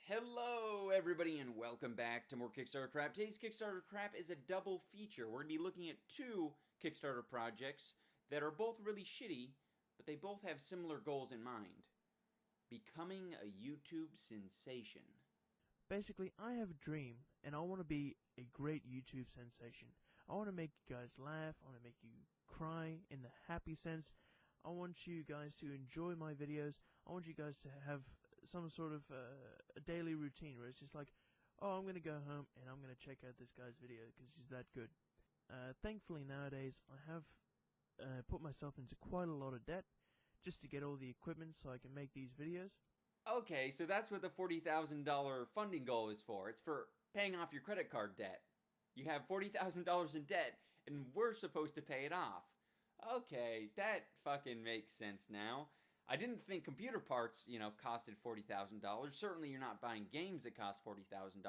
Hello, everybody, and welcome back to more Kickstarter Crap. Today's Kickstarter Crap is a double feature. We're going to be looking at two Kickstarter projects that are both really shitty, but they both have similar goals in mind. Becoming a YouTube sensation. Basically, I have a dream, and I want to be a great YouTube sensation. I want to make you guys laugh, I want to make you cry in the happy sense. I want you guys to enjoy my videos. I want you guys to have some sort of a daily routine where it's just like, oh, I'm going to go home and I'm going to check out this guy's video because he's that good. Thankfully nowadays I have put myself into quite a lot of debt just to get all the equipment so I can make these videos. Okay, so that's what the $40,000 funding goal is for. It's for paying off your credit card debt. You have $40,000 in debt, and we're supposed to pay it off. Okay, that fucking makes sense now. I didn't think computer parts, costed $40,000. Certainly you're not buying games that cost $40,000.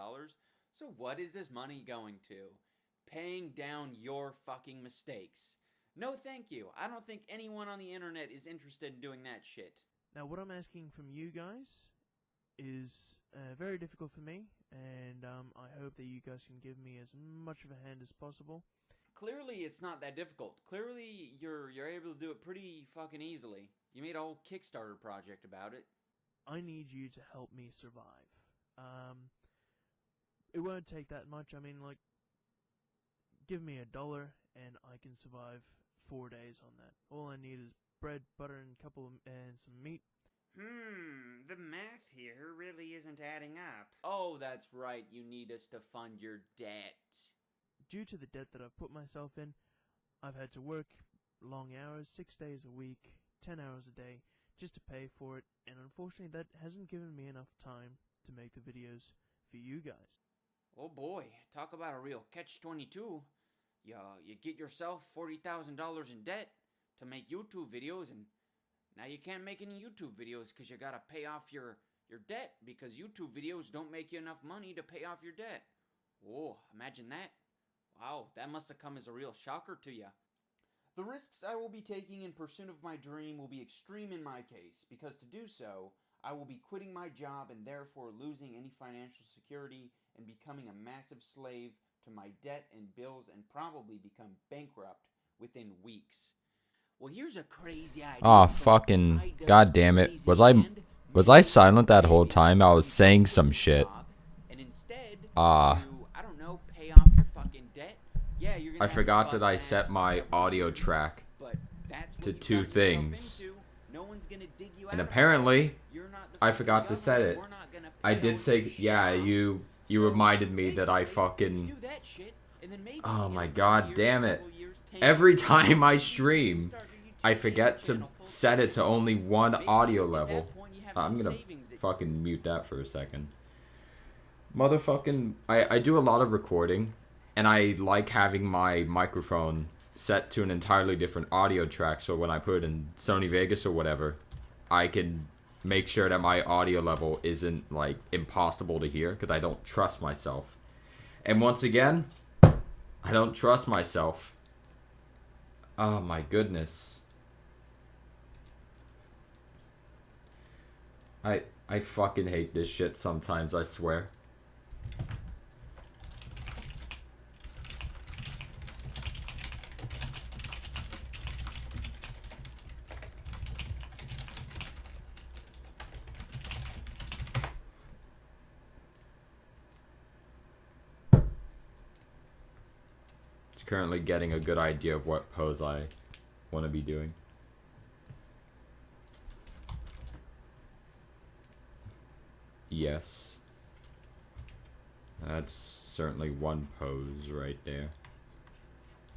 So what is this money going to? Paying down your fucking mistakes. No thank you. I don't think anyone on the internet is interested in doing that shit. Now what I'm asking from you guys is very difficult for me, and I hope that you guys can give me as much of a hand as possible. Clearly it's not that difficult. Clearly you're able to do it pretty fucking easily. You made a whole Kickstarter project about it. I need you to help me survive. It won't take that much. I mean, like, give me $1 and I can survive 4 days on that. All I need is bread, butter, and some meat. The math here really isn't adding up. Oh, that's right. You need us to fund your debt. Due to the debt that I've put myself in, I've had to work long hours, 6 days a week, 10 hours a day, just to pay for it, and unfortunately that hasn't given me enough time to make the videos for you guys. Oh boy, talk about a real catch-22. You get yourself $40,000 in debt, to make YouTube videos, and now you can't make any YouTube videos because you gotta pay off your debt because YouTube videos don't make you enough money to pay off your debt. Oh, imagine that. Wow, that must have come as a real shocker to you. The risks I will be taking in pursuit of my dream will be extreme in my case, because to do so, I will be quitting my job and therefore losing any financial security and becoming a massive slave to my debt and bills and probably become bankrupt within weeks. Well, here's a crazy idea. Aw, fucking god damn it. Was I silent that whole time? I was saying some shit. And instead, I I don't know, pay off your fucking debt. Yeah, you're gonna have to forgot that bust I ass set for my several audio years, track but that's what to you 2 got yourself things. into. No one's gonna dig you And out of apparently, it. You're not the I fucking forgot to set government. it. We're not gonna I pay did all say, your shit yeah, off. you So reminded me that I basically, fucking... do that shit, and then maybe Oh in my a few god years, damn it. several years, 10 Every years, time I you can stream, start your YouTube I forget to channel full set it to only one Maybe audio at that level. point you have I'm some gonna savings that- fucking mute that for a second. Motherfucking... I do a lot of recording, and I like having my microphone set to an entirely different audio track, so when I put it in Sony Vegas or whatever, I can make sure that my audio level isn't, like, impossible to hear, because I don't trust myself. And once again, I don't trust myself. Oh my goodness. I fucking hate this shit sometimes, I swear. Currently getting a good idea of what pose I want to be doing. Yes. That's certainly one pose right there.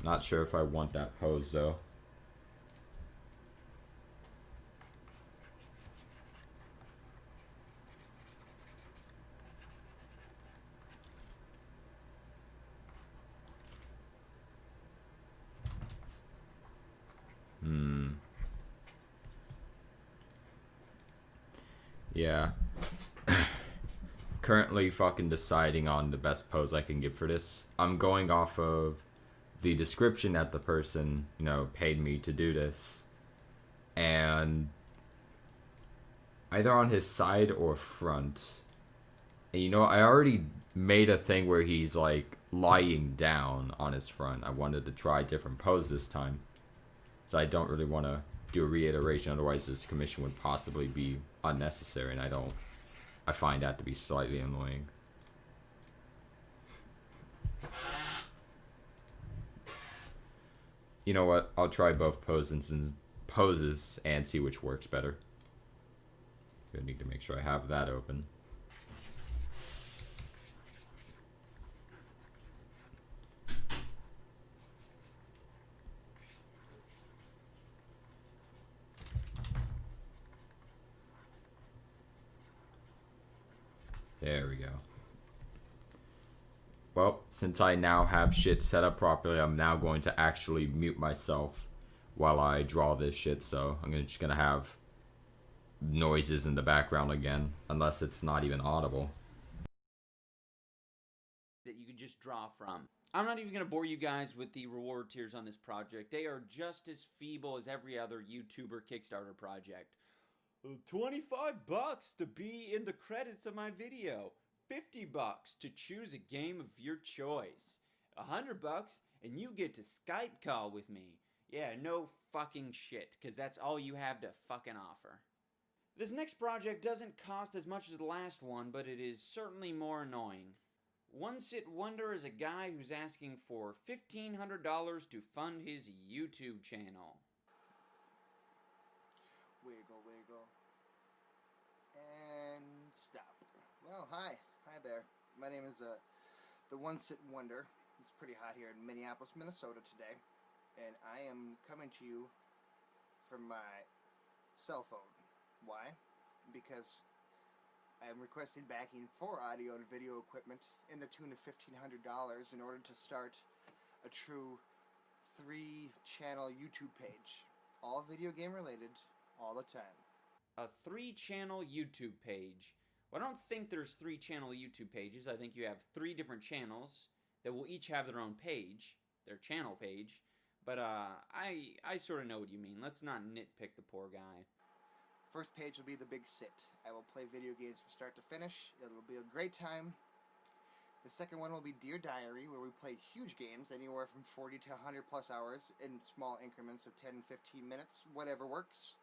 Not sure if I want that pose though. Yeah. Currently fucking deciding on the best pose I can give for this. I'm going off of the description that the person, you know, paid me to do this. And either on his side or front. And you know, I already made a thing where he's like lying down on his front. I wanted to try a different pose this time. So I don't really want to do a reiteration, otherwise this commission would possibly be unnecessary, and I find that to be slightly annoying. You know what? I'll try both poses and see which works better. I need to make sure I have that open. There we go. Well, since I now have shit set up properly, I'm now going to actually mute myself while I draw this shit, so I'm just gonna have noises in the background again, unless it's not even audible. That you can just draw from. I'm not even going to bore you guys with the reward tiers on this project. They are just as feeble as every other YouTuber Kickstarter project. $25 to be in the credits of my video. $50 to choose a game of your choice. $100 and you get to Skype call with me. Yeah, no fucking shit, because that's all you have to fucking offer. This next project doesn't cost as much as the last one, but it is certainly more annoying. One Sit Wonder is a guy who's asking for $1,500 to fund his YouTube channel. Wiggle, wiggle. And stop. Well, hi. Hi there. My name is the One Sit Wonder. It's pretty hot here in Minneapolis, Minnesota today. And I am coming to you from my cell phone. Why? Because I am requesting backing for audio and video equipment in the tune of $1,500 in order to start a true 3-channel YouTube page. all video game related, all the time. A 3-channel YouTube page. Well, I don't think there's 3-channel YouTube pages. I think you have 3 different channels that will each have their own page, their channel page. But I sort of know what you mean. Let's not nitpick the poor guy. First page will be the big sit. I will play video games from start to finish. It'll be a great time. The second one will be Dear Diary, where we play huge games, anywhere from 40 to 100 plus hours in small increments of 10 and 15 minutes, whatever works.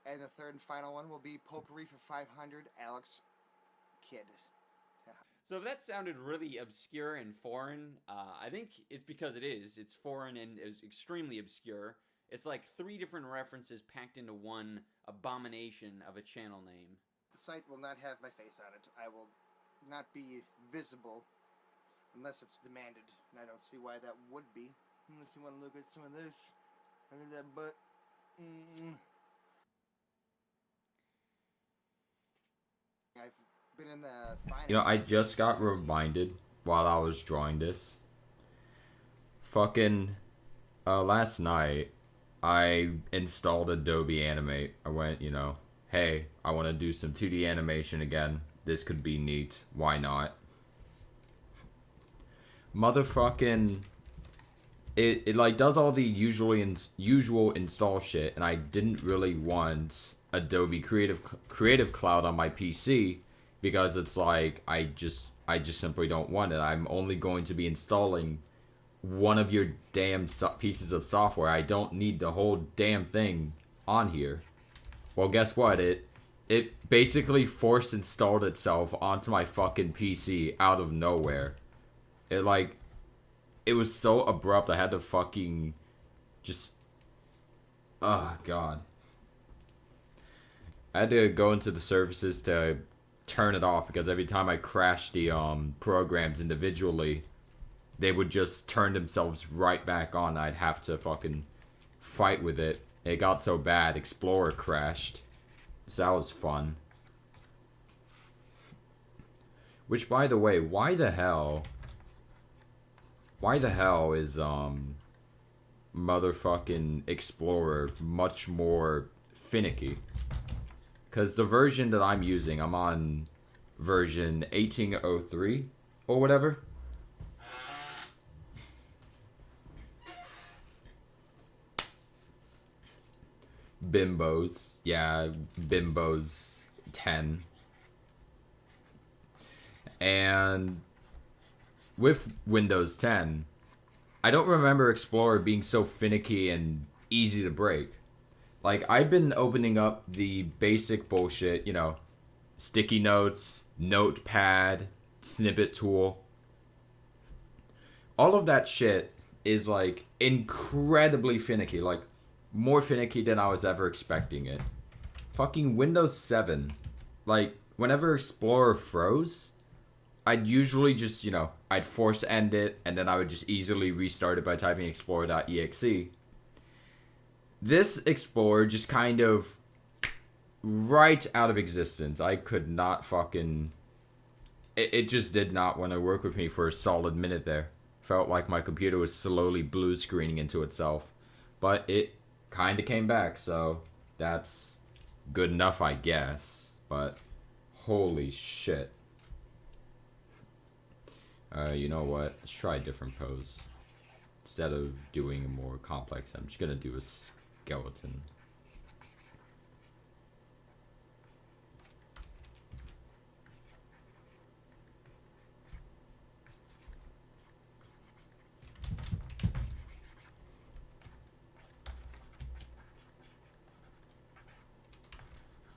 And the third and final one will be Potpourri for 500, Alex Kidd. So if that sounded really obscure and foreign, I think it's because it is. It's foreign and it's extremely obscure. It's like 3 different references packed into one abomination of a channel name. The site will not have my face on it. I will not be visible unless it's demanded, and I don't see why that would be. Unless you want to look at some of this. Look at that butt. I've been in the finance. You know, I just got reminded while I was drawing this. Fucking last night, I installed Adobe Animate. I went, you know, hey, I want to do some 2D animation again. This could be neat. Why not? Motherfucking... It like does all the usual install shit, and I didn't really want Adobe Creative Cloud on my PC because it's like I just simply don't want it. I'm only going to be installing one of your damn pieces of software. I don't need the whole damn thing on here. Well, guess what? It basically force installed itself onto my fucking PC out of nowhere. It was so abrupt. I had to fucking just... Oh, God. I had to go into the services to turn it off because every time I crashed the programs individually, they would just turn themselves right back on. I'd have to fucking fight with it. It got so bad, Explorer crashed. So that was fun. Which, by the way, why the hell is motherfucking Explorer much more finicky? Because the version that I'm using, I'm on version 1803 or whatever. Bimbos. Yeah, Bimbos 10. And with Windows 10, I don't remember Explorer being so finicky and easy to break. Like, I've been opening up the basic bullshit, you know, sticky notes, notepad, snippet tool. All of that shit is, like, incredibly finicky. Like, more finicky than I was ever expecting it. Fucking Windows 7. Like, whenever Explorer froze, I'd usually just, you know, I'd force end it, and then I would just easily restart it by typing explorer.exe. This Explorer just kind of right out of existence. I could not fucking... It just did not want to work with me for a solid minute there. Felt like my computer was slowly blue screening into itself. But it kind of came back, so that's good enough, I guess. But holy shit. You know what? Let's try a different pose. Instead of doing a more complex, I'm just gonna do a skeleton.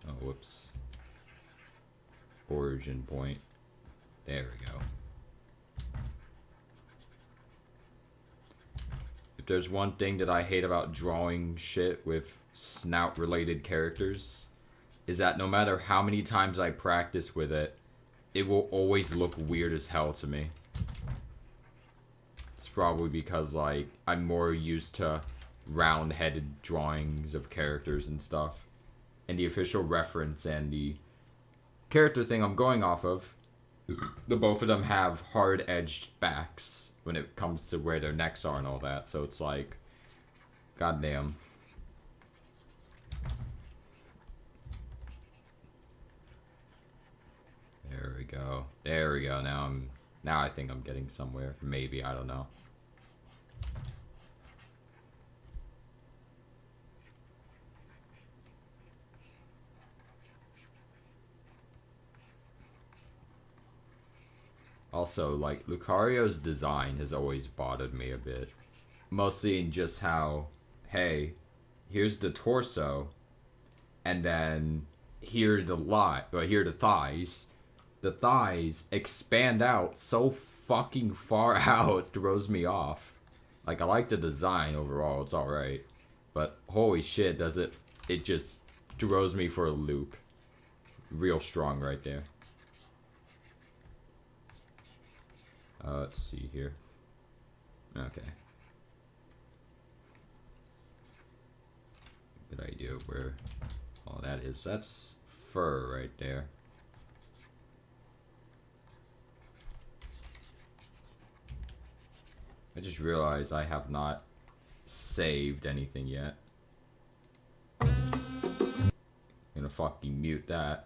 Oh, whoops. Origin point. There we go. If there's one thing that I hate about drawing shit with snout-related characters, is that no matter how many times I practice with it, it will always look weird as hell to me. It's probably because, like, I'm more used to round-headed drawings of characters and stuff. And the official reference and the character thing I'm going off of, the both of them have hard-edged backs when it comes to where their necks are and all that, so it's like, goddamn. go. There we go. Now I think I'm getting somewhere. Maybe, I don't know. Also, like, Lucario's design has always bothered me a bit. Mostly in just how, hey, here's the torso, and then here are the thighs. The thighs expand out so fucking far out, throws me off. Like, I like the design overall, it's alright. But holy shit, it just throws me for a loop. Real strong right there. Let's see here. Okay. Good idea of where all that is. That's fur right there. I just realized I have not saved anything yet. I'm gonna fucking mute that.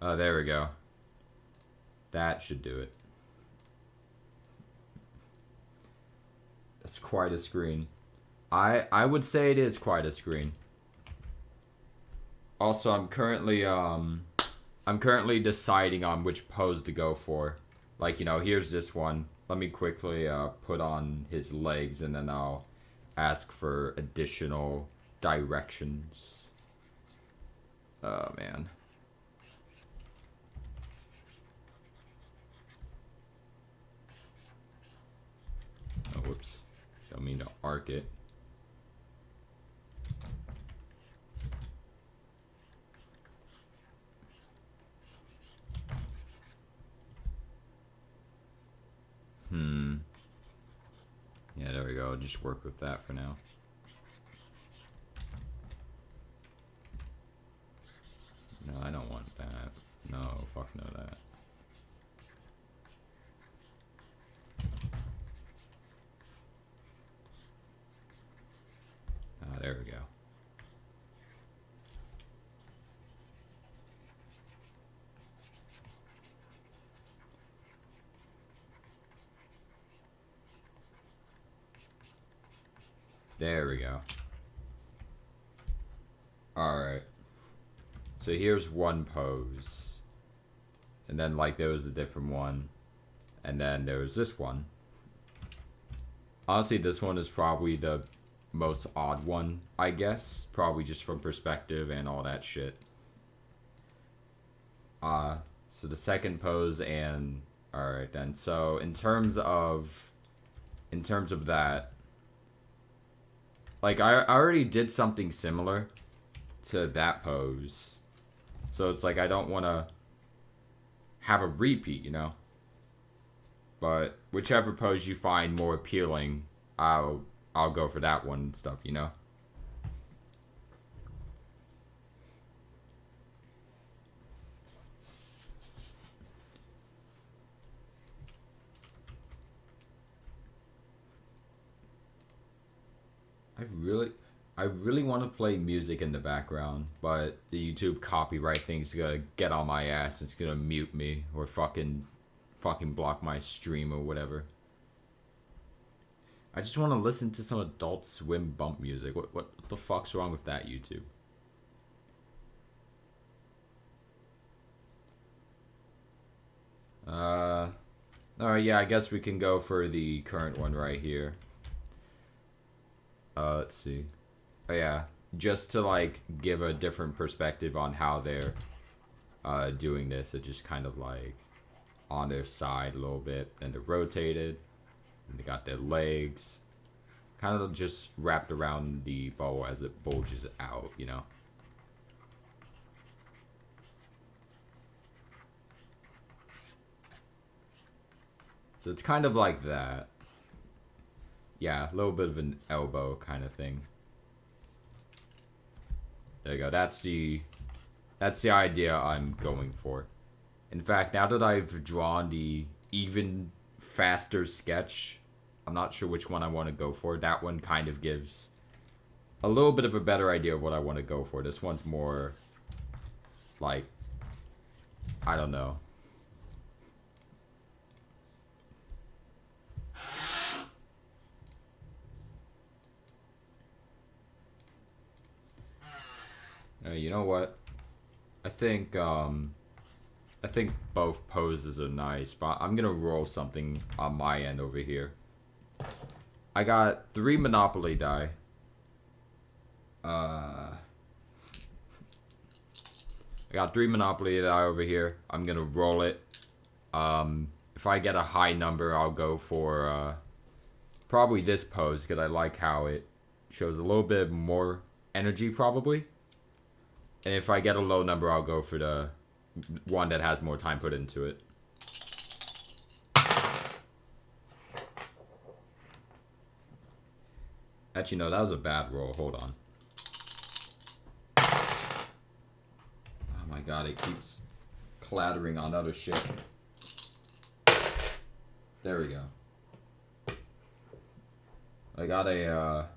Oh, there we go. That should do it. That's quite a screen. I would say it is quite a screen. Also, I'm currently deciding on which pose to go for. Like, you know, here's this one. Let me quickly put on his legs, and then I'll ask for additional directions. Oh, man. Oh, whoops. Don't mean to arc it. Yeah, there we go. Just work with that for now. No, I don't want that. No, fuck no that. Ah, there we go. There we go. Alright. So here's one pose. And then, like, there was a different one. And then there was this one. Honestly, this one is probably the most odd one, I guess. Probably just from perspective and all that shit. So the second pose and... Alright then. So, in terms of that... Like, I already did something similar to that pose. So it's like I don't want to have a repeat, you know? But whichever pose you find more appealing, I'll go for that one and stuff, you know? I really want to play music in the background, but the YouTube copyright thing's gonna get on my ass. It's gonna mute me or fucking block my stream or whatever. I just want to listen to some Adult Swim bump music. What the fuck's wrong with that, YouTube? Alright, yeah, I guess we can go for the current one right here. Let's see. Oh yeah, just to like give a different perspective on how they're doing this. It just kind of like on their side a little bit, and they're rotated, and they got their legs kind of just wrapped around the bow as it bulges out, you know. So it's kind of like that. Yeah, a little bit of an elbow kind of thing. There you go. That's the idea I'm going for. In fact, now that I've drawn the even faster sketch, I'm not sure which one I want to go for. That one kind of gives a little bit of a better idea of what I want to go for. This one's more like, I don't know. You know what? I think both poses are nice, but I'm gonna roll something on my end over here. I got 3 Monopoly die. I got 3 Monopoly die over here. I'm gonna roll it. If I get a high number, I'll go for probably this pose, because I like how it shows a little bit more energy, probably. And if I get a low number, I'll go for the one that has more time put into it. Actually, no, that was a bad roll. Hold on. Oh my god, it keeps clattering on other shit. There we go. I got a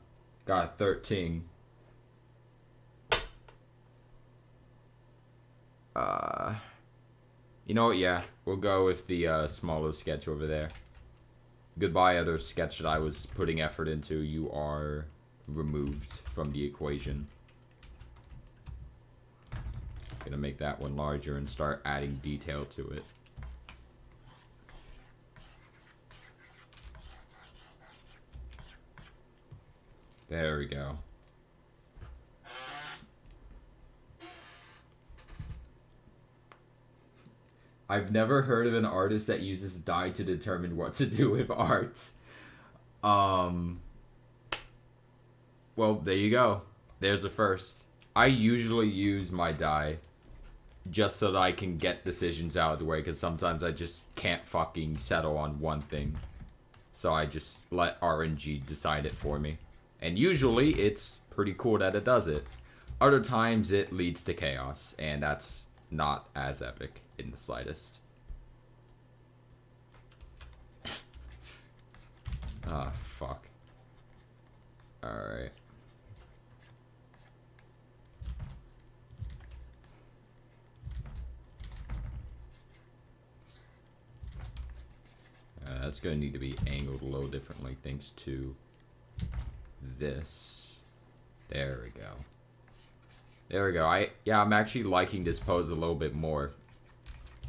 13. You know what, yeah, we'll go with the smaller sketch over there. Goodbye, other sketch that I was putting effort into. You are removed from the equation. Gonna make that one larger and start adding detail to it. There we go. I've never heard of an artist that uses dye to determine what to do with art. Well, there you go. There's the first. I usually use my dye just so that I can get decisions out of the way, because sometimes I just can't fucking settle on one thing. So I just let RNG decide it for me. And usually it's pretty cool that it does it. Other times it leads to chaos, and that's not as epic in the slightest. Ah, fuck. Alright. That's going to need to be angled a little differently thanks to this. There we go. There we go. I'm actually liking this pose a little bit more.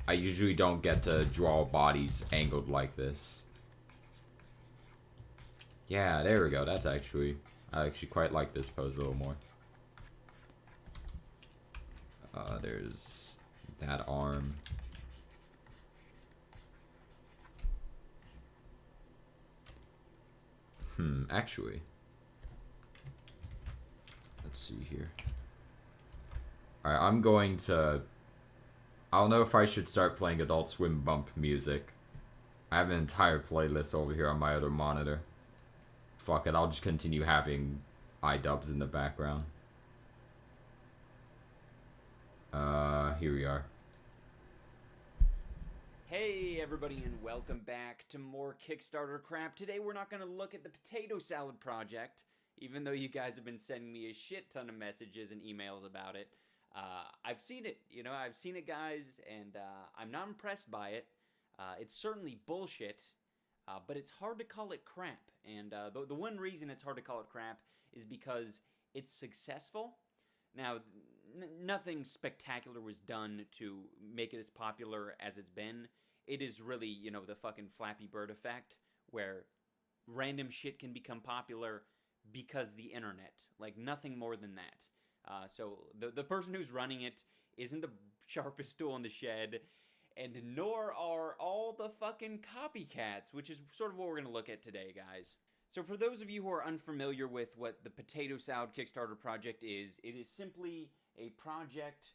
I usually don't get to draw bodies angled like this. Yeah, there we go. That's actually... I actually quite like this pose a little more. There's that arm. Actually. Let's see here. Alright, I'm going to... I don't know if I should start playing Adult Swim bump music. I have an entire playlist over here on my other monitor. Fuck it, I'll just continue having iDubbbz in the background. Here we are. Hey everybody, and welcome back to more Kickstarter crap. Today we're not going to look at the potato salad project, even though you guys have been sending me a shit ton of messages and emails about it. I've seen it, I've seen it, guys, and I'm not impressed by it. It's certainly bullshit, but it's hard to call it crap. And the one reason it's hard to call it crap is because it's successful. Now, nothing spectacular was done to make it as popular as it's been. It is really, the fucking Flappy Bird effect, where random shit can become popular because the internet. Like, nothing more than that. So, the person who's running it isn't the sharpest tool in the shed, and nor are all the fucking copycats, which is sort of what we're going to look at today, guys. So for those of you who are unfamiliar with what the Potato Salad Kickstarter project is, it is simply a project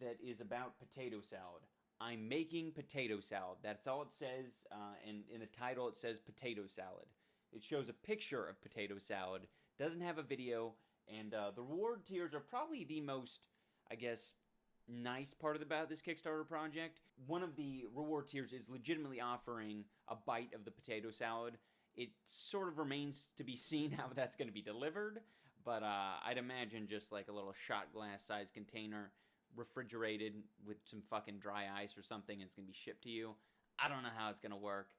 that is about potato salad. I'm making potato salad. That's all it says, and in the title it says potato salad. It shows a picture of potato salad, doesn't have a video, and the reward tiers are probably the most, I guess, nice part about this Kickstarter project. One of the reward tiers is legitimately offering a bite of the potato salad. It sort of remains to be seen how that's going to be delivered, but I'd imagine just like a little shot glass size container, refrigerated with some fucking dry ice or something, and it's going to be shipped to you. I don't know how it's going to work.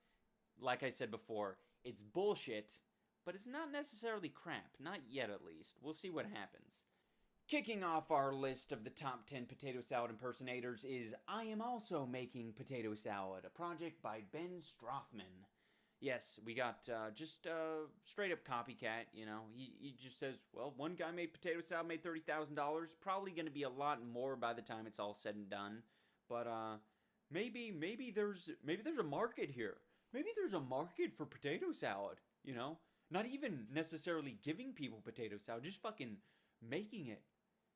Like I said before, it's bullshit, but it's not necessarily crap. Not yet, at least. We'll see what happens. Kicking off our list of the top 10 potato salad impersonators is I Am Also Making Potato Salad, a project by Ben Strothman. Yes, we got just straight up copycat, you know. He just says, well, one guy made potato salad, made $30,000. Probably going to be a lot more by the time it's all said and done. But maybe there's a market here. Maybe there's a market for potato salad, you know? Not even necessarily giving people potato salad, just fucking making it.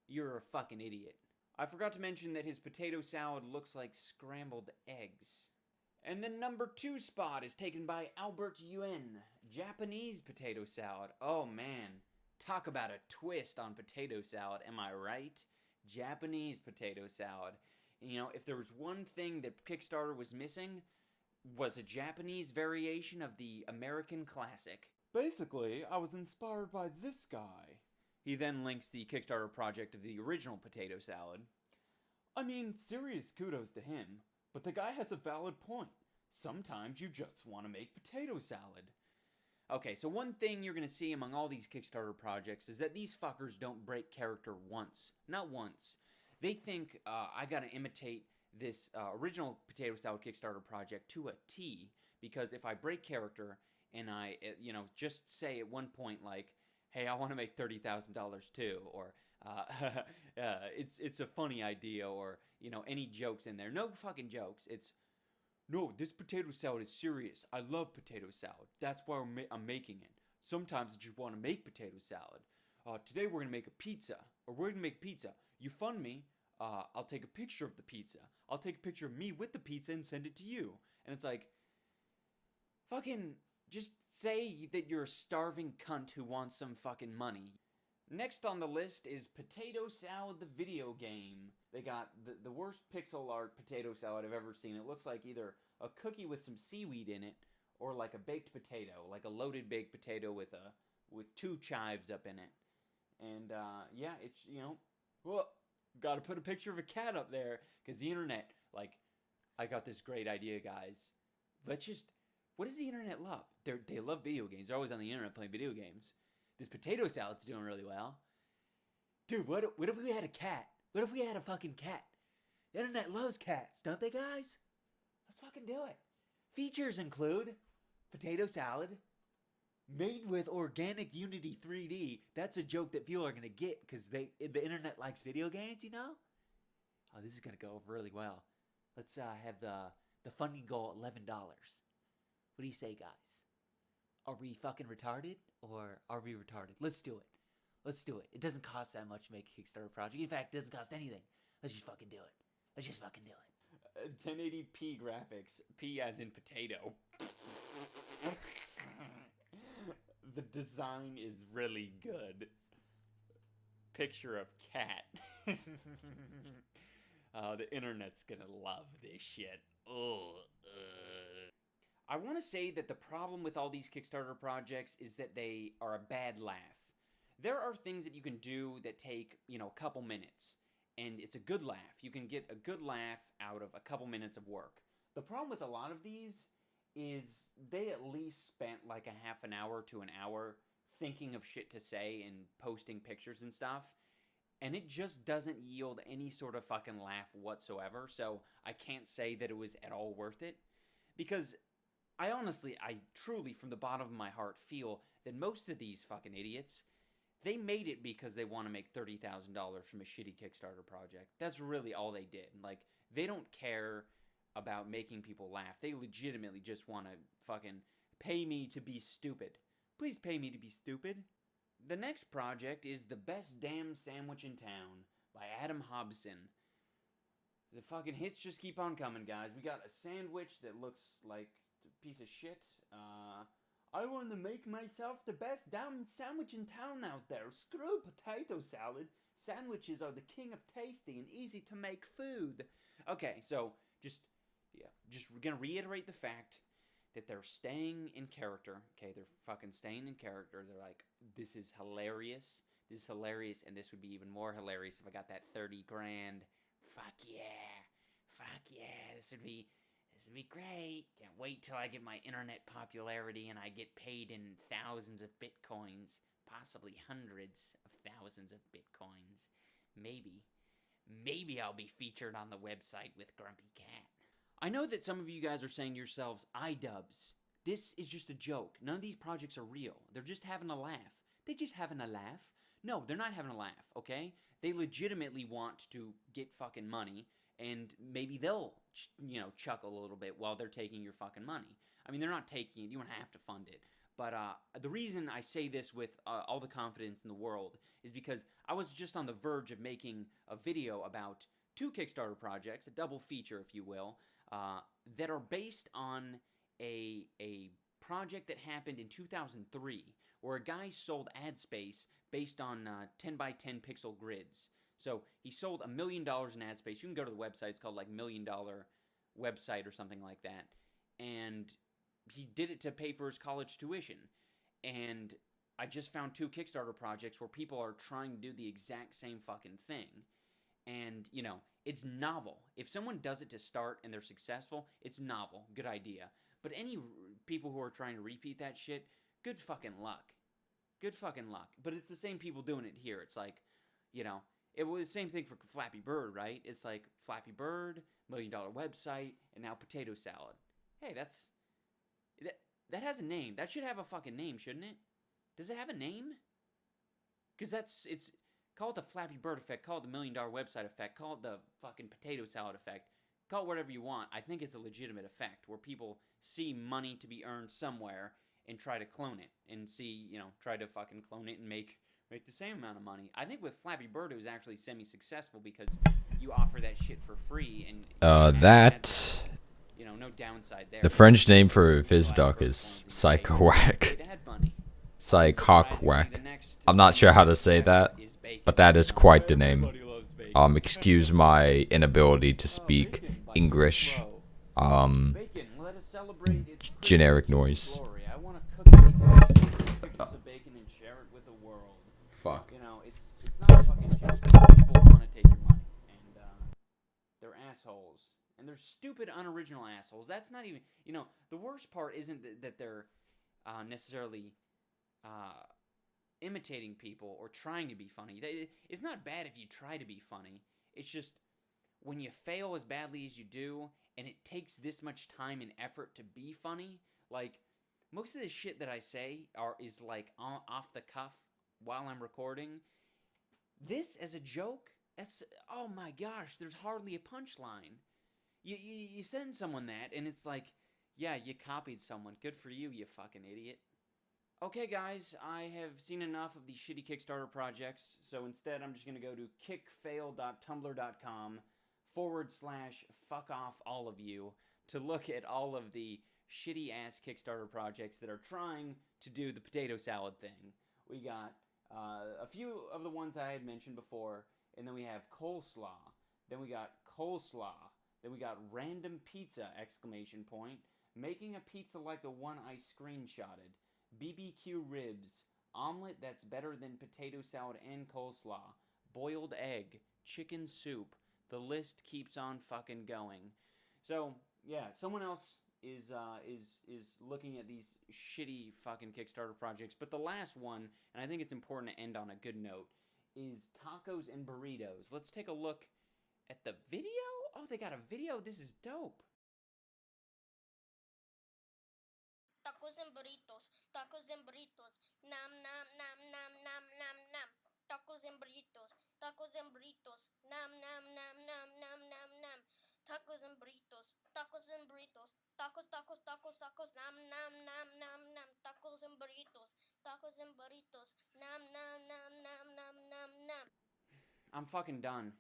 You're a fucking idiot. I forgot to mention that his potato salad looks like scrambled eggs. And the number 2 spot is taken by Albert Yuen, Japanese potato salad. Oh man, talk about a twist on potato salad, am I right? Japanese potato salad. You know, if there was one thing that Kickstarter was missing, was a Japanese variation of the American classic. Basically, I was inspired by this guy. He then links the Kickstarter project of the original potato salad. I mean, serious kudos to him. But the guy has a valid point. Sometimes you just want to make potato salad. Okay, so one thing you're going to see among all these Kickstarter projects is that these fuckers don't break character once. Not once. They think, I got to imitate this original potato salad Kickstarter project to a T, because if I break character and I, just say at one point like, hey, I want to make $30,000 too, or it's a funny idea, or any jokes in there. No fucking jokes. It's no, this potato salad is serious. I love potato salad. That's why I'm making it. Sometimes I just want to make potato salad. Today we're gonna make a pizza, or we're gonna make pizza. You fund me. I'll take a picture of the pizza. I'll take a picture of me with the pizza and send it to you. And it's like, fucking just say that you're a starving cunt who wants some fucking money. Next on the list is Potato Salad the video game. They got the worst pixel art potato salad I've ever seen. It looks like either a cookie with some seaweed in it or like a baked potato, like a loaded baked potato with 2 chives up in it. And yeah, it's gotta put a picture of a cat up there because the internet, like, I got this great idea, guys. What does the internet love? They love video games. They're always on the internet playing video games. This potato salad's doing really well. Dude, what if we had a cat? What if we had a fucking cat? The internet loves cats, don't they, guys? Let's fucking do it. Features include potato salad made with organic Unity 3D. That's a joke that people are going to get because the internet likes video games, you know? Oh, this is going to go over really well. Let's have the funding goal $11. What do you say, guys? Are we fucking retarded, or are we retarded? Let's do it. Let's do it. It doesn't cost that much to make a Kickstarter project. In fact, it doesn't cost anything. Let's just fucking do it. Let's just fucking do it. 1080p graphics. P as in potato. The design is really good. Picture of cat. The internet's gonna love this shit. I want to say that the problem with all these Kickstarter projects is that they are a bad laugh. There are things that you can do that take, a couple minutes, and it's a good laugh. You can get a good laugh out of a couple minutes of work. The problem with a lot of these is they at least spent like a half an hour to an hour thinking of shit to say and posting pictures and stuff, and it just doesn't yield any sort of fucking laugh whatsoever, so I can't say that it was at all worth it, because I truly, from the bottom of my heart, feel that most of these fucking idiots, they made it because they want to make $30,000 from a shitty Kickstarter project. That's really all they did. Like, they don't care about making people laugh. They legitimately just want to fucking pay me to be stupid. Please pay me to be stupid. The next project is The Best Damn Sandwich in Town by Adam Hobson. The fucking hits just keep on coming, guys. We got a sandwich that looks like piece of shit. I want to make myself the best damn sandwich in town out there. Screw potato salad. Sandwiches are the king of tasty and easy to make food. Okay, so just gonna reiterate the fact that they're staying in character. Okay, they're fucking staying in character. They're like, this is hilarious. This is hilarious, and this would be even more hilarious if I got that 30 grand. Fuck yeah. Fuck yeah. This would be great. Can't wait till I get my internet popularity and I get paid in thousands of bitcoins, possibly hundreds of thousands of bitcoins. Maybe I'll be featured on the website with Grumpy Cat. I know that some of you guys are saying to yourselves, iDubbbz, this is just a joke. None of these projects are real. They're just having a laugh. They just having a laugh? No, they're not having a laugh, okay? They legitimately want to get fucking money, and maybe they'll, chuckle a little bit while they're taking your fucking money. I mean, they're not taking it. You don't have to fund it. But the reason I say this with all the confidence in the world is because I was just on the verge of making a video about 2 Kickstarter projects, a double feature, if you will, that are based on a project that happened in 2003, where a guy sold ad space based on 10 by 10 pixel grids. So he sold $1 million in ad space. You can go to the website. It's called like $1 Million Website or something like that. And he did it to pay for his college tuition. And I just found 2 Kickstarter projects where people are trying to do the exact same fucking thing. And, it's novel. If someone does it to start and they're successful, it's novel. Good idea. But any people who are trying to repeat that shit, good fucking luck. Good fucking luck. But it's the same people doing it here. It's like, it was the same thing for Flappy Bird, right? It's like Flappy Bird, $1 Million Website, and now Potato Salad. Hey, that has a name. That should have a fucking name, shouldn't it? Does it have a name? Because it's call it the Flappy Bird effect, call it the $1 Million Website effect, call it the fucking Potato Salad effect, call it whatever you want. I think it's a legitimate effect where people see money to be earned somewhere and try to clone it and try to fucking clone it and make the same amount of money. I think with Flappy Bird it was actually semi-successful because you offer that shit for free and no downside there. The French name for Vizdoc is Psychowhack. Psychowhack. I'm not sure how to say that, but that is quite the name. Excuse my inability to speak English. Generic noise. Fuck. It's not fucking just people want to take your money, and they're assholes, and they're stupid, unoriginal assholes. That's not even, the worst part isn't that they're necessarily imitating people or trying to be funny. It's not bad if you try to be funny. It's just when you fail as badly as you do, and it takes this much time and effort to be funny. Like most of the shit that I say is like off the cuff while I'm recording. This as a joke, oh my gosh, there's hardly a punchline. You send someone that, and it's like, yeah, you copied someone. Good for you, you fucking idiot. Okay, guys, I have seen enough of these shitty Kickstarter projects, so instead I'm just going to go to kickfail.tumblr.com/fuckoffallofyou to look at all of the shitty-ass Kickstarter projects that are trying to do the potato salad thing. We got a few of the ones I had mentioned before, and then we have coleslaw, then we got coleslaw, then we got random pizza, ! Making a pizza like the one I screenshotted, BBQ ribs, omelet that's better than potato salad and coleslaw, boiled egg, chicken soup. The list keeps on fucking going. So, yeah, someone else is looking at these shitty fucking Kickstarter projects. But the last one, and I think it's important to end on a good note, is tacos and burritos. Let's take a look at the video. Oh, they got a video. This is dope. Tacos and burritos, tacos and burritos, nam nam nam nam nam nam nam. Tacos and burritos, tacos and burritos, nam nam nam nam nam nam nam. Tacos and burritos, tacos and burritos, tacos tacos tacos tacos, nam nam nam nam nam. Tacos and burritos, nam nam nam nam nam nam nam. I'm fucking done.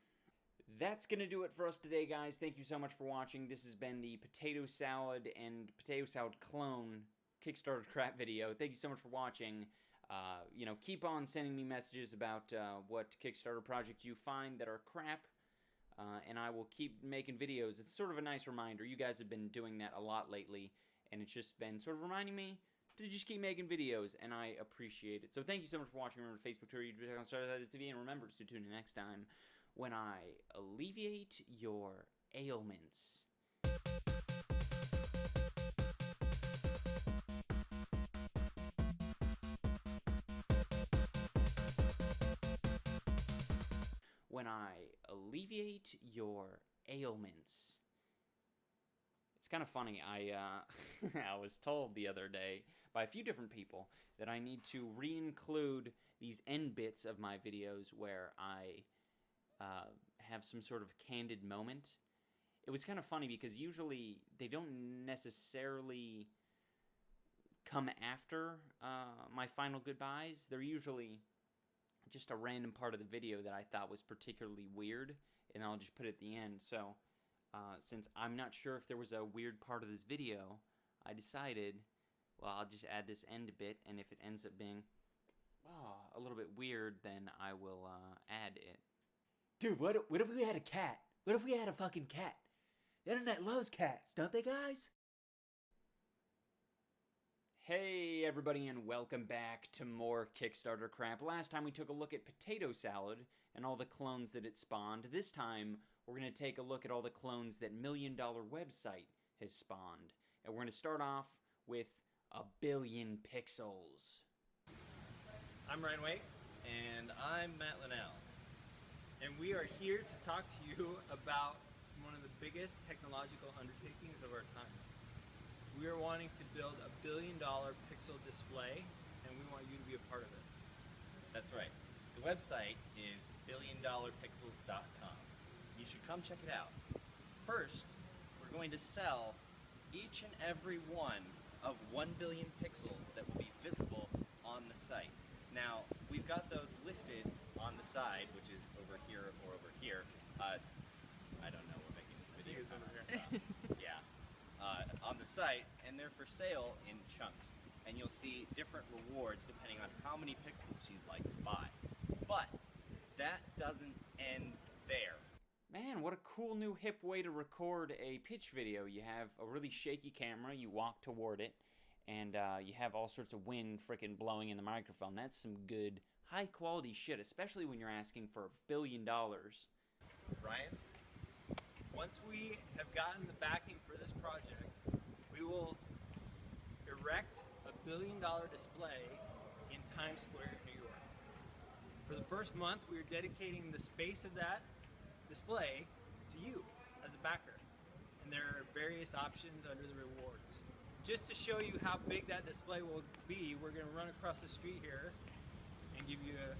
That's going to do it for us today, guys. Thank you so much for watching. This has been the potato salad and potato salad clone Kickstarter crap video. Thank you so much for watching. You know, keep on sending me messages about what Kickstarter projects you find that are crap, and I will keep making videos. It's sort of a nice reminder. You guys have been doing that a lot lately, and it's just been sort of reminding me to just keep making videos, and I appreciate it. So thank you so much for watching. Remember, Facebook, Twitter, YouTube, on TV, and remember to tune in next time when I alleviate your ailments. When I alleviate your ailments. It's kind of funny. I I was told the other day by a few different people that I need to re-include these end bits of my videos where I have some sort of candid moment. It was kind of funny because usually they don't necessarily come after my final goodbyes. They're usually just a random part of the video that I thought was particularly weird, and I'll just put it at the end. So, since I'm not sure if there was a weird part of this video, I decided, well, I'll just add this end bit, and if it ends up being a little bit weird, then I will add it. Dude, what if we had a cat? What if we had a fucking cat? The internet loves cats, don't they, guys? Hey everybody, and welcome back to more Kickstarter crap. Last time we took a look at potato salad and all the clones that it spawned. This time we're going to take a look at all the clones that $1 Million Website has spawned. And we're going to start off with 1 billion pixels. I'm Ryan Wake. And I'm Matt Linnell. And we are here to talk to you about one of the biggest technological undertakings of our time. We are wanting to build $1 billion pixel display, and we want you to be a part of it. That's right. The website is billiondollarpixels.com. You should come check it out. First, we're going to sell each and every one of 1 billion pixels that will be visible on the site. Now, we've got those listed on the side, which is over here or over here. I don't know, we're making this video. Yeah. On the site, and they're for sale in chunks. And you'll see different rewards depending on how many pixels you'd like to buy. But that doesn't end there. Man, what a cool new hip way to record a pitch video. You have a really shaky camera, you walk toward it, and you have all sorts of wind frickin' blowing in the microphone. That's some good, high-quality shit, especially when you're asking for $1 billion. Ryan, once we have gotten the backing for this project, we will erect $1 billion display in Times Square, New York. For the first month, we are dedicating the space of that display to you as a backer. And there are various options under the rewards. Just to show you how big that display will be, we're going to run across the street here and give you a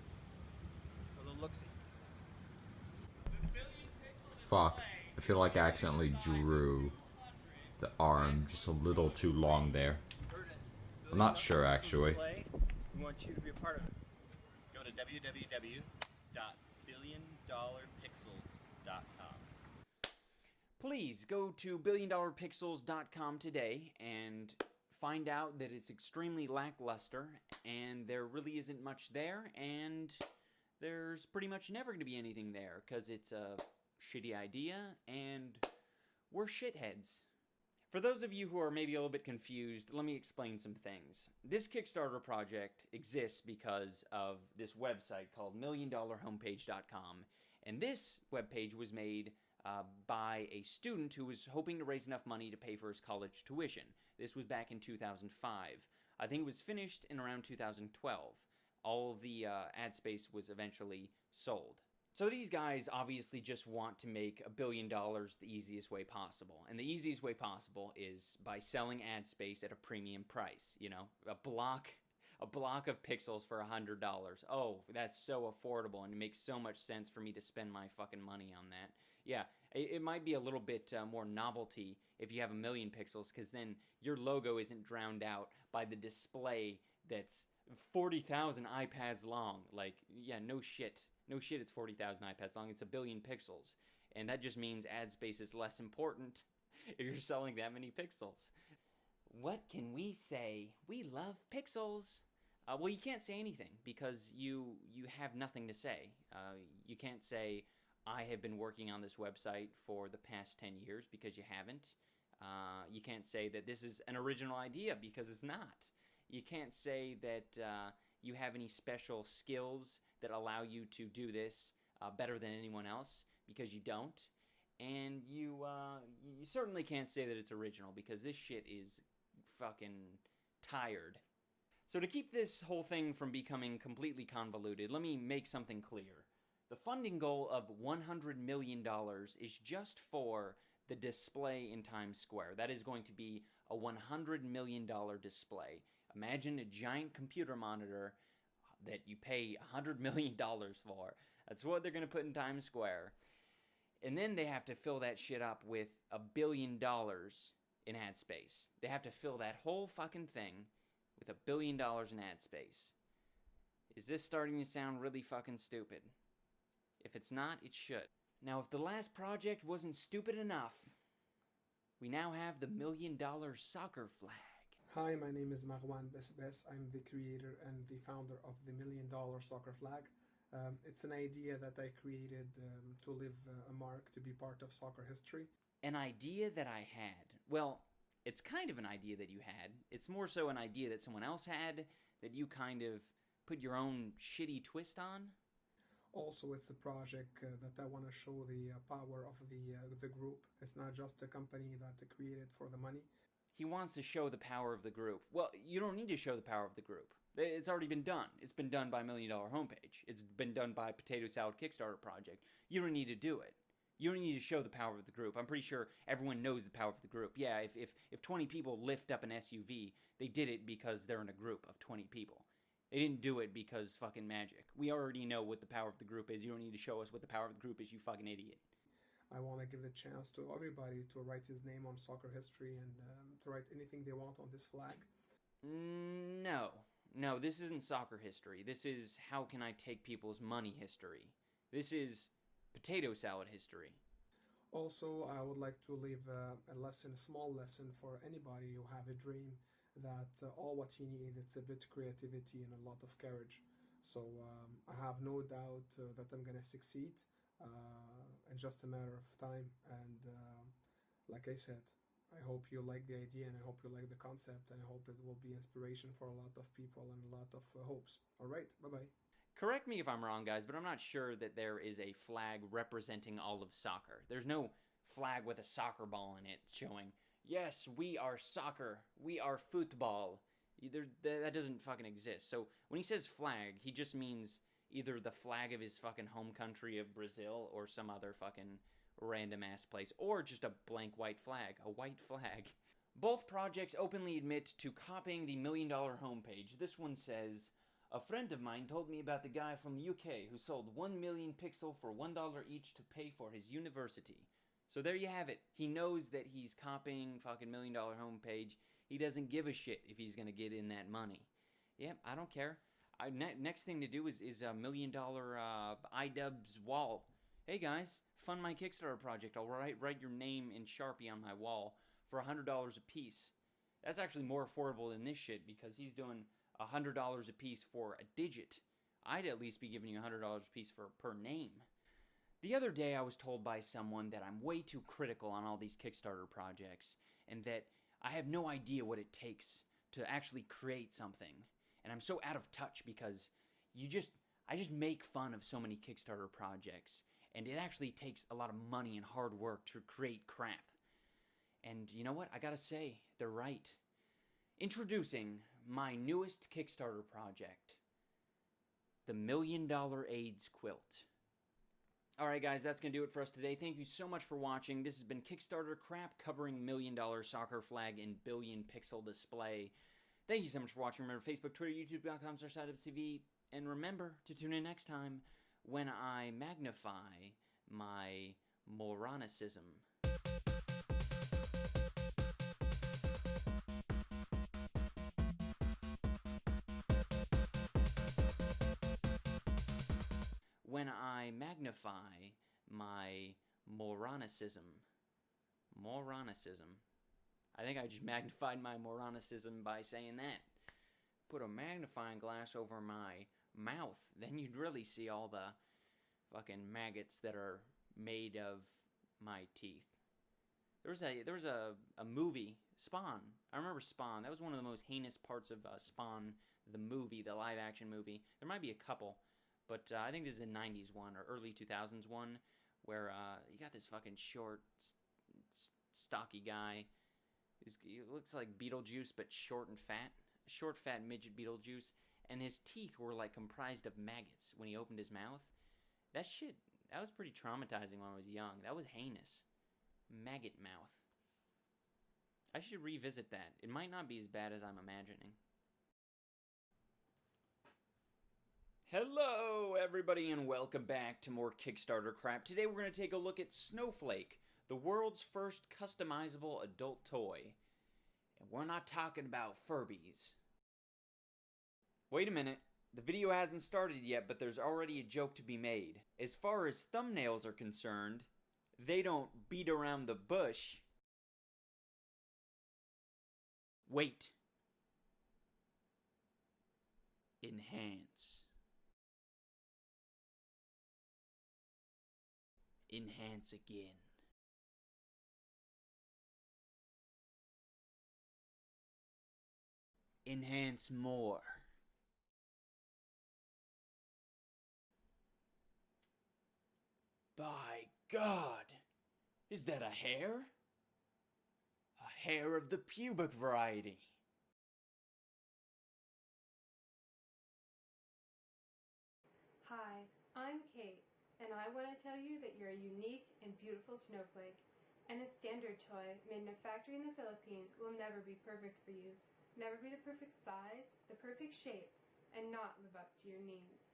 little look-see. Fuck. I feel like I accidentally drew the arm just a little too long there. I'm not sure, actually. We want you to be a part of it. Go to www.billiondollarpixels.com. Please go to billiondollarpixels.com today and find out that it's extremely lackluster and there really isn't much there, and there's pretty much never going to be anything there because it's a shitty idea and we're shitheads. For those of you who are maybe a little bit confused, let me explain some things. This Kickstarter project exists because of this website called milliondollarhomepage.com, and this webpage was made by a student who was hoping to raise enough money to pay for his college tuition. This was back in 2005. I think it was finished in around 2012. All of the ad space was eventually sold. So these guys obviously just want to make $1 billion the easiest way possible. And the easiest way possible is by selling ad space at a premium price. You know, a block of pixels for $100. Oh, that's so affordable, and it makes so much sense for me to spend my fucking money on that. Yeah, it might be a little bit more novelty if you have 1 million pixels, because then your logo isn't drowned out by the display that's 40,000 iPads long. Like, yeah, no shit. No shit, it's 40,000 iPads long. It's 1 billion pixels. And that just means ad space is less important if you're selling that many pixels. What can we say? We love pixels. Well, you can't say anything because you have nothing to say. You can't say, I have been working on this website for the past 10 years because you haven't. You can't say that this is an original idea because it's not. You can't say that you have any special skills that allow you to do this better than anyone else because you don't. And you certainly can't say that it's original because this shit is fucking tired. So to keep this whole thing from becoming completely convoluted, let me make something clear. The funding goal of $100 million is just for the display in Times Square. That is going to be a $100 million display. Imagine a giant computer monitor that you pay $100 million for. That's what they're going to put in Times Square. And then they have to fill that shit up with $1 billion in ad space. They have to fill that whole fucking thing with $1 billion in ad space. Is this starting to sound really fucking stupid? If it's not, it should. Now, if the last project wasn't stupid enough, we now have the $1 million soccer flag. Hi, my name is Marwan Besbes. I'm the creator and the founder of the $1 million soccer flag. It's an idea that I created to leave a mark, to be part of soccer history. An idea that I had. Well, it's kind of an idea that you had. It's more so an idea that someone else had that you kind of put your own shitty twist on. Also, it's a project that I want to show the power of the group. It's not just a company that created for the money. He wants to show the power of the group. Well, you don't need to show the power of the group. It's already been done. It's been done by $1 Million Homepage. It's been done by Potato Salad Kickstarter Project. You don't need to do it. You don't need to show the power of the group. I'm pretty sure everyone knows the power of the group. Yeah, if 20 people lift up an SUV, they did it because they're in a group of 20 people. They didn't do it because fucking magic. We already know what the power of the group is. You don't need to show us what the power of the group is, you fucking idiot. I want to give the chance to everybody to write his name on soccer history and to write anything they want on this flag. No, this isn't soccer history. This is how can I take people's money history. This is potato salad history. Also, I would like to leave a lesson, a small lesson for anybody who have a dream that all what he needs is a bit creativity and a lot of courage. So I have no doubt that I'm gonna succeed in just a matter of time. And like I said, I hope you like the idea and I hope you like the concept and I hope it will be inspiration for a lot of people and a lot of hopes. All right, bye-bye. Correct me if I'm wrong, guys, but I'm not sure that there is a flag representing all of soccer. There's no flag with a soccer ball in it showing, yes, we are soccer, we are football. That doesn't fucking exist. So when he says flag, he just means either the flag of his fucking home country of Brazil or some other fucking random ass place, or just a blank white flag, a white flag. Both projects openly admit to copying the $1 Million homepage. This one says, a friend of mine told me about the guy from the UK who sold 1 million pixel for $1 each to pay for his university. So there you have it. He knows that he's copying fucking $1 Million homepage. He doesn't give a shit if he's gonna get in that money. Yeah, I don't care. Next thing to do is a $1 Million iDubbbz wall. Hey guys, fund my Kickstarter project. I'll write your name in Sharpie on my wall for $100 a piece. That's actually more affordable than this shit because he's doing $100 a piece for a digit. I'd at least be giving you $100 a piece per name. The other day I was told by someone that I'm way too critical on all these Kickstarter projects and that I have no idea what it takes to actually create something. And I'm so out of touch because I just make fun of so many Kickstarter projects and it actually takes a lot of money and hard work to create crap. And you know what? I gotta say, they're right. Introducing my newest Kickstarter project, the $1 Million AIDS Quilt. Alright guys, that's going to do it for us today. Thank you so much for watching. This has been Kickstarter crap covering $1 Million soccer flag and billion pixel display. Thank you so much for watching. Remember, Facebook, Twitter, YouTube.com/SideUpTV. And remember to tune in next time when I magnify my moronicism. When I magnify my moronicism. Moronicism. I think I just magnified my moronicism by saying that. put a magnifying glass over my mouth, then you'd really see all the fucking maggots that are made of my teeth. There was a movie, Spawn. I remember Spawn. That was one of the most heinous parts of Spawn, the movie, the live-action movie. There might be a couple, but I think this is a 90s one or early 2000s one where you got this fucking short, stocky guy. He looks like Beetlejuice, but short and fat. Short, fat midget Beetlejuice. And his teeth were like comprised of maggots when he opened his mouth. That was pretty traumatizing when I was young. That was heinous. Maggot mouth. I should revisit that. It might not be as bad as I'm imagining. Hello, everybody, and welcome back to more Kickstarter crap. Today we're going to take a look at Snowflake, the world's first customizable adult toy. And we're not talking about Furbies. Wait a minute. The video hasn't started yet, but there's already a joke to be made. As far as thumbnails are concerned, they don't beat around the bush. Wait. Enhance. Enhance again. Enhance more. By God! Is that a hair? A hair of the pubic variety. Hi, I'm Kate, and I want to tell you that you're a unique and beautiful snowflake. And a standard toy made in a factory in the Philippines will never be perfect for you, never be the perfect size, the perfect shape, and not live up to your needs.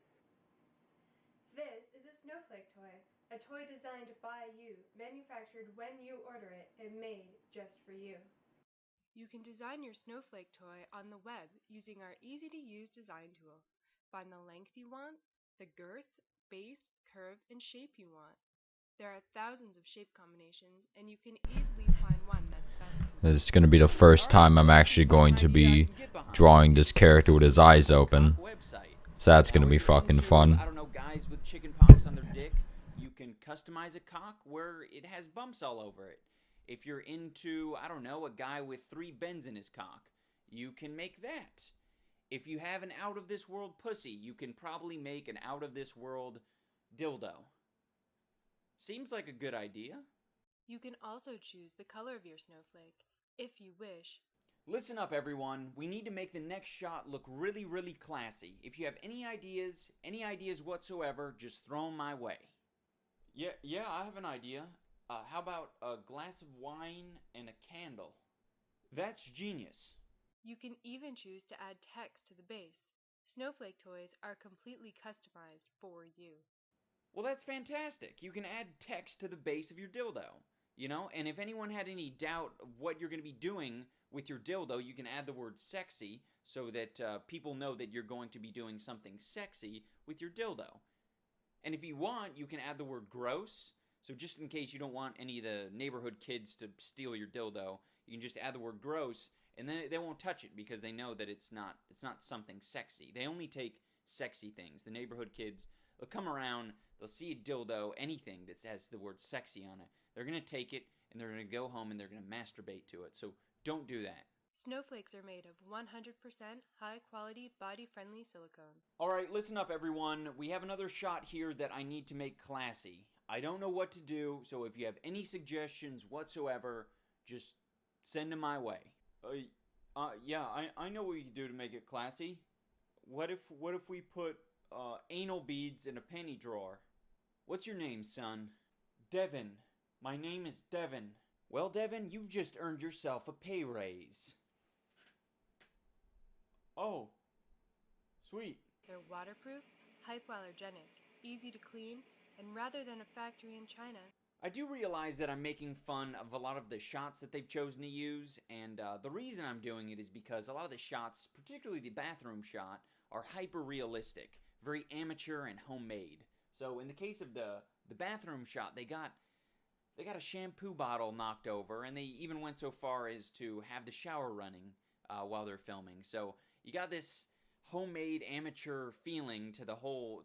This is a snowflake toy, a toy designed by you, manufactured when you order it, and made just for you. You can design your snowflake toy on the web using our easy-to-use design tool. Find the length you want, the girth, base, curve, and shape you want. There are thousands of shape combinations, and you can easily find one that's best for you. This is going to be the first time I'm actually going to be drawing this character with his eyes open. So that's going to be fucking fun. I don't know, guys with chicken pox on their dick, you can customize a cock where it has bumps all over it. If you're into, I don't know, a guy with 3 bends in his cock, you can make that. If you have an out-of-this-world pussy, you can probably make an out-of-this-world dildo. Seems like a good idea. You can also choose the color of your snowflake, if you wish. Listen up, everyone. We need to make the next shot look really, really classy. If you have any ideas whatsoever, just throw them my way. Yeah, I have an idea. How about a glass of wine and a candle? That's genius. You can even choose to add text to the base. Snowflake toys are completely customized for you. Well, that's fantastic. You can add text to the base of your dildo, you know? And if anyone had any doubt of what you're going to be doing with your dildo, you can add the word sexy so that people know that you're going to be doing something sexy with your dildo. And if you want, you can add the word gross. So just in case you don't want any of the neighborhood kids to steal your dildo, you can just add the word gross, and then they won't touch it because they know that it's not something sexy. They only take sexy things. The neighborhood kids, they'll come around, they'll see a dildo, anything that has the word sexy on it. They're going to take it, and they're going to go home, and they're going to masturbate to it. So don't do that. Snowflakes are made of 100% high-quality, body-friendly silicone. All right, listen up, everyone. We have another shot here that I need to make classy. I don't know what to do, so if you have any suggestions whatsoever, just send them my way. Yeah, I know what you can do to make it classy. What if we put anal beads in a penny drawer? What's your name, son? Devin. My name is Devin. Well, Devin, you've just earned yourself a pay raise. Oh, sweet. They're waterproof, hypoallergenic, easy to clean, and rather than a factory in China. I do realize that I'm making fun of a lot of the shots that they've chosen to use, and the reason I'm doing it is because a lot of the shots, particularly the bathroom shot, are hyper-realistic, very amateur and homemade. So in the case of the bathroom shot, they got a shampoo bottle knocked over, and they even went so far as to have the shower running while they're filming. So You got this homemade amateur feeling to the whole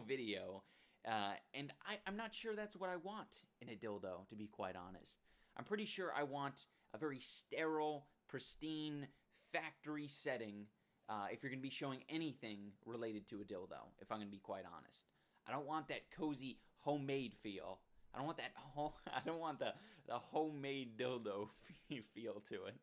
video, and I'm not sure that's what I want in a dildo, to be quite honest. I'm pretty sure I want a very sterile, pristine, factory setting if you're going to be showing anything related to a dildo, if I'm going to be quite honest. I don't want that cozy homemade feel. I don't want that I don't want the homemade dildo feel to it.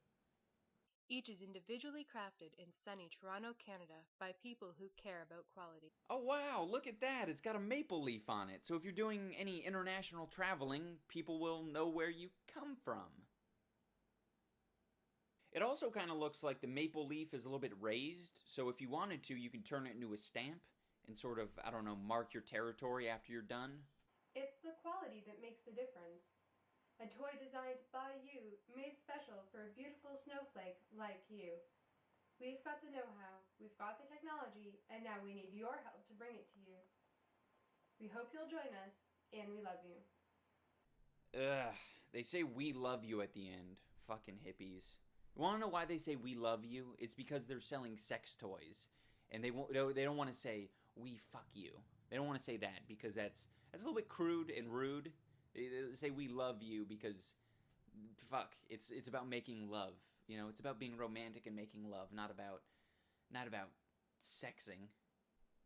Each is individually crafted in sunny Toronto, Canada by people who care about quality. Oh wow, look at that. It's got a maple leaf on it. So if you're doing any international traveling, people will know where you come from. It also kind of looks like the maple leaf is a little bit raised, so if you wanted to, you can turn it into a stamp and sort of, I don't know, mark your territory after you're done. It's the quality that makes the difference. A toy designed by you, made special for a beautiful snowflake like you. We've got the know-how, we've got the technology, and now we need your help to bring it to you. We hope you'll join us, and we love you. Ugh, they say we love you at the end. Fucking hippies. You want to know why they say we love you? It's because they're selling sex toys. And they don't want to say we fuck you. They don't want to say that because that's a little bit crude and rude. They say we love you because fuck, it's about making love. You know, it's about being romantic and making love, not about sexing.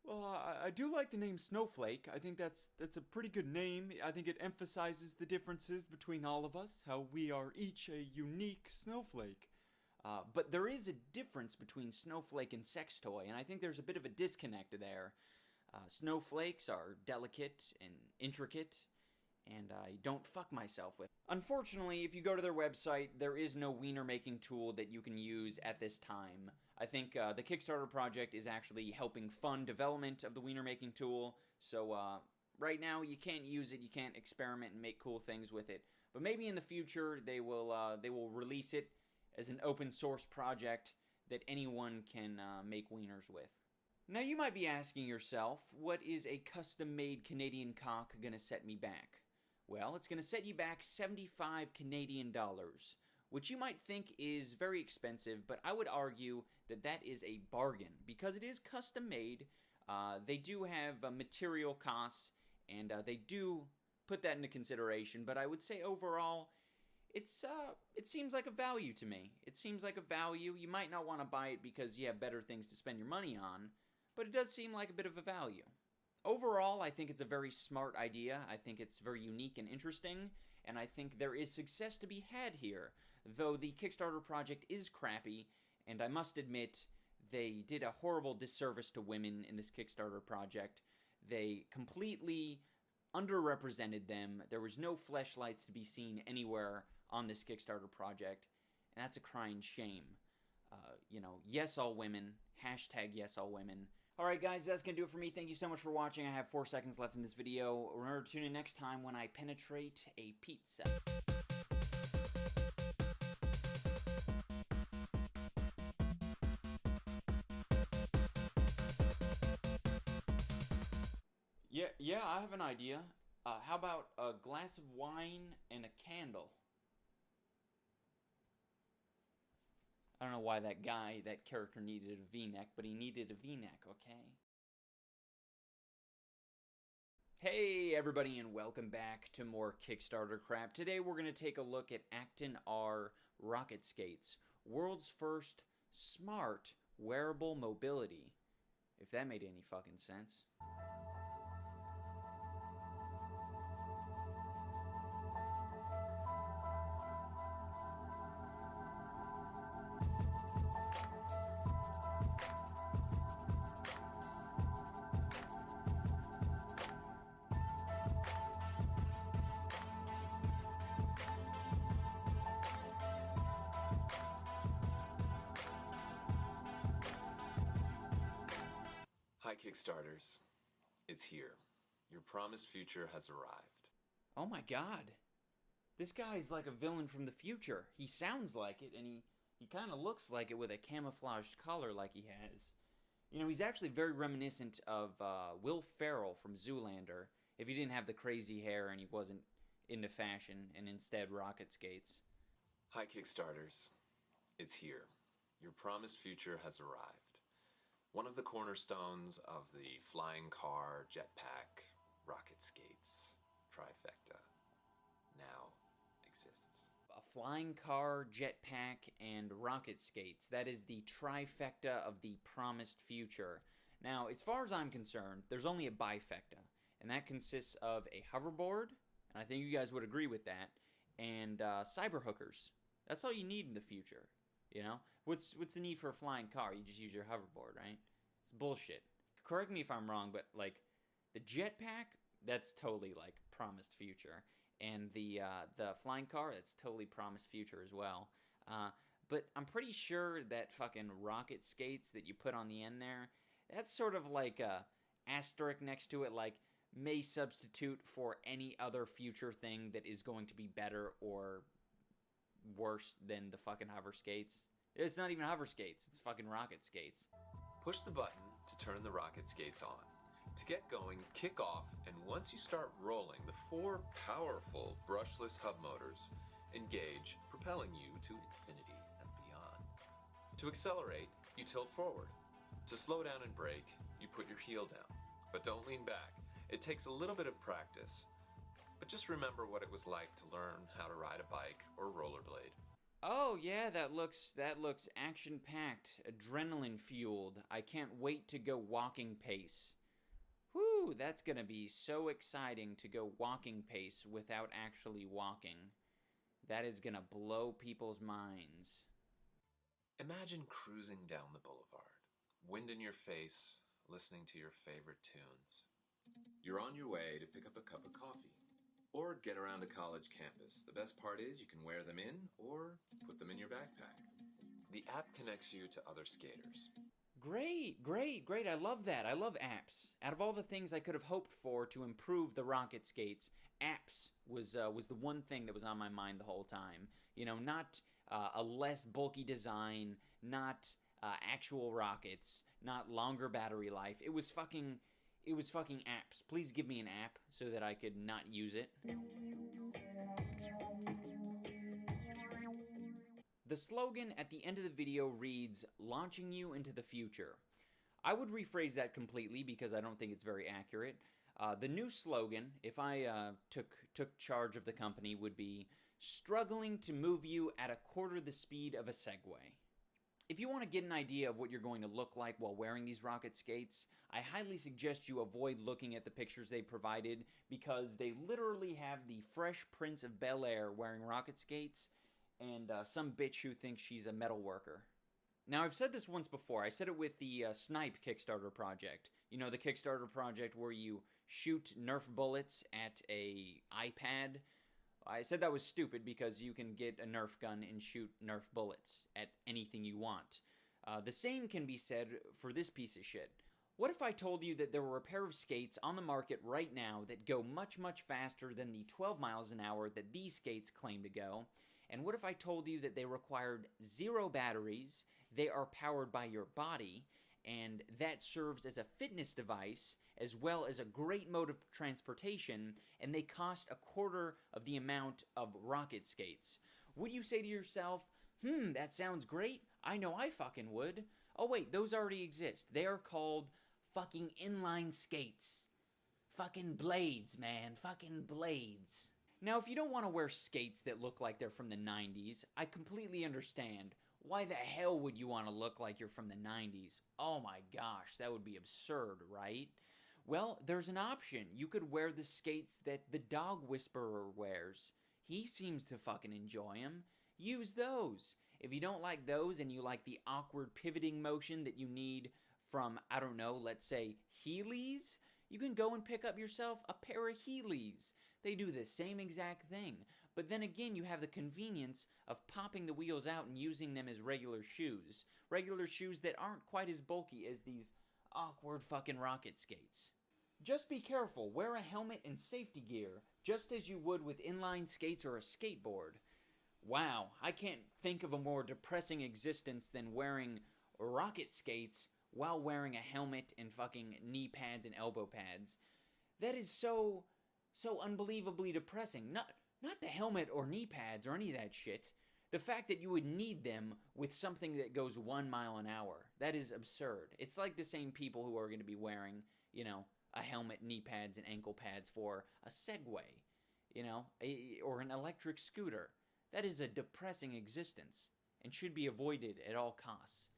Well, I do like the name Snowflake. I think that's a pretty good name. I think it emphasizes the differences between all of us, how we are each a unique snowflake. But there is a difference between snowflake and sex toy, and I think there's a bit of a disconnect there. Snowflakes are delicate and intricate, and I don't fuck myself with. Unfortunately, if you go to their website, there is no wiener making tool that you can use at this time. I think the Kickstarter project is actually helping fund development of the wiener making tool, so right now you can't use it, you can't experiment and make cool things with it. But maybe in the future they will release it as an open source project that anyone can make wieners with. Now you might be asking yourself, what is a custom-made Canadian cock gonna set me back? Well, it's gonna set you back 75 Canadian dollars, which you might think is very expensive, but I would argue that that is a bargain because it is custom-made. They do have material costs, and they do put that into consideration, but I would say overall, it seems like a value to me. It seems like a value. You might not want to buy it because you have better things to spend your money on, but it does seem like a bit of a value. Overall, I think it's a very smart idea. I think it's very unique and interesting, and I think there is success to be had here, though the Kickstarter project is crappy, and I must admit, they did a horrible disservice to women in this Kickstarter project. They completely underrepresented them. There was no fleshlights to be seen anywhere on this Kickstarter project, and that's a crying shame. You know, yes all women, hashtag yes all women. Alright guys, that's gonna do it for me. Thank you so much for watching. I have 4 seconds left in this video. Remember to tune in next time when I penetrate a pizza. Yeah, I have an idea. How about a glass of wine and a candle? I don't know why that character needed a V-neck, but he needed a V-neck, okay? Hey everybody, and welcome back to more Kickstarter crap. Today we're going to take a look at Acton R rocket skates. World's first smart wearable mobility. If that made any fucking sense. Hi Kickstarters, it's here. Your promised future has arrived. Oh my god. This guy's like a villain from the future. He sounds like it, and he kind of looks like it with a camouflaged collar like he has. You know, he's actually very reminiscent of Will Ferrell from Zoolander, if he didn't have the crazy hair and he wasn't into fashion and instead rocket skates. Hi Kickstarters, it's here. Your promised future has arrived. One of the cornerstones of the flying car, jetpack, rocket skates trifecta now exists. A flying car, jetpack, and rocket skates. That is the trifecta of the promised future. Now, as far as I'm concerned, there's only a bifecta, and that consists of a hoverboard, and I think you guys would agree with that, and cyber hookers. That's all you need in the future, you know? What's the need for a flying car? You just use your hoverboard, right? It's bullshit. Correct me if I'm wrong, but, like, the jetpack, that's totally, like, promised future. And the flying car, that's totally promised future as well. But I'm pretty sure that fucking rocket skates that you put on the end there, that's sort of like a asterisk next to it, like, may substitute for any other future thing that is going to be better or worse than the fucking hover skates. It's not even hover skates, it's fucking rocket skates. Push the button to turn the rocket skates on. To get going, kick off, and once you start rolling, the 4 powerful brushless hub motors engage, propelling you to infinity and beyond. To accelerate, you tilt forward. To slow down and brake, you put your heel down. But don't lean back. It takes a little bit of practice. But just remember what it was like to learn how to ride a bike or rollerblade. Oh yeah, that looks action-packed, adrenaline-fueled. I can't wait to go walking pace. Whew, that's gonna be so exciting to go walking pace without actually walking. That is gonna blow people's minds. Imagine cruising down the boulevard, wind in your face, listening to your favorite tunes. You're on your way to pick up a cup of coffee or get around a college campus. The best part is you can wear them in or put them in your backpack. The app connects you to other skaters. Great. I love that. I love apps. Out of all the things I could have hoped for to improve the rocket skates, apps was the one thing that was on my mind the whole time. You know, not a less bulky design, not actual rockets, not longer battery life. It was fucking apps. Please give me an app so that I could not use it. The slogan at the end of the video reads, "Launching you into the future." I would rephrase that completely because I don't think it's very accurate. The new slogan, if I took charge of the company, would be, "Struggling to move you at a quarter the speed of a Segway." If you want to get an idea of what you're going to look like while wearing these rocket skates, I highly suggest you avoid looking at the pictures they provided because they literally have the Fresh Prince of Bel-Air wearing rocket skates and some bitch who thinks she's a metal worker. Now, I've said this once before. I said it with the Snipe Kickstarter project. You know, the Kickstarter project where you shoot Nerf bullets at a iPad. I said that was stupid because you can get a Nerf gun and shoot Nerf bullets at anything you want. The same can be said for this piece of shit. What if I told you that there were a pair of skates on the market right now that go much, much faster than the 12 miles an hour that these skates claim to go? And what if I told you that they required 0 batteries, they are powered by your body, and that serves as a fitness device as well as a great mode of transportation, and they cost a quarter of the amount of rocket skates? Would you say to yourself, that sounds great, I know I fucking would. Oh wait, those already exist. They are called fucking inline skates. Fucking blades, man, fucking blades. Now, if you don't want to wear skates that look like they're from the 90s, I completely understand. Why the hell would you want to look like you're from the 90s? Oh my gosh, that would be absurd, right? Well, there's an option. You could wear the skates that the Dog Whisperer wears. He seems to fucking enjoy them. Use those. If you don't like those and you like the awkward pivoting motion that you need from, I don't know, let's say Heelys, you can go and pick up yourself a pair of Heelys. They do the same exact thing. But then again, you have the convenience of popping the wheels out and using them as regular shoes. Regular shoes that aren't quite as bulky as these awkward fucking rocket skates. Just be careful. Wear a helmet and safety gear, just as you would with inline skates or a skateboard. Wow, I can't think of a more depressing existence than wearing rocket skates while wearing a helmet and fucking knee pads and elbow pads. That is so unbelievably depressing. Not the helmet or knee pads or any of that shit. The fact that you would need them with something that goes 1 mile an hour, that is absurd. It's like the same people who are going to be wearing, you know, a helmet, knee pads, and ankle pads for a Segway, you know, or an electric scooter. That is a depressing existence and should be avoided at all costs.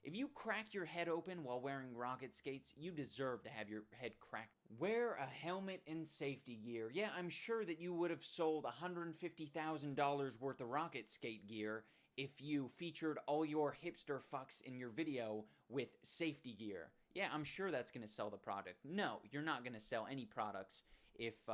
If you crack your head open while wearing rocket skates, you deserve to have your head cracked. Wear a helmet and safety gear. Yeah, I'm sure that you would have sold $150,000 worth of rocket skate gear if you featured all your hipster fucks in your video with safety gear. Yeah, I'm sure that's going to sell the product. No, you're not going to sell any products if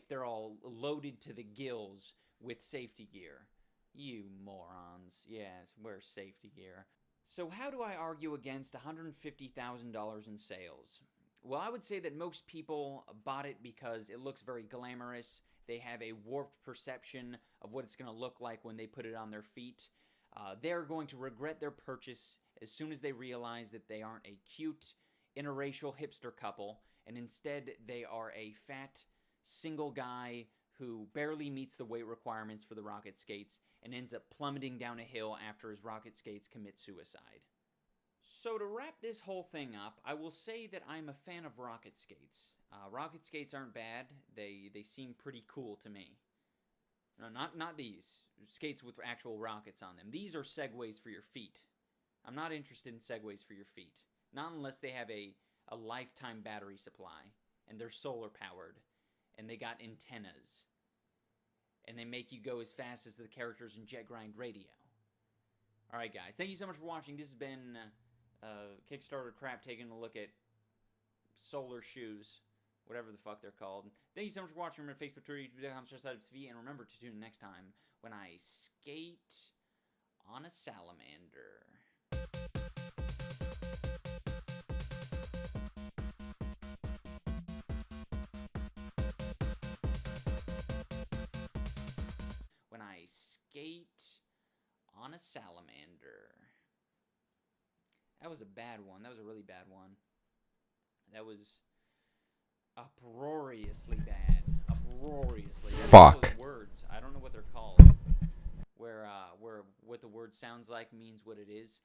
they're all loaded to the gills with safety gear. You morons. Yes, wear safety gear. So how do I argue against $150,000 in sales? Well, I would say that most people bought it because it looks very glamorous. They have a warped perception of what it's going to look like when they put it on their feet. They're going to regret their purchase as soon as they realize that they aren't a cute, interracial hipster couple, and instead they are a fat, single guy who barely meets the weight requirements for the rocket skates and ends up plummeting down a hill after his rocket skates commit suicide. So to wrap this whole thing up, I will say that I'm a fan of rocket skates. Rocket skates aren't bad. They seem pretty cool to me. No, not these. Skates with actual rockets on them. These are Segways for your feet. I'm not interested in Segways for your feet. Not unless they have a lifetime battery supply, and they're solar powered, and they got antennas, and they make you go as fast as the characters in Jet Grind Radio. Alright guys, thank you so much for watching. This has been Kickstarter crap taking a look at solar shoes, whatever the fuck they're called. Thank you so much for watching. Remember Facebook, Twitter, YouTube.com/TV, and remember to tune in next time when I skate on a salamander. When I skate on a salamander. That was a bad one. That was a really bad one. That was uproariously bad. Uproariously. Fuck. Those words. I don't know what they're called. Where what the word sounds like means what it is.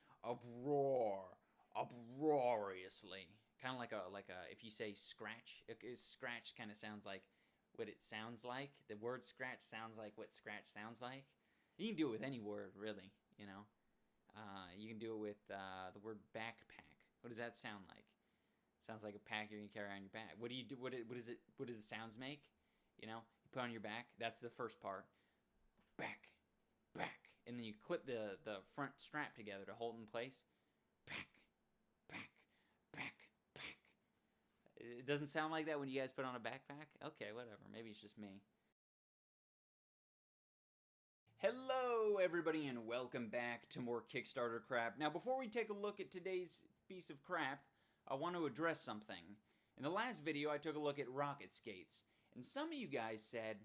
Uproariously. Kind of like a if you say scratch, scratch kind of sounds like what it sounds like. The word scratch sounds like what scratch sounds like. You can do it with any word, really, you know. You can do it with the word backpack. What does that sound like? Sounds like a pack you're gonna carry on your back. What do you do? What does the sounds make? You know, you put on your back. That's the first part. Back, and then you clip the front strap together to hold in place. Back. It doesn't sound like that when you guys put on a backpack? Okay, whatever. Maybe it's just me. Hello, everybody, and welcome back to more Kickstarter crap. Now, before we take a look at today's piece of crap, I want to address something. In the last video, I took a look at rocket skates, and some of you guys said,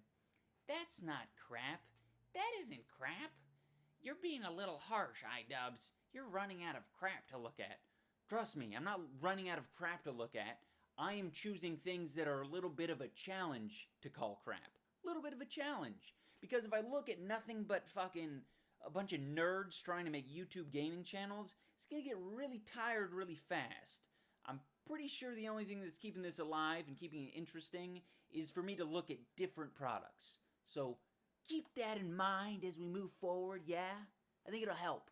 "That's not crap. That isn't crap. You're being a little harsh, iDubbbz. You're running out of crap to look at." Trust me, I'm not running out of crap to look at. I am choosing things that are a little bit of a challenge to call crap. A little bit of a challenge. Because if I look at nothing but fucking a bunch of nerds trying to make YouTube gaming channels, it's gonna get really tired really fast. I'm pretty sure the only thing that's keeping this alive and keeping it interesting is for me to look at different products. So keep that in mind as we move forward, yeah? I think it'll help.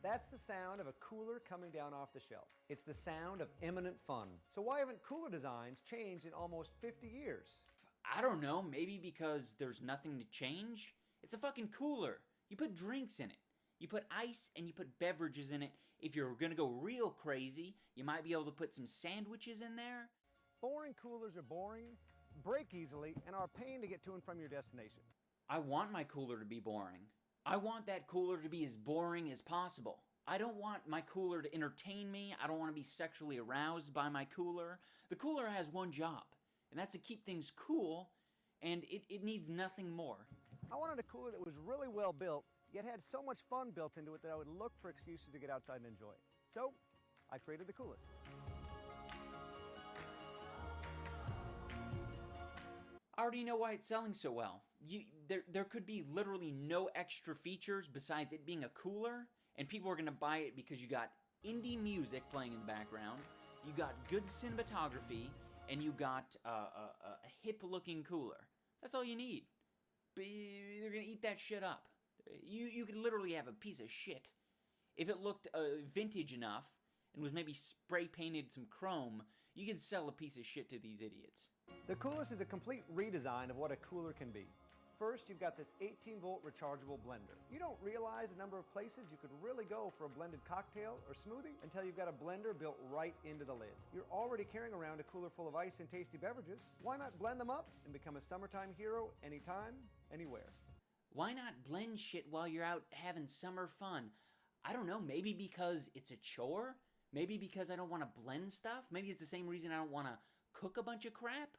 That's the sound of a cooler coming down off the shelf. It's the sound of imminent fun. So why haven't cooler designs changed in almost 50 years? I don't know, maybe because there's nothing to change? It's a fucking cooler. You put drinks in it. You put ice and you put beverages in it. If you're gonna go real crazy, you might be able to put some sandwiches in there. Boring coolers are boring, break easily, and are a pain to get to and from your destination. I want my cooler to be boring. I want that cooler to be as boring as possible. I don't want my cooler to entertain me. I don't want to be sexually aroused by my cooler. The cooler has one job, and that's to keep things cool, and it needs nothing more. I wanted a cooler that was really well built, yet had so much fun built into it that I would look for excuses to get outside and enjoy it. So, I created the coolest. I already know why it's selling so well. There could be literally no extra features besides it being a cooler, and people are gonna buy it because you got indie music playing in the background, you got good cinematography, and you got a hip-looking cooler. That's all you need. But they're gonna eat that shit up. You could literally have a piece of shit. If it looked vintage enough and was maybe spray painted some chrome, you could sell a piece of shit to these idiots. The Coolest is a complete redesign of what a cooler can be. First, you've got this 18-volt rechargeable blender. You don't realize the number of places you could really go for a blended cocktail or smoothie until you've got a blender built right into the lid. You're already carrying around a cooler full of ice and tasty beverages. Why not blend them up and become a summertime hero anytime, anywhere? Why not blend shit while you're out having summer fun? I don't know, maybe because it's a chore? Maybe because I don't want to blend stuff? Maybe it's the same reason I don't want to cook a bunch of crap?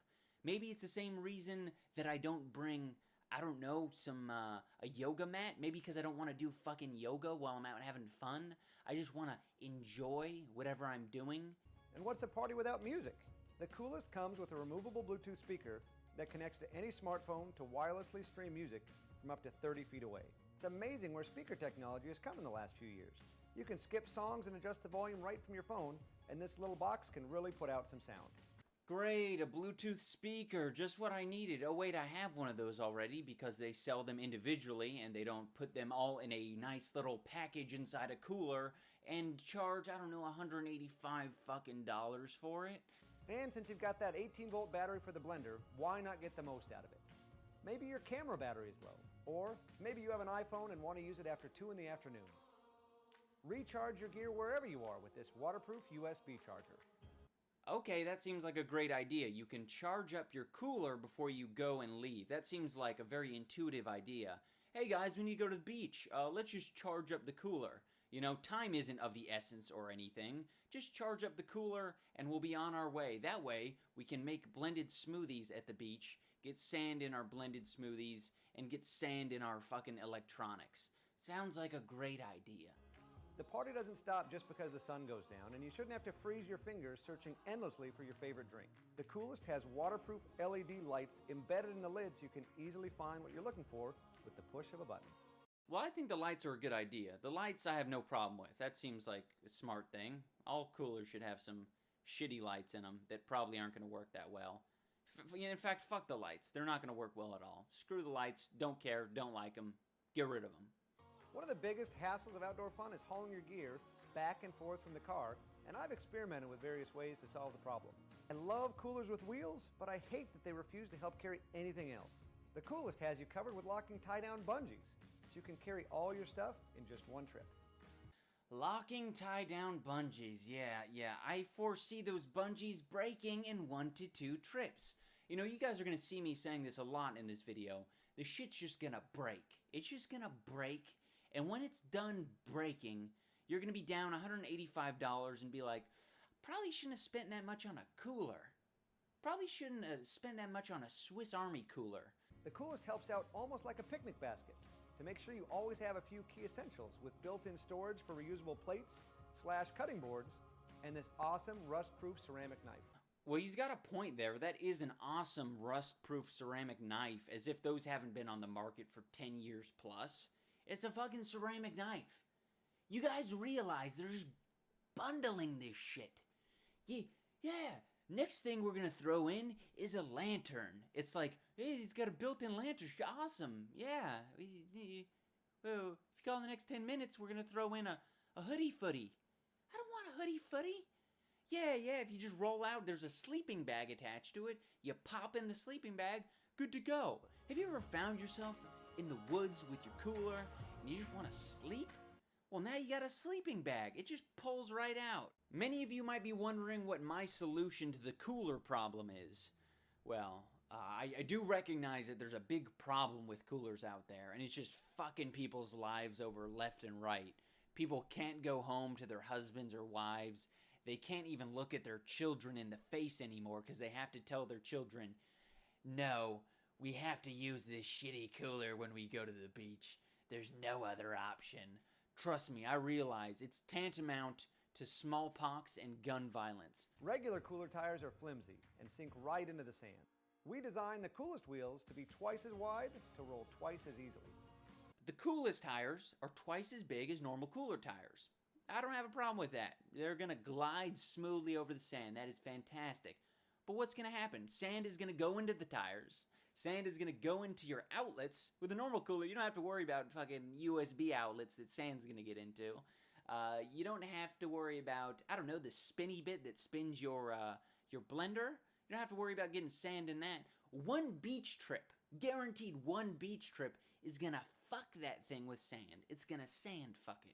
Maybe it's the same reason that I don't bring, I don't know, a yoga mat? Maybe because I don't want to do fucking yoga while I'm out having fun? I just want to enjoy whatever I'm doing? And what's a party without music? The Coolest comes with a removable Bluetooth speaker that connects to any smartphone to wirelessly stream music from up to 30 feet away. It's amazing where speaker technology has come in the last few years. You can skip songs and adjust the volume right from your phone, and this little box can really put out some sound. Great, a Bluetooth speaker, just what I needed. Oh wait, I have one of those already because they sell them individually and they don't put them all in a nice little package inside a cooler and charge, I don't know, $185 fucking dollars for it. And since you've got that 18-volt battery for the blender, why not get the most out of it? Maybe your camera battery is low, or maybe you have an iPhone and want to use it after 2 in the afternoon. Recharge your gear wherever you are with this waterproof USB charger. Okay, that seems like a great idea. You can charge up your cooler before you go and leave. That seems like a very intuitive idea. Hey guys, we need to go to the beach. Let's just charge up the cooler. You know, time isn't of the essence or anything. Just charge up the cooler and we'll be on our way. That way, we can make blended smoothies at the beach, get sand in our blended smoothies, and get sand in our fucking electronics. Sounds like a great idea. The party doesn't stop just because the sun goes down, and you shouldn't have to freeze your fingers searching endlessly for your favorite drink. The Coolest has waterproof LED lights embedded in the lid so you can easily find what you're looking for with the push of a button. Well, I think the lights are a good idea. The lights I have no problem with. That seems like a smart thing. All coolers should have some shitty lights in them that probably aren't going to work that well. In fact, fuck the lights. They're not going to work well at all. Screw the lights. Don't care. Don't like them. Get rid of them. One of the biggest hassles of outdoor fun is hauling your gear back and forth from the car, and I've experimented with various ways to solve the problem. I love coolers with wheels, but I hate that they refuse to help carry anything else. The Coolest has you covered with locking tie-down bungees, so you can carry all your stuff in just one trip. Locking tie-down bungees. Yeah. I foresee those bungees breaking in 1 to 2 trips. You know, you guys are going to see me saying this a lot in this video. The shit's just going to break. It's just going to break. And when it's done breaking, you're going to be down $185 and be like, probably shouldn't have spent that much on a cooler. Probably shouldn't have spent that much on a Swiss Army cooler. The Coolest helps out almost like a picnic basket to make sure you always have a few key essentials with built-in storage for reusable plates, /cutting boards, and this awesome rust-proof ceramic knife. Well, he's got a point there. That is an awesome rust-proof ceramic knife, as if those haven't been on the market for 10 years plus. It's a fucking ceramic knife. You guys realize they're just bundling this shit. Yeah. Next thing we're gonna throw in is a lantern. It's like, hey, he's got a built-in lantern. Awesome. Yeah. Well, if you call in the next 10 minutes, we're gonna throw in a hoodie footy. I don't want a hoodie footy. Yeah, if you just roll out, there's a sleeping bag attached to it. You pop in the sleeping bag, good to go. Have you ever found yourself in the woods with your cooler and you just want to sleep? Well, now you got a sleeping bag. It just pulls right out. Many of you might be wondering what my solution to the cooler problem is. Well, I do recognize that there's a big problem with coolers out there, and it's just fucking people's lives over left and right. People can't go home to their husbands or wives. They can't even look at their children in the face anymore because they have to tell their children, no, we have to use this shitty cooler when we go to the beach. There's no other option. Trust me, I realize it's tantamount to smallpox and gun violence. Regular cooler tires are flimsy and sink right into the sand. We designed the coolest wheels to be twice as wide to roll twice as easily. The coolest tires are twice as big as normal cooler tires. I don't have a problem with that. They're going to glide smoothly over the sand. That is fantastic. But what's going to happen? Sand is going to go into the tires. Sand is going to go into your outlets. With a normal cooler, you don't have to worry about fucking USB outlets that sand's going to get into. You don't have to worry about, I don't know, the spinny bit that spins your blender. You don't have to worry about getting sand in that. One beach trip, guaranteed one beach trip, is going to fuck that thing with sand. It's going to sand fuck it.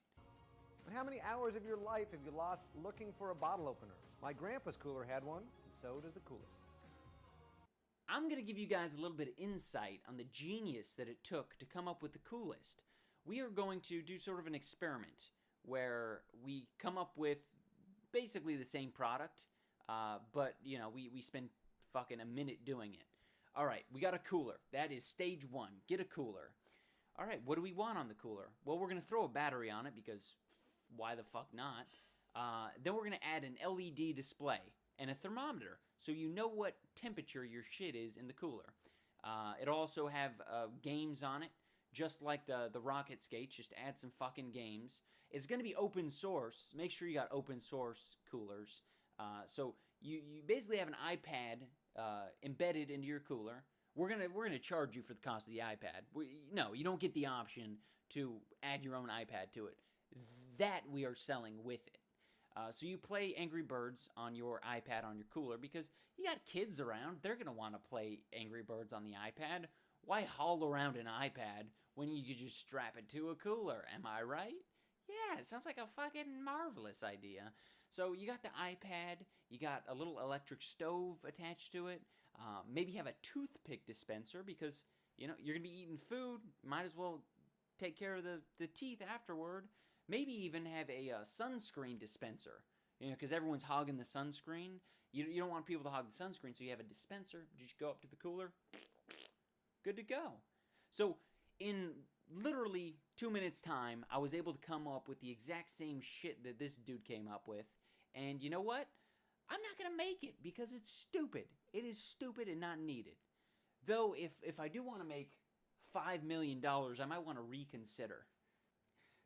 And how many hours of your life have you lost looking for a bottle opener? My grandpa's cooler had one, and so does the coolest. I'm going to give you guys a little bit of insight on the genius that it took to come up with the coolest. We are going to do sort of an experiment where we come up with basically the same product, but, you know, we spend fucking a minute doing it. All right, we got a cooler. That is stage one. Get a cooler. All right, what do we want on the cooler? Well, we're going to throw a battery on it because why the fuck not? Then we're going to add an LED display and a thermometer so you know what temperature your shit is in the cooler. It'll also have games on it, just like the rocket skates. Just add some fucking games. It's going to be open source. Make sure you got open source coolers. So you basically have an iPad embedded into your cooler. We're gonna charge you for the cost of the iPad. No, you don't get the option to add your own iPad to it. That we are selling with it. So you play Angry Birds on your iPad on your cooler because you got kids around. They're gonna want to play Angry Birds on the iPad. Why haul around an iPad when you could just strap it to a cooler? Am I right? Yeah, it sounds like a fucking marvelous idea. So you got the iPad, you got a little electric stove attached to it. Maybe have a toothpick dispenser because, you know, you're going to be eating food. Might as well take care of the teeth afterward. Maybe even have a sunscreen dispenser, you know, because everyone's hogging the sunscreen. You don't want people to hog the sunscreen, so you have a dispenser. Just go up to the cooler. Good to go. So in literally 2 minutes time, I was able to come up with the exact same shit that this dude came up with. And you know what? I'm not going to make it because it's stupid. It is stupid and not needed. Though if I do want to make $5 million, I might want to reconsider.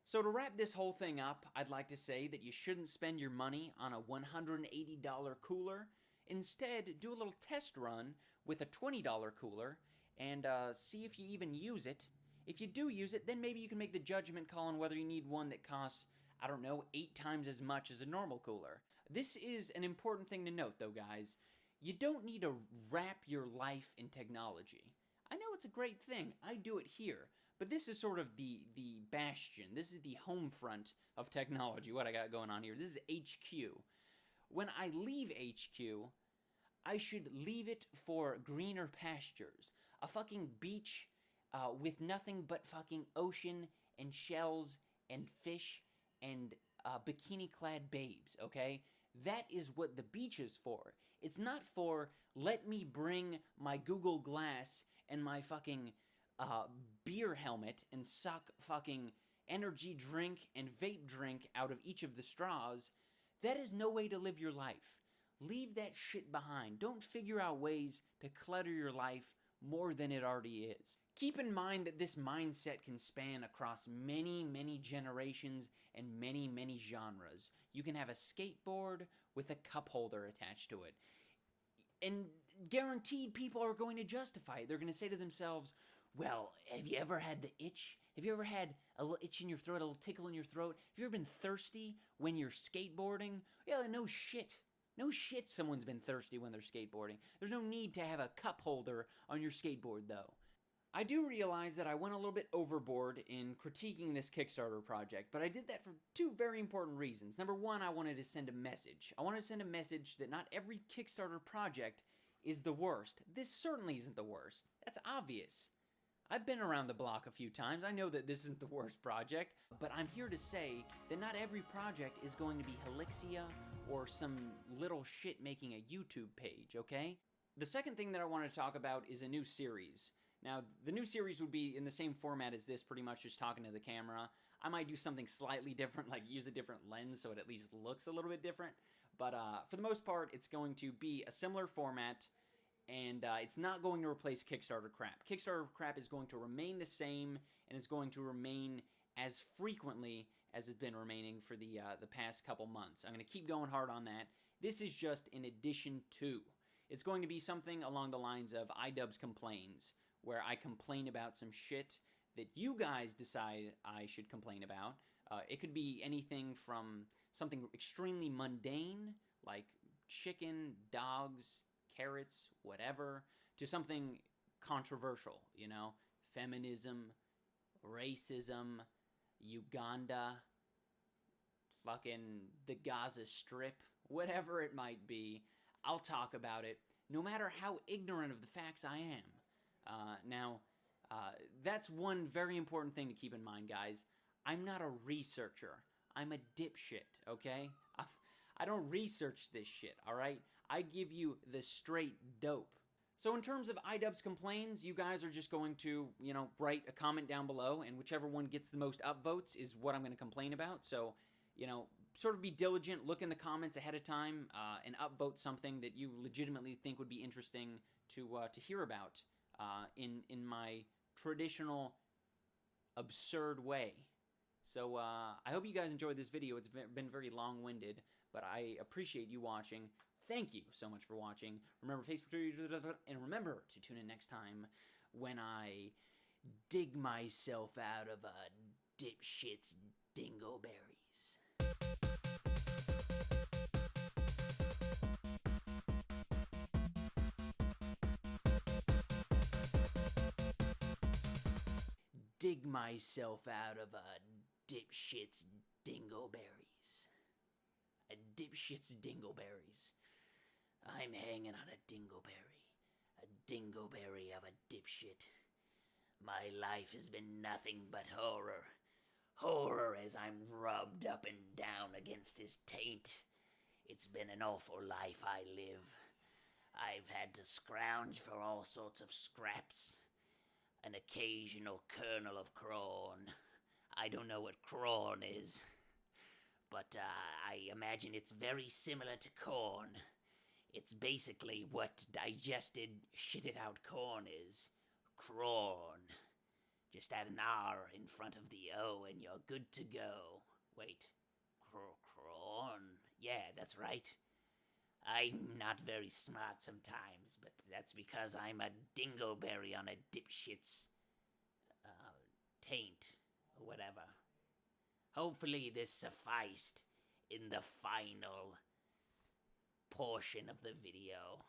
So to wrap this whole thing up, I'd like to say that you shouldn't spend your money on a $180 cooler. Instead, do a little test run with a $20 cooler and see if you even use it. If you do use it, then maybe you can make the judgment call on whether you need one that costs, I don't know, 8 times as much as a normal cooler. This is an important thing to note, though, guys. You don't need to wrap your life in technology. I know it's a great thing. I do it here. But this is sort of the bastion. This is the home front of technology, what I got going on here. This is HQ. When I leave HQ, I should leave it for greener pastures. A fucking beach with nothing but fucking ocean and shells and fish and bikini-clad babes, okay? That is what the beach is for. It's not for, let me bring my Google Glass and my fucking beer helmet and suck fucking energy drink and vape drink out of each of the straws. That is no way to live your life. Leave that shit behind. Don't figure out ways to clutter your life more than it already is. Keep in mind that this mindset can span across many, many generations and many, many genres. You can have a skateboard with a cup holder attached to it. And guaranteed people are going to justify it. They're going to say to themselves, well, have you ever had the itch? Have you ever had a little itch in your throat, a little tickle in your throat? Have you ever been thirsty when you're skateboarding? Yeah, no shit. No shit someone's been thirsty when they're skateboarding. There's no need to have a cup holder on your skateboard, though. I do realize that I went a little bit overboard in critiquing this Kickstarter project, but I did that for 2 very important reasons. Number one, I wanted to send a message. I wanted to send a message that not every Kickstarter project is the worst. This certainly isn't the worst. That's obvious. I've been around the block a few times. I know that this isn't the worst project, but I'm here to say that not every project is going to be Helixia or some little shit making a YouTube page, okay? The second thing that I want to talk about is a new series. Now, the new series would be in the same format as this, pretty much just talking to the camera. I might do something slightly different, like use a different lens so it at least looks a little bit different. But for the most part, it's going to be a similar format. and it's not going to replace Kickstarter crap. Kickstarter crap is going to remain the same, and it's going to remain as frequently as it's been remaining for the past couple months. I'm going to keep going hard on that. This is just in addition to. It's going to be something along the lines of iDubbbz Complains, where I complain about some shit that you guys decide I should complain about. It could be anything from something extremely mundane, like chicken, dogs, carrots, whatever, to something controversial, you know, feminism, racism, Uganda, fucking the Gaza Strip, whatever it might be. I'll talk about it, no matter how ignorant of the facts I am. Now, that's one very important thing to keep in mind, guys. I'm not a researcher. I'm a dipshit, okay? I don't research this shit, alright? I give you the straight dope. So in terms of iDubbbz Complains, you guys are just going to, you know, write a comment down below, and whichever one gets the most upvotes is what I'm going to complain about. So, you know, sort of be diligent, look in the comments ahead of time, and upvote something that you legitimately think would be interesting to hear about in my traditional absurd way. So I hope you guys enjoyed this video. It's been very long-winded, but I appreciate you watching. Thank you so much for watching. Remember Facebook, Twitter, and remember to tune in next time when I dig myself out of a dipshit's dingleberries. Dig myself out of a dipshit's dingleberries. A dipshit's dingleberries. I'm hanging on a dingleberry. A dingleberry of a dipshit. My life has been nothing but horror. Horror as I'm rubbed up and down against his taint. It's been an awful life I live. I've had to scrounge for all sorts of scraps. An occasional kernel of corn. I don't know what corn is, but I imagine it's very similar to corn. It's basically what digested, shitted out corn is. Corn. Just add an R in front of the O and you're good to go. Wait, corn? Yeah, that's right. I'm not very smart sometimes, but that's because I'm a dingleberry on a dipshit's taint, or whatever. Hopefully this sufficed in the final portion of the video.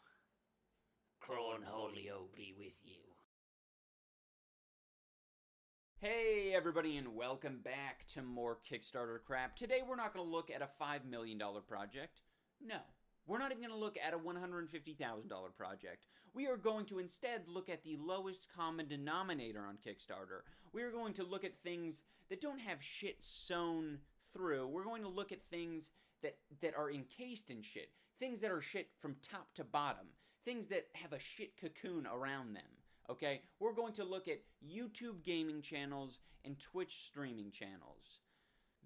Cornholio be with you. Hey everybody, and welcome back to more Kickstarter crap. Today we're not going to look at a $5 million project. No. We're not even going to look at a $150,000 project. We are going to instead look at the lowest common denominator on Kickstarter. We are going to look at things that don't have shit sewn through. We're going to look at things that are encased in shit. Things that are shit from top to bottom. Things that have a shit cocoon around them. Okay? We're going to look at YouTube gaming channels and Twitch streaming channels.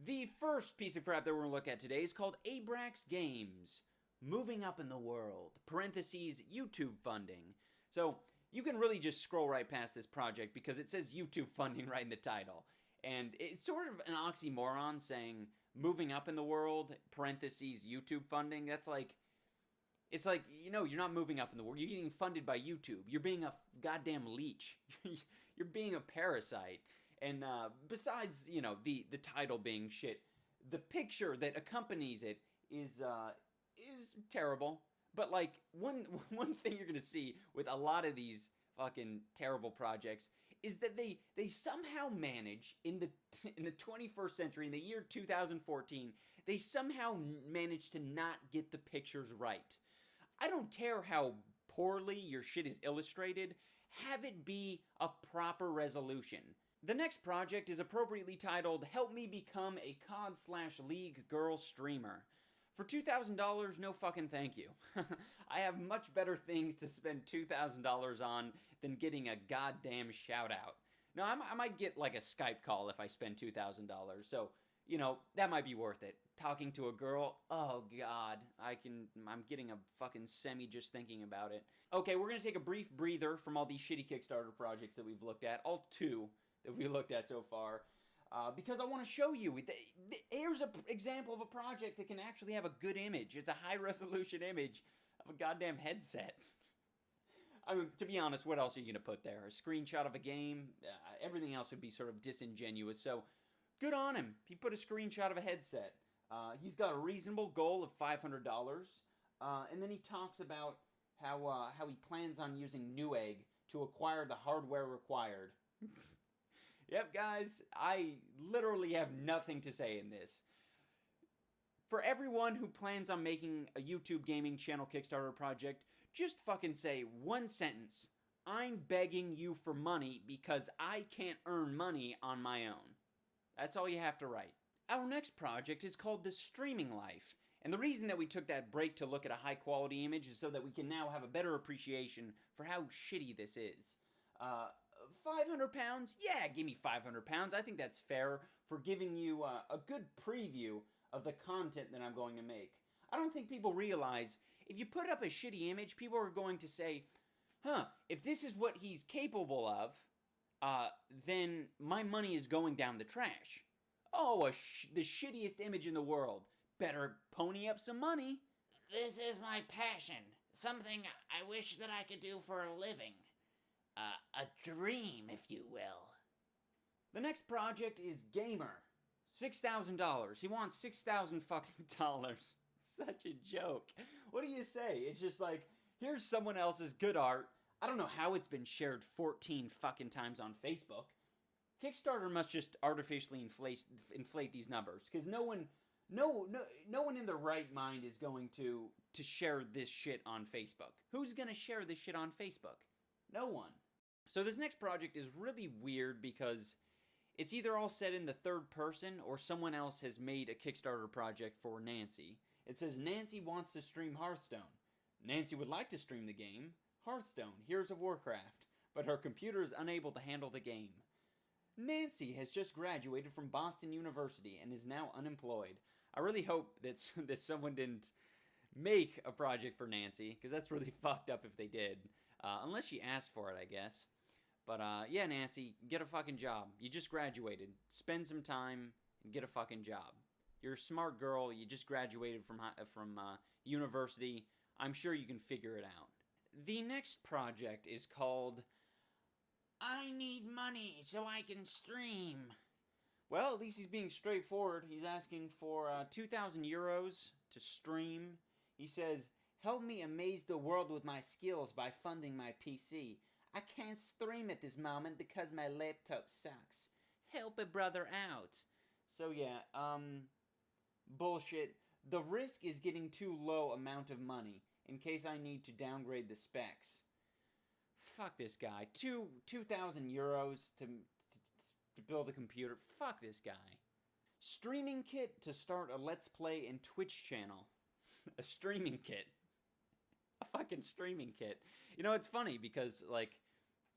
The first piece of crap that we're going to look at today is called Abrax Games. Moving up in the world, parentheses, YouTube funding. So, you can really just scroll right past this project because it says YouTube funding right in the title. And it's sort of an oxymoron saying, moving up in the world, parentheses, YouTube funding. That's like, it's like, you know, you're not moving up in the world. You're getting funded by YouTube. You're being a goddamn leech. You're being a parasite. And besides, you know, the title being shit, the picture that accompanies it is terrible. But like one thing you're gonna see with a lot of these fucking terrible projects is that they somehow manage in the 21st century, in the year 2014, they somehow manage to not get the pictures right. I don't care how poorly your shit is illustrated, have it be a proper resolution. The next project is appropriately titled Help Me Become a COD/League Girl Streamer. For $2,000, no fucking thank you. I have much better things to spend $2,000 on than getting a goddamn shout out. Now, I might get like a Skype call if I spend $2,000, so, you know, that might be worth it. talking to a girl. Oh god, I'm getting a fucking semi just thinking about it. Okay, we're gonna take a brief breather from all these shitty Kickstarter projects that we've looked at, all 2 that we looked at so far, because I want to show you. Here's an example of a project that can actually have a good image. It's a high resolution image of a goddamn headset. I mean, to be honest, what else are you gonna put there? A screenshot of a game? Everything else would be sort of disingenuous. So, good on him. He put a screenshot of a headset. He's got a reasonable goal of $500, and then he talks about how he plans on using Newegg to acquire the hardware required. Yep, guys, I literally have nothing to say in this. For everyone who plans on making a YouTube gaming channel Kickstarter project, just fucking say one sentence. I'm begging you for money because I can't earn money on my own. That's all you have to write. Our next project is called The Streaming Life. And the reason that we took that break to look at a high quality image is so that we can now have a better appreciation for how shitty this is. 500 pounds? Yeah, give me 500 pounds. I think that's fair for giving you a good preview of the content that I'm going to make. I don't think people realize if you put up a shitty image, people are going to say, huh, if this is what he's capable of, then my money is going down the trash. Oh, the shittiest image in the world. Better pony up some money. This is my passion. Something I wish that I could do for a living. A dream, if you will. The next project is Gamer. $6,000. He wants $6,000 fucking dollars. Such a joke. What do you say? It's just like, here's someone else's good art. I don't know how it's been shared 14 fucking times on Facebook. Kickstarter must just artificially inflate these numbers, because no one in their right mind is going to share this shit on Facebook. Who's gonna share this shit on Facebook? No one. So this next project is really weird because it's either all set in the third person or someone else has made a Kickstarter project for Nancy. It says Nancy wants to stream Hearthstone. Nancy would like to stream the game Hearthstone, Heroes of Warcraft, but her computer is unable to handle the game. Nancy has just graduated from Boston University and is now unemployed. I really hope that someone didn't make a project for Nancy, because that's really fucked up if they did. Unless she asked for it, I guess. But yeah, Nancy, get a fucking job. You just graduated. Spend some time and get a fucking job. You're a smart girl. You just graduated from university. I'm sure you can figure it out. The next project is called I need money so I can stream. Well, at least he's being straightforward. He's asking for 2,000 euros to stream. He says, help me amaze the world with my skills by funding my PC. I can't stream at this moment because my laptop sucks. Help a brother out. So yeah, bullshit. The risk is getting too low amount of money in case I need to downgrade the specs. Fuck this guy. 2,000 euros to build a computer. Fuck this guy. Streaming kit to start a Let's Play and Twitch channel. A streaming kit. A fucking streaming kit. You know, it's funny because, like,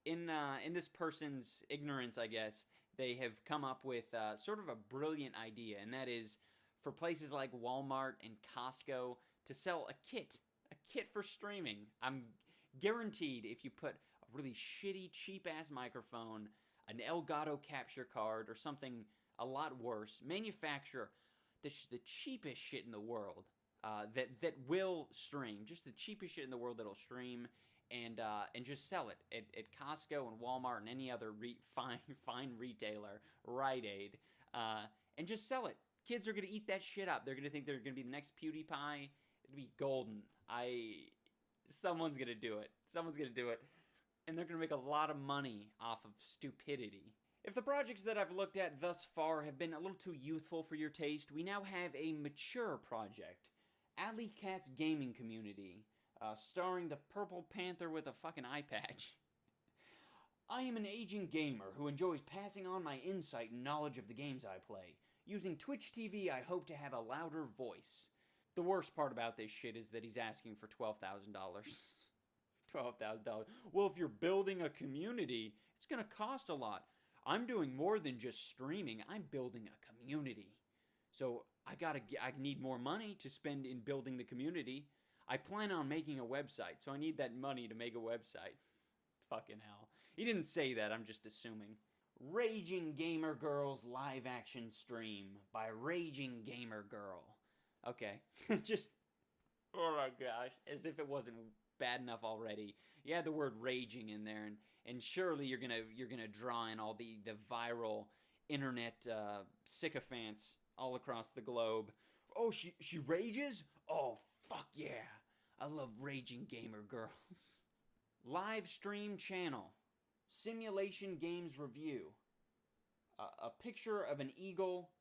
in this person's ignorance, I guess, they have come up with sort of a brilliant idea, and that is for places like Walmart and Costco to sell a kit for streaming. I'm guaranteed if you put a really shitty, cheap-ass microphone, an Elgato capture card, or something a lot worse, manufacture the cheapest shit in the world that will stream, just the cheapest shit in the world that'll stream, and just sell it at Costco and Walmart and any other fine retailer, Rite Aid, and just sell it. Kids are gonna eat that shit up. They're gonna think they're gonna be the next PewDiePie. It'll be golden. Someone's gonna do it. Someone's gonna do it. And they're gonna make a lot of money off of stupidity. If the projects that I've looked at thus far have been a little too youthful for your taste, we now have a mature project. Alley Cat's Gaming Community, starring the Purple Panther with a fucking eye patch. I am an aging gamer who enjoys passing on my insight and knowledge of the games I play. Using Twitch TV, I hope to have a louder voice. The worst part about this shit is that he's asking for $12,000. $12,000. Well, if you're building a community, it's gonna cost a lot. I'm doing more than just streaming. I'm building a community. So I need more money to spend in building the community. I plan on making a website, so I need that money to make a website. Fucking hell. He didn't say that, I'm just assuming. Raging Gamer Girl's live action stream by Raging Gamer Girl. Okay, just, oh my gosh, as if it wasn't bad enough already. You had the word raging in there, and surely you're gonna draw in all the viral internet sycophants all across the globe. Oh, she rages? Oh, fuck yeah. I love Raging Gamer Girls. Live stream channel. Simulation Games Review. A picture of an eagle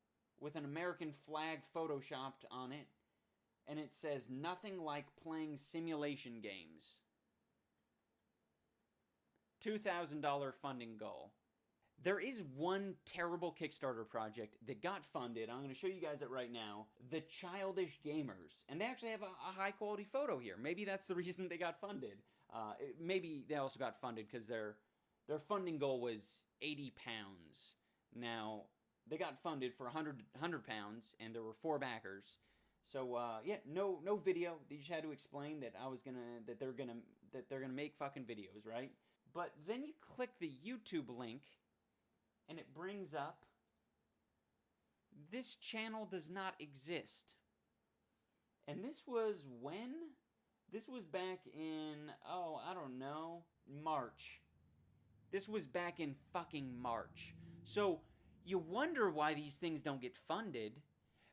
with an American flag photoshopped on it. And it says, nothing like playing simulation games. $2,000 funding goal. There is one terrible Kickstarter project that got funded. I'm going to show you guys it right now. The Childish Gamers. And they actually have a high quality photo here. Maybe that's the reason they got funded. Maybe they also got funded because their funding goal was 80 pounds. Now, they got funded for 100 pounds, and there were 4 backers. So yeah, no video. They just had to explain that they're gonna make fucking videos, right? But then you click the YouTube link, and it brings up, this channel does not exist. And this was when? This was back in, oh, I don't know, March. This was back in fucking March. So you wonder why these things don't get funded,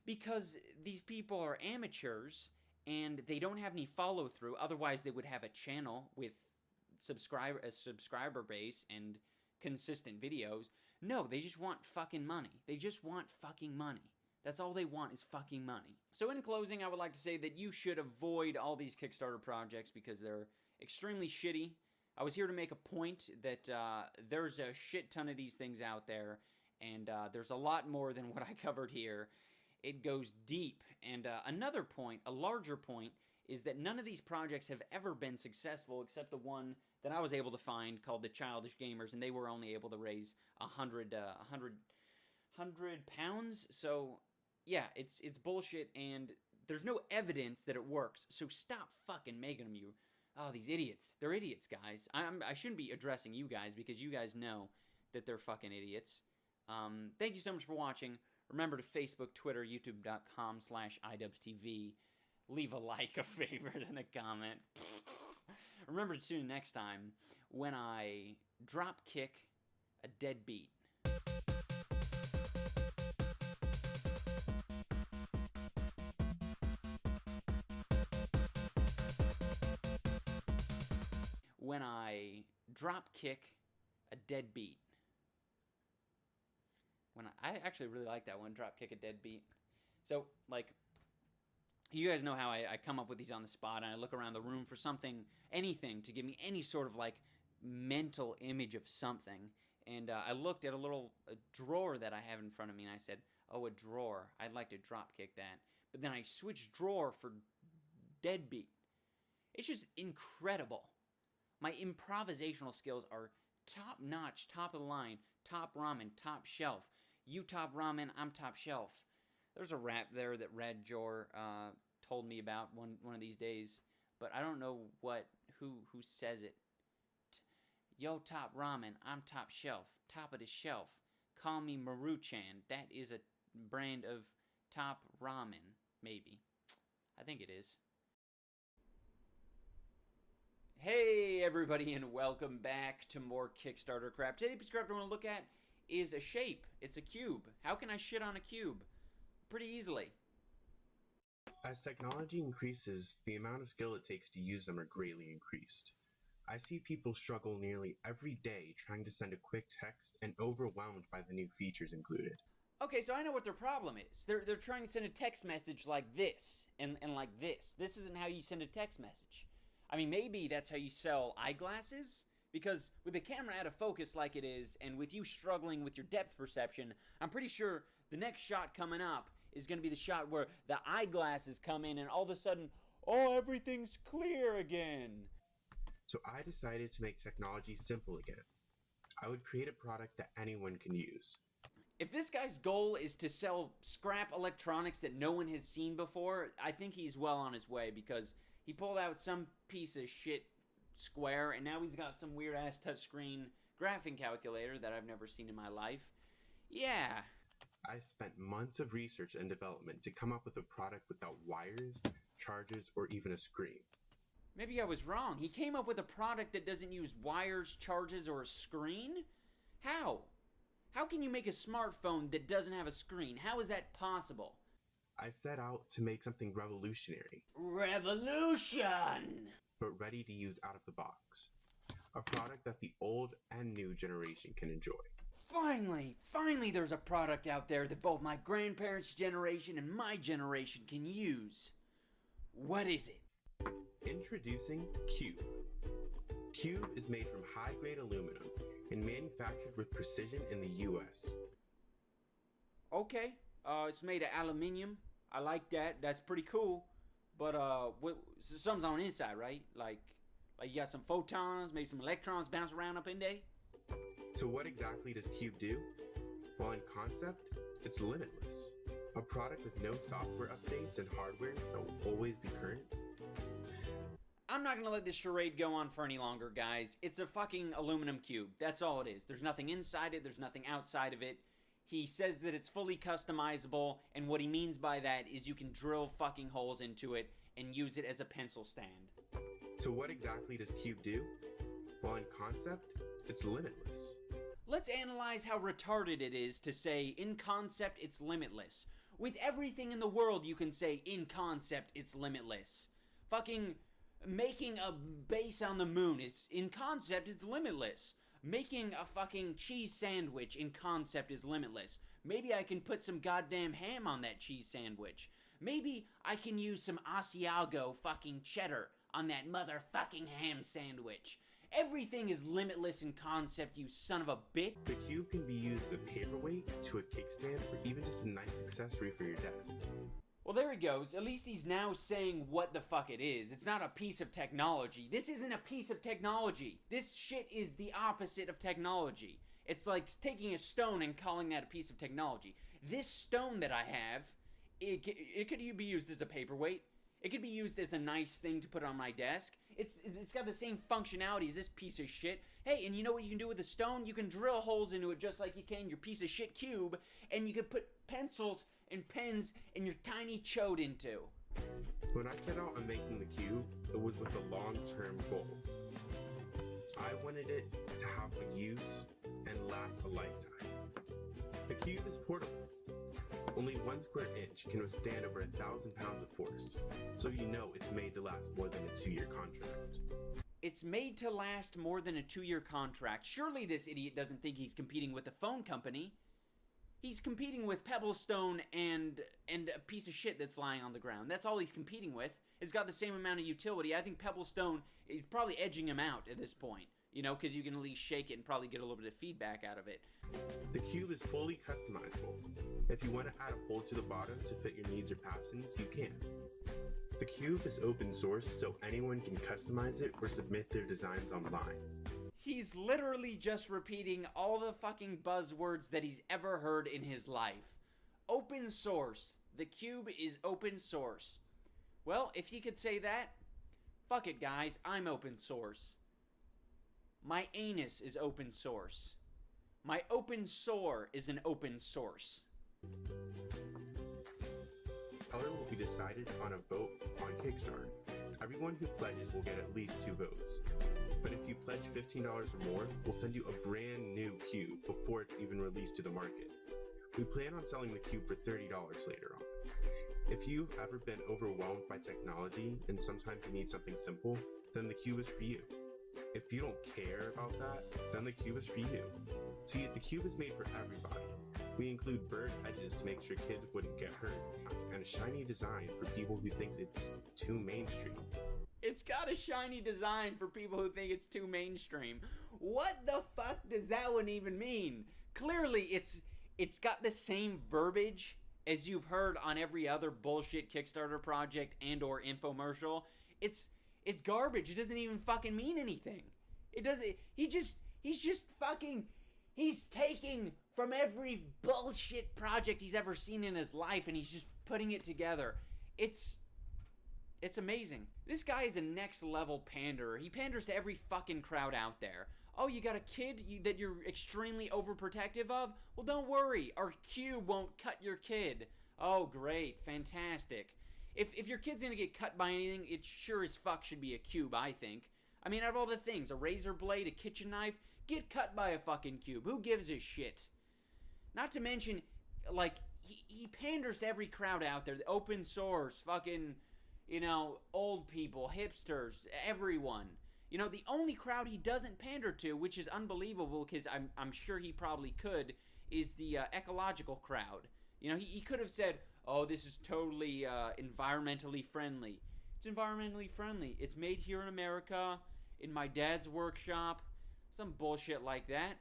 because these people are amateurs and they don't have any follow through. Otherwise, they would have a channel with a subscriber base and consistent videos. No, they just want fucking money. They just want fucking money. That's all they want is fucking money. So in closing, I would like to say that you should avoid all these Kickstarter projects because they're extremely shitty. I was here to make a point that there's a shit ton of these things out there, and there's a lot more than what I covered here. It goes deep. And another point, a larger point, is that none of these projects have ever been successful except the one that I was able to find called the Childish Gamers, and they were only able to raise 100 pounds. So yeah, it's bullshit, and there's no evidence that it works. So stop fucking making them, you. Oh, these idiots. They're idiots, guys. I shouldn't be addressing you guys because you guys know that they're fucking idiots. Thank you so much for watching. Remember to Facebook, Twitter, YouTube.com/iDubbbzTV. Leave a like, a favorite, and a comment. Remember to tune in next time when I drop kick a dead beat. When I drop kick a dead beat. I actually really like that one, drop kick a dead beat. So, like, you guys know how I come up with these on the spot, and I look around the room for something, anything, to give me any sort of, like, mental image of something. And I looked at a drawer that I have in front of me, and I said, oh, a drawer. I'd like to drop kick that. But then I switched drawer for deadbeat. It's just incredible. My improvisational skills are top-notch, top of the line, top ramen, top shelf. You top ramen, I'm top shelf. There's a rap there that Red Jor told me about one of these days, but I don't know who says it. Yo top ramen, I'm top shelf, top of the shelf. Call me Maruchan. That is a brand of top ramen, maybe. I think it is. Hey everybody, and welcome back to more Kickstarter crap. Today's piece of crap I want to look at is a shape. It's a cube. How can I shit on a cube? Pretty easily. As technology increases, the amount of skill it takes to use them are greatly increased. I see people struggle nearly every day trying to send a quick text and overwhelmed by the new features included. Okay, so I know what their problem is. They're trying to send a text message like this and like this. This isn't how you send a text message. I mean, maybe that's how you sell eyeglasses, because with the camera out of focus like it is, and with you struggling with your depth perception, I'm pretty sure the next shot coming up is going to be the shot where the eyeglasses come in and all of a sudden, oh, everything's clear again. So I decided to make technology simple again. I would create a product that anyone can use. If this guy's goal is to sell scrap electronics that no one has seen before, I think he's well on his way, because he pulled out some piece of shit Square, and now he's got some weird ass touchscreen graphing calculator that I've never seen in my life. Yeah. I spent months of research and development to come up with a product without wires, chargers, or even a screen. Maybe I was wrong. He came up with a product that doesn't use wires, charges, or a screen? How? How can you make a smartphone that doesn't have a screen? How is that possible? I set out to make something revolutionary. Revolution! But ready to use out of the box. A product that the old and new generation can enjoy. Finally there's a product out there that both my grandparents' generation and my generation can use. What is it? Introducing Cube. Cube is made from high-grade aluminum and manufactured with precision in the US. Okay, it's made of aluminium. I like that. That's pretty cool. But something's on the inside, right? Like you got some photons, maybe some electrons bounce around up in there. So what exactly does Cube do? Well, in concept, it's limitless. A product with no software updates and hardware that will always be current. I'm not gonna let this charade go on for any longer, guys. It's a fucking aluminum cube. That's all it is. There's nothing inside it. There's nothing outside of it. He says that it's fully customizable, and what he means by that is you can drill fucking holes into it and use it as a pencil stand. So what exactly does Cube do? Well, in concept, it's limitless. Let's analyze how retarded it is to say, in concept, it's limitless. With everything in the world, you can say, in concept, it's limitless. Fucking making a base on the moon is, in concept, it's limitless. Making a fucking cheese sandwich in concept is limitless. Maybe I can put some goddamn ham on that cheese sandwich. Maybe I can use some Asiago fucking cheddar on that motherfucking ham sandwich. Everything is limitless in concept, you son of a bitch. The cube can be used as a paperweight, to a kickstand, or even just a nice accessory for your desk. Well, there he goes. At least he's now saying what the fuck it is. It's not a piece of technology. This isn't a piece of technology. This shit is the opposite of technology. It's like taking a stone and calling that a piece of technology. This stone that I have, it could be used as a paperweight. It could be used as a nice thing to put on my desk. It's got the same functionality as this piece of shit. Hey, and you know what you can do with a stone? You can drill holes into it just like you can your piece of shit cube, and you can put pencils and pens and your tiny chode into. When I set out on making the cube, it was with a long-term goal. I wanted it to have a use and last a lifetime. The cube is portable. Only 1 square inch can withstand over 1,000 pounds of force, so you know it's made to last more than a 2-year contract. It's made to last more than a 2-year contract. Surely this idiot doesn't think he's competing with a phone company. He's competing with Pebblestone and a piece of shit that's lying on the ground. That's all he's competing with. It's got the same amount of utility. I think Pebblestone is probably edging him out at this point. You know, because you can at least shake it and probably get a little bit of feedback out of it. The cube is fully customizable. If you want to add a hole to the bottom to fit your needs or passions, you can. The cube is open source, so anyone can customize it or submit their designs online. He's literally just repeating all the fucking buzzwords that he's ever heard in his life. Open source. The cube is open source. Well, if he could say that, fuck it, guys. I'm open source. My anus is open source. My open sore is an open source. Color will be decided on a vote on Kickstarter. Everyone who pledges will get at least 2 votes. But if you pledge $15 or more, we'll send you a brand new cube before it's even released to the market. We plan on selling the cube for $30 later on. If you've ever been overwhelmed by technology and sometimes you need something simple, then the cube is for you. If you don't care about that, then the cube is for you. See, the cube is made for everybody. We include burred edges to make sure kids wouldn't get hurt, and a shiny design for people who think it's too mainstream. It's got a shiny design for people who think it's too mainstream. What the fuck does that one even mean? Clearly, it's got the same verbiage as you've heard on every other bullshit Kickstarter project and or infomercial. It's garbage. It doesn't even fucking mean anything. It doesn't. He's taking from every bullshit project he's ever seen in his life, and he's just putting it together. It's amazing. This guy is a next level panderer. He panders to every fucking crowd out there. Oh, you got a kid that you're extremely overprotective of? Well, don't worry. Our cube won't cut your kid. Oh, great. Fantastic. If your kid's gonna get cut by anything, it sure as fuck should be a cube, I think. I mean, out of all the things, a razor blade, a kitchen knife, get cut by a fucking cube. Who gives a shit? Not to mention, like, he panders to every crowd out there. The open source, fucking, you know, old people, hipsters, everyone. You know, the only crowd he doesn't pander to, which is unbelievable because I'm sure he probably could, is the ecological crowd. You know, he could have said, oh, this is totally environmentally friendly. It's environmentally friendly. It's made here in America, in my dad's workshop, some bullshit like that.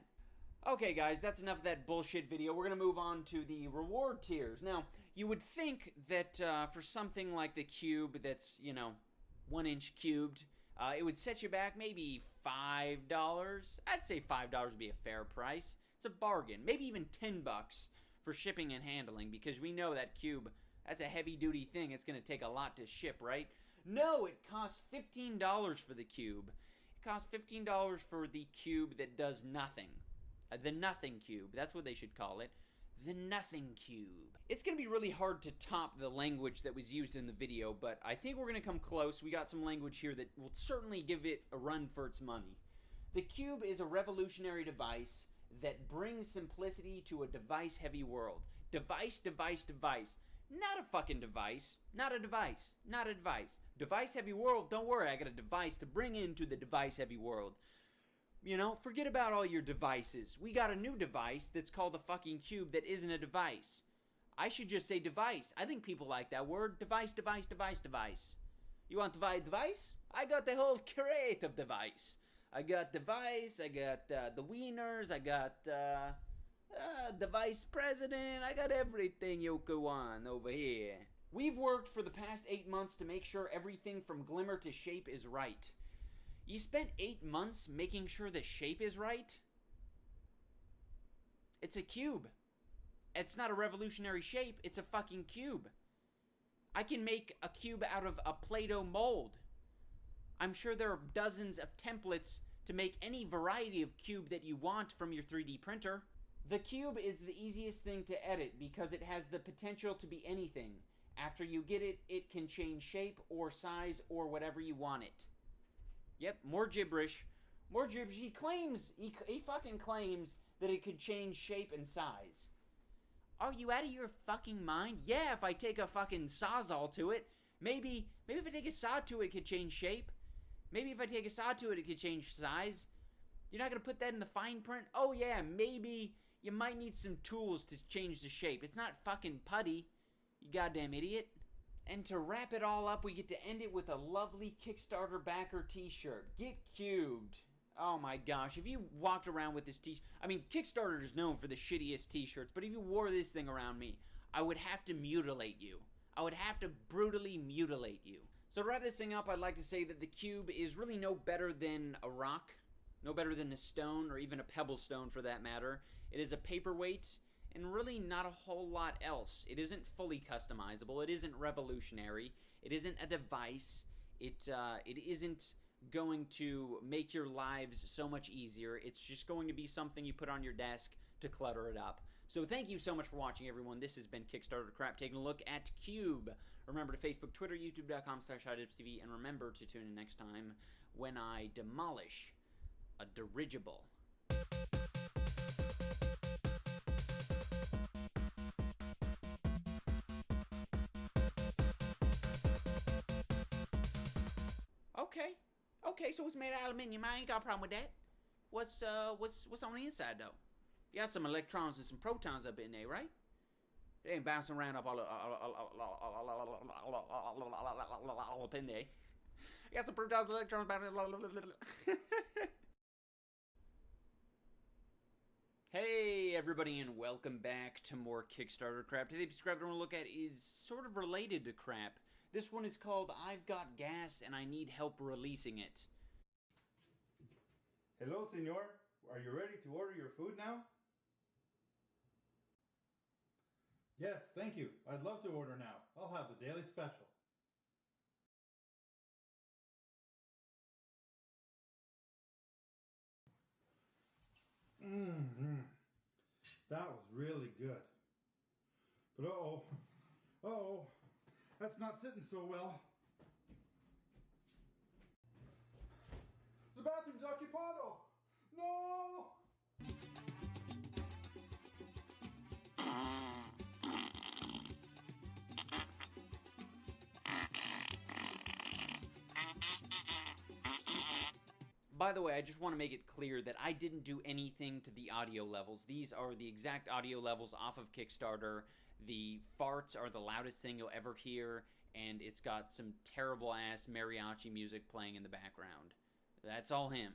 Okay, guys, that's enough of that bullshit video. We're going to move on to the reward tiers. Now, you would think that for something like the cube that's, you know, 1 inch cubed, it would set you back maybe $5. I'd say $5 would be a fair price. It's a bargain. Maybe even $10 for shipping and handling, because we know that cube, that's a heavy-duty thing. It's going to take a lot to ship, right? No, it costs $15 for the cube. It costs $15 for the cube that does nothing. The nothing cube. That's what they should call it. The nothing cube. It's going to be really hard to top the language that was used in the video, but I think we're going to come close. We got some language here that will certainly give it a run for its money. The cube is a revolutionary device that brings simplicity to a device-heavy world. Device, device, device. Not a fucking device. Not a device. Not a device. Device-heavy world, don't worry, I got a device to bring into the device-heavy world. You know, forget about all your devices. We got a new device that's called the fucking cube that isn't a device. I should just say device. I think people like that word. Device, device, device, device. You want device? I got the whole crate of device. I got device, I got the wieners, I got the vice president, I got everything you could want over here. We've worked for the past 8 months to make sure everything from glimmer to shape is right. You spent 8 months making sure the shape is right? It's a cube. It's not a revolutionary shape, it's a fucking cube. I can make a cube out of a Play-Doh mold. I'm sure there are dozens of templates to make any variety of cube that you want from your 3D printer. The cube is the easiest thing to edit because it has the potential to be anything. After you get it, it can change shape or size or whatever you want it. Yep, more gibberish. More gibberish. He fucking claims that it could change shape and size. Are you out of your fucking mind? Yeah, if I take a fucking sawzall to it. Maybe if I take a saw to it, it could change shape. Maybe if I take a saw to it, it could change size. You're not going to put that in the fine print? Oh yeah, maybe you might need some tools to change the shape. It's not fucking putty, you goddamn idiot. And to wrap it all up, we get to end it with a lovely Kickstarter backer t-shirt. Get cubed. Oh my gosh, if you walked around with this t-shirt, I mean, Kickstarter is known for the shittiest t-shirts, but if you wore this thing around me, I would have to mutilate you. I would have to brutally mutilate you. So to wrap this thing up, I'd like to say that the cube is really no better than a rock, no better than a stone, or even a pebble stone for that matter. It is a paperweight, and really not a whole lot else. It isn't fully customizable, it isn't revolutionary, it isn't a device, it isn't going to make your lives so much easier. It's just going to be something you put on your desk to clutter it up. So thank you so much for watching, everyone. This has been Kickstarter Crap, taking a look at Cube. Remember to Facebook, Twitter, YouTube.com/HotDipsTV, and remember to tune in next time when I demolish a dirigible. Okay, so it's made out of aluminium. I ain't got a problem with that. What's on the inside though? You got some electrons and some protons up in there, right? It ain't bouncing around up all up in there. You got some protons and electrons bouncing. Hey everybody, and welcome back to more Kickstarter crap. Today's crap we're gonna look at is sort of related to crap. This one is called I've Got Gas and I Need Help Releasing It. Hello, senor. Are you ready to order your food now? Yes, thank you. I'd love to order now. I'll have the daily special. That was really good. But uh-oh, that's not sitting so well. The bathroom's occupado! No! By the way, I just want to make it clear that I didn't do anything to the audio levels. These are the exact audio levels off of Kickstarter. The farts are the loudest thing you'll ever hear, and it's got some terrible-ass mariachi music playing in the background. That's all him.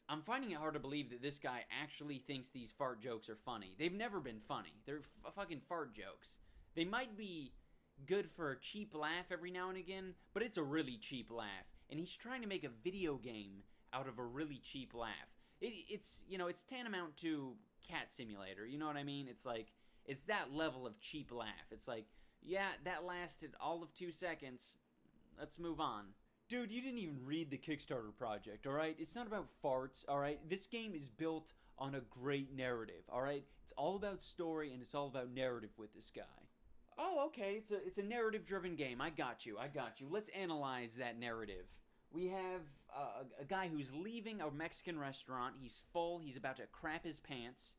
I'm finding it hard to believe that this guy actually thinks these fart jokes are funny. They've never been funny. They're fucking fart jokes. They might be good for a cheap laugh every now and again, but it's a really cheap laugh. And he's trying to make a video game out of a really cheap laugh. It's tantamount to Cat Simulator. You know what I mean? It's like, it's that level of cheap laugh. It's like, yeah, that lasted all of 2 seconds. Let's move on. Dude, you didn't even read the Kickstarter project, alright? It's not about farts, alright? This game is built on a great narrative, alright? It's all about story and it's all about narrative with this guy. Oh, okay, it's a narrative-driven game. I got you. Let's analyze that narrative. We have a guy who's leaving a Mexican restaurant. He's full. He's about to crap his pants.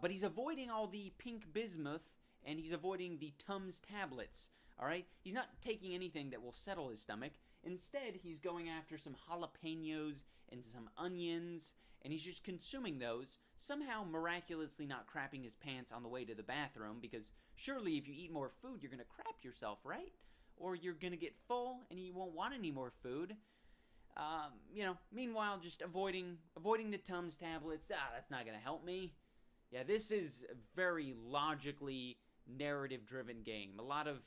But he's avoiding all the pink bismuth, and he's avoiding the Tums tablets, alright? He's not taking anything that will settle his stomach. Instead, he's going after some jalapenos and some onions, and he's just consuming those, somehow miraculously not crapping his pants on the way to the bathroom, because surely if you eat more food, you're going to crap yourself, right? Or you're going to get full and you won't want any more food. Meanwhile, just avoiding the Tums tablets. That's not going to help me. Yeah, this is a very logically narrative-driven game. A lot of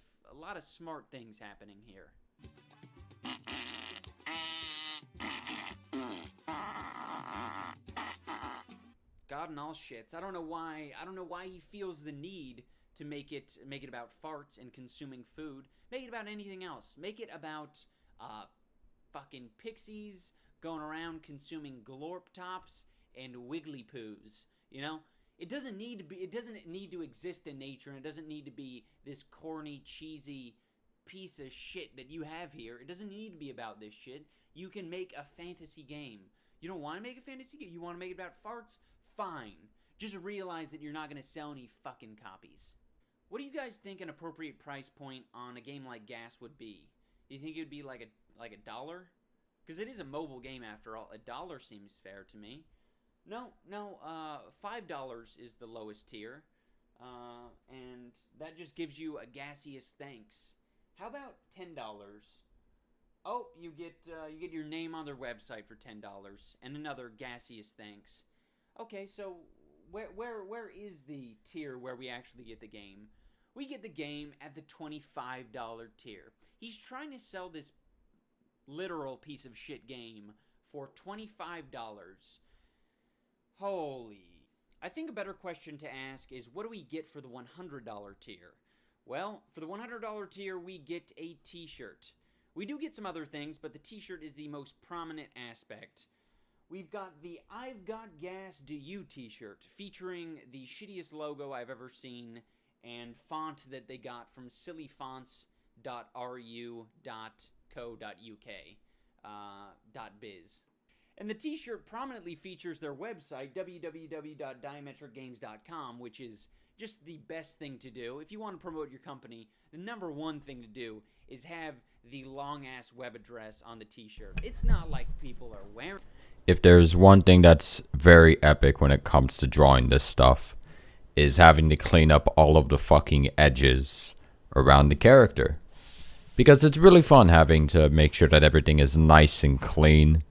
smart things happening here. God and all shits. I don't know why he feels the need to make it about farts and consuming food. Make it about anything else. Make it about fucking pixies going around consuming glorp tops and wiggly poos. You know? It doesn't need to exist in nature, and it doesn't need to be this corny, cheesy piece of shit that you have here. It doesn't need to be about this shit. You can make a fantasy game. You don't want to make a fantasy game? You want to make it about farts? Fine. Just realize that you're not going to sell any fucking copies. What do you guys think an appropriate price point on a game like Gas would be? Do you think it would be like a $1? Because it is a mobile game after all. $1 seems fair to me. No, $5 is the lowest tier. And that just gives you a gaseous thanks. How about $10? Oh, you get your name on their website for $10 and another gaseous thanks. Okay, so where is the tier where we actually get the game? We get the game at the $25 tier. He's trying to sell this literal piece of shit game for $25. Holy. I think a better question to ask is, what do we get for the $100 tier? Well, for the $100 tier, we get a t-shirt. We do get some other things, but the t-shirt is the most prominent aspect. We've got the I've Got Gas Do You t-shirt, featuring the shittiest logo I've ever seen, and font that they got from sillyfonts.ru.co.uk, .biz. And the t-shirt prominently features their website, www.diametricgames.com, which is just the best thing to do. If you want to promote your company, the number one thing to do is have the long-ass web address on the t-shirt. It's not like people are wearing... If there's one thing that's very epic when it comes to drawing this stuff, is having to clean up all of the fucking edges around the character. Because it's really fun having to make sure that everything is nice and clean.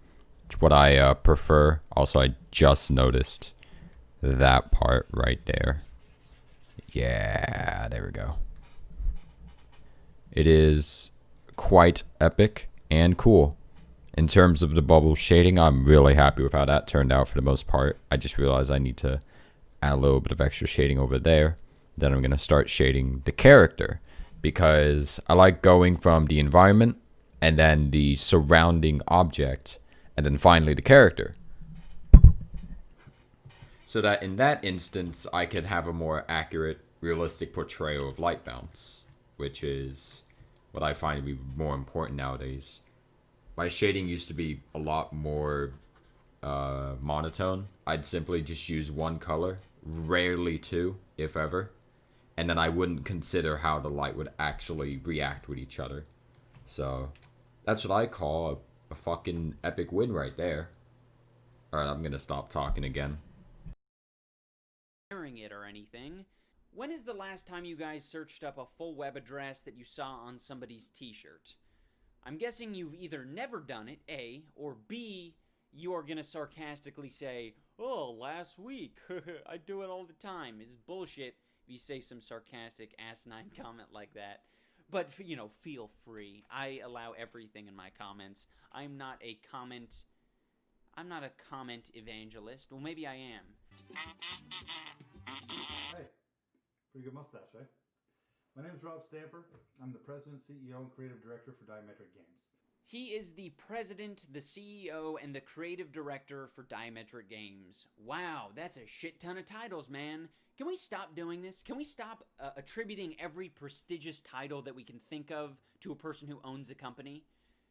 It's what I prefer. Also, I just noticed that part right there. Yeah, there we go. It is quite epic and cool. In terms of the bubble shading, I'm really happy with how that turned out for the most part. I just realized I need to add a little bit of extra shading over there. Then I'm going to start shading the character because I like going from the environment and then the surrounding object and then finally the character. So that in that instance, I could have a more accurate, realistic portrayal of light bounce, which is what I find to be more important nowadays. My shading used to be a lot more monotone. I'd simply just use one color, rarely two, if ever, and then I wouldn't consider how the light would actually react with each other. So that's what I call a fucking epic win right there. Alright, I'm gonna stop talking again. It or anything. When is the last time you guys searched up a full web address that you saw on somebody's t-shirt? I'm guessing you've either never done it, A, or B, you are gonna sarcastically say, oh, last week, I do it all the time. It's bullshit if you say some sarcastic asinine comment like that. But, you know, feel free. I allow everything in my comments. I'm not a comment evangelist. Well, maybe I am. Hey, pretty good mustache, eh? My name is Rob Stamper. I'm the president, CEO, and creative director for Diametric Games. He is the president, the CEO, and the creative director for Diametric Games. Wow, that's a shit ton of titles, man. Can we stop doing this? Can we stop attributing every prestigious title that we can think of to a person who owns a company?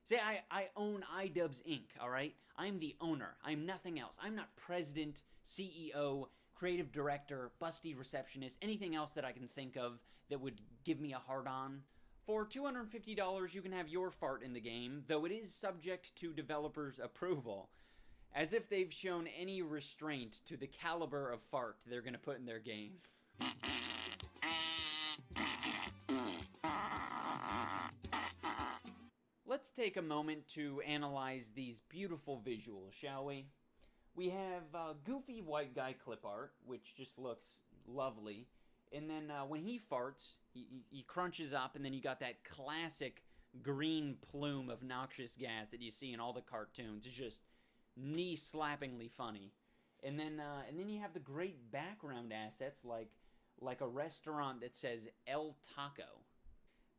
Say, I own iDubbbz Inc., alright? I'm the owner. I'm nothing else. I'm not president, CEO, creative director, busty receptionist, anything else that I can think of that would give me a hard-on. For $250, you can have your fart in the game, though it is subject to developers' approval. As if they've shown any restraint to the caliber of fart they're gonna put in their game. Let's take a moment to analyze these beautiful visuals, shall we? We have goofy white guy clip art, which just looks lovely. And then when he farts, he crunches up, and then you got that classic green plume of noxious gas that you see in all the cartoons. It's just knee-slappingly funny. And then you have the great background assets like a restaurant that says El Taco.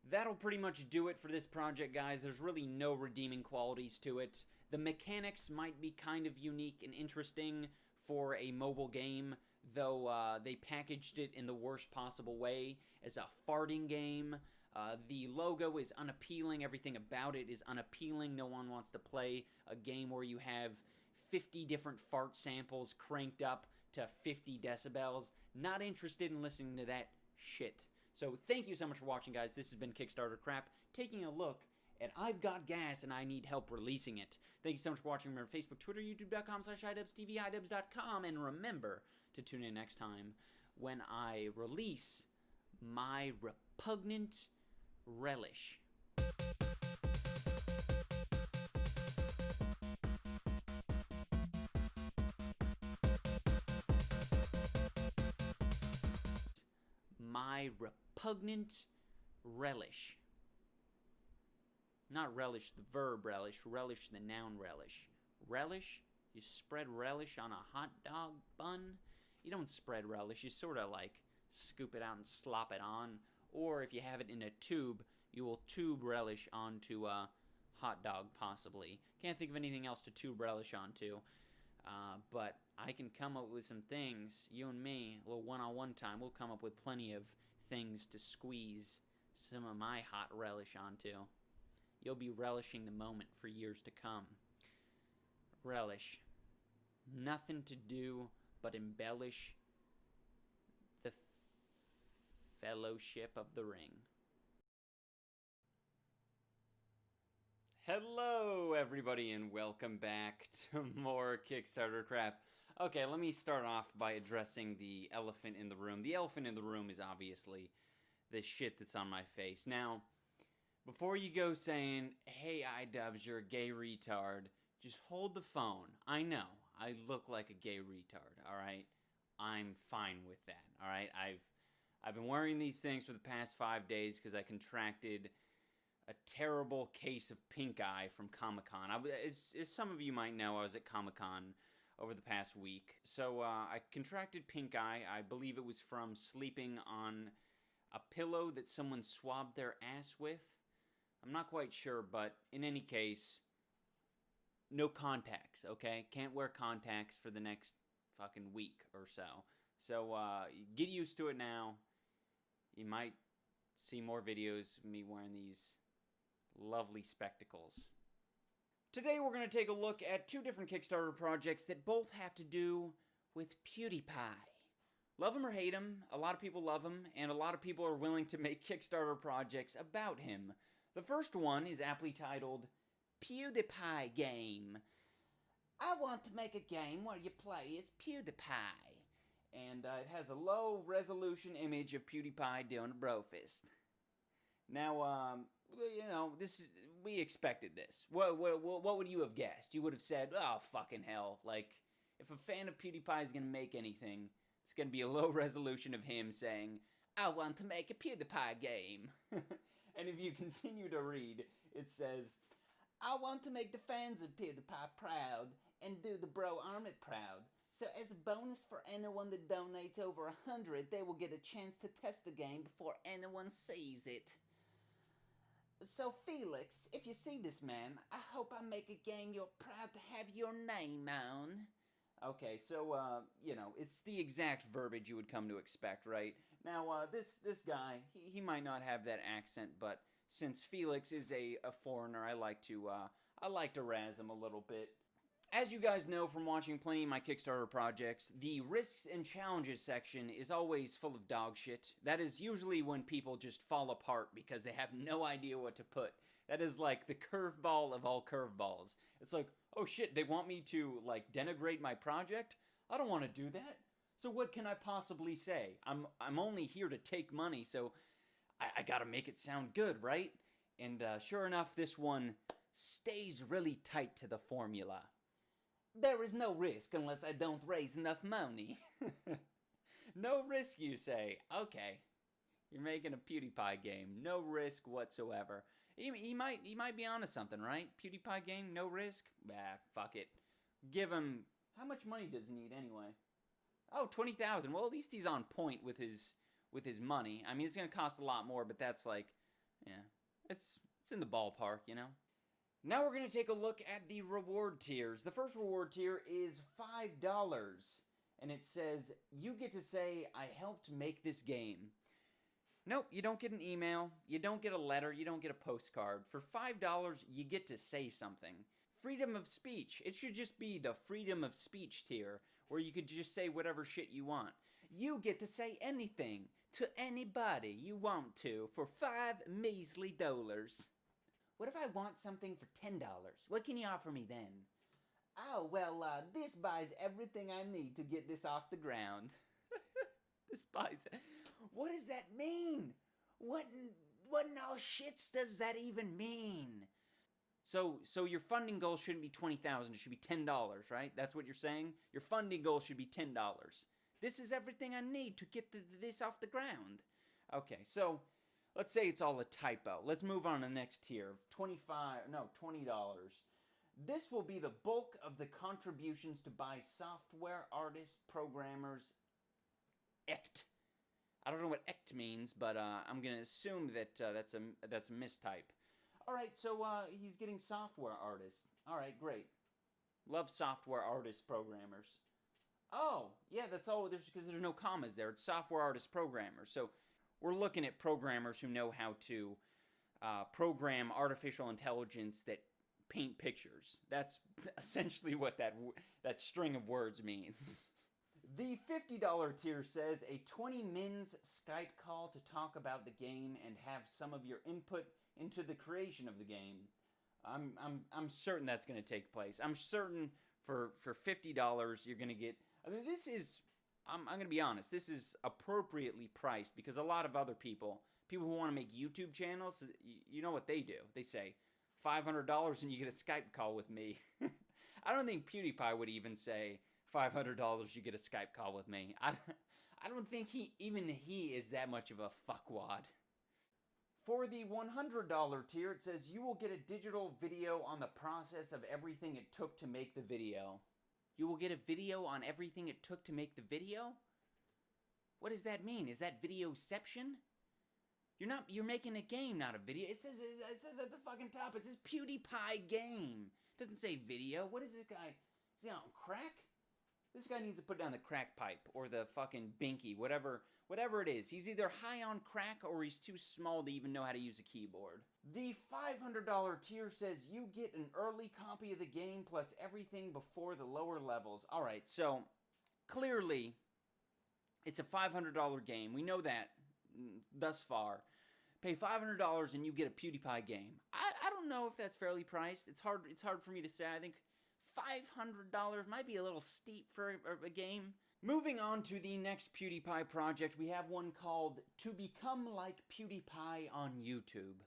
That'll pretty much do it for this project, guys. There's really no redeeming qualities to it. The mechanics might be kind of unique and interesting for a mobile game, though they packaged it in the worst possible way as a farting game. The logo is unappealing. Everything about it is unappealing. No one wants to play a game where you have 50 different fart samples cranked up to 50 decibels. Not interested in listening to that shit. So thank you so much for watching, guys. This has been Kickstarter Crap, taking a look at I've Got Gas and I Need Help Releasing It. Thank you so much for watching. Remember, Facebook, Twitter, YouTube.com/iDubbbzTV, iDubbbz.com, and remember to tune in next time when I release my repugnant relish. My repugnant relish. Not relish the verb relish, relish the noun relish. Relish? You spread relish on a hot dog bun? You don't spread relish, you sort of like scoop it out and slop it on. Or if you have it in a tube, you will tube relish onto a hot dog possibly. Can't think of anything else to tube relish onto. But I can come up with some things, you and me, a little one-on-one time, we'll come up with plenty of things to squeeze some of my hot relish onto. You'll be relishing the moment for years to come. Relish. Nothing to do but embellish the Fellowship of the Ring. Hello, everybody, and welcome back to more Kickstarter crap. Okay, let me start off by addressing the elephant in the room. The elephant in the room is obviously the shit that's on my face. Now, before you go saying, hey, iDubbbz, you're a gay retard, just hold the phone. I know, I look like a gay retard, alright? I'm fine with that, alright? I've been wearing these things for the past 5 days because I contracted a terrible case of pink eye from Comic-Con. As some of you might know, I was at Comic-Con over the past week. So I contracted pink eye. I believe it was from sleeping on a pillow that someone swabbed their ass with. I'm not quite sure, but in any case, no contacts, okay? Can't wear contacts for the next fucking week or so. So get used to it now. You might see more videos of me wearing these lovely spectacles. Today we're going to take a look at two different Kickstarter projects that both have to do with PewDiePie. Love him or hate him, a lot of people love him, and a lot of people are willing to make Kickstarter projects about him. The first one is aptly titled PewDiePie Game. I want to make a game where you play as PewDiePie. And it has a low resolution image of PewDiePie doing a bro fist. Now, you know, we expected this. What would you have guessed? You would have said, oh, fucking hell. Like, if a fan of PewDiePie is going to make anything, it's going to be a low resolution of him saying, I want to make a PewDiePie game. And if you continue to read, it says, I want to make the fans of PewDiePie proud and do the bro army proud. So as a bonus for anyone that donates over 100, they will get a chance to test the game before anyone sees it. So Felix, if you see this man, I hope I make a game you're proud to have your name on. Okay, so, you know, it's the exact verbiage you would come to expect, right? Now, this guy, he might not have that accent, but since Felix is a foreigner, I like to razz him a little bit. As you guys know from watching plenty of my Kickstarter projects, the risks and challenges section is always full of dog shit. That is usually when people just fall apart because they have no idea what to put. That is like the curveball of all curveballs. It's like, oh shit, they want me to, like, denigrate my project? I don't want to do that. So what can I possibly say? I'm only here to take money, so I gotta make it sound good, right? And sure enough, this one stays really tight to the formula. There is no risk unless I don't raise enough money. No risk, you say. Okay. You're making a PewDiePie game. No risk whatsoever. He might be onto something, right? PewDiePie game, no risk? Bah, fuck it. Give him... How much money does he need anyway? Oh, 20,000. Well, at least he's on point with his money. I mean, it's going to cost a lot more, but that's like... Yeah. It's in the ballpark, you know? Now we're going to take a look at the reward tiers. The first reward tier is $5. And it says, you get to say, I helped make this game. Nope, you don't get an email, you don't get a letter, you don't get a postcard. For $5, you get to say something. Freedom of speech. It should just be the freedom of speech tier, where you could just say whatever shit you want. You get to say anything to anybody you want to for $5 measly. What if I want something for $10? What can you offer me then? Oh, well, this buys everything I need to get this off the ground. This buys... What does that mean? What in all shits does that even mean? So your funding goal shouldn't be $20,000, it should be $10, right? That's what you're saying? Your funding goal should be $10. This is everything I need to get this off the ground. Okay, so... Let's say it's all a typo. Let's move on to the next tier. $20. This will be the bulk of the contributions to buy software artists, programmers, ECT. I don't know what ECT means, but I'm going to assume that that's a mistype. All right, so he's getting software artists. All right, great. Love software artists, programmers. Oh, yeah, that's all. Because there's no commas there. It's software artists, programmers. So... We're looking at programmers who know how to program artificial intelligence that paint pictures. That's essentially what that string of words means. The $50 tier says a 20 mins Skype call to talk about the game and have some of your input into the creation of the game. I'm certain that's going to take place. I'm certain for $50 you're going to get... I mean, this is... I'm going to be honest, this is appropriately priced because a lot of other people who want to make YouTube channels, you know what they do. They say, $500 and you get a Skype call with me. I don't think PewDiePie would even say, $500 you get a Skype call with me. I don't think he is that much of a fuckwad. For the $100 tier, it says you will get a digital video on the process of everything it took to make the video. You will get a video on everything it took to make the video? What does that mean? Is that videoception? You're making a game, not a video. It says at the fucking top, it says PewDiePie game. It doesn't say video. What is this guy? Is he on crack? This guy needs to put down the crack pipe or the fucking binky, whatever it is. He's either high on crack or he's too small to even know how to use a keyboard. The $500 tier says you get an early copy of the game plus everything before the lower levels. All right, so clearly it's a $500 game. We know that thus far. Pay $500 and you get a PewDiePie game. I don't know if that's fairly priced. It's hard for me to say. I think $500 might be a little steep for a game. Moving on to the next PewDiePie project, we have one called To Become Like PewDiePie on YouTube.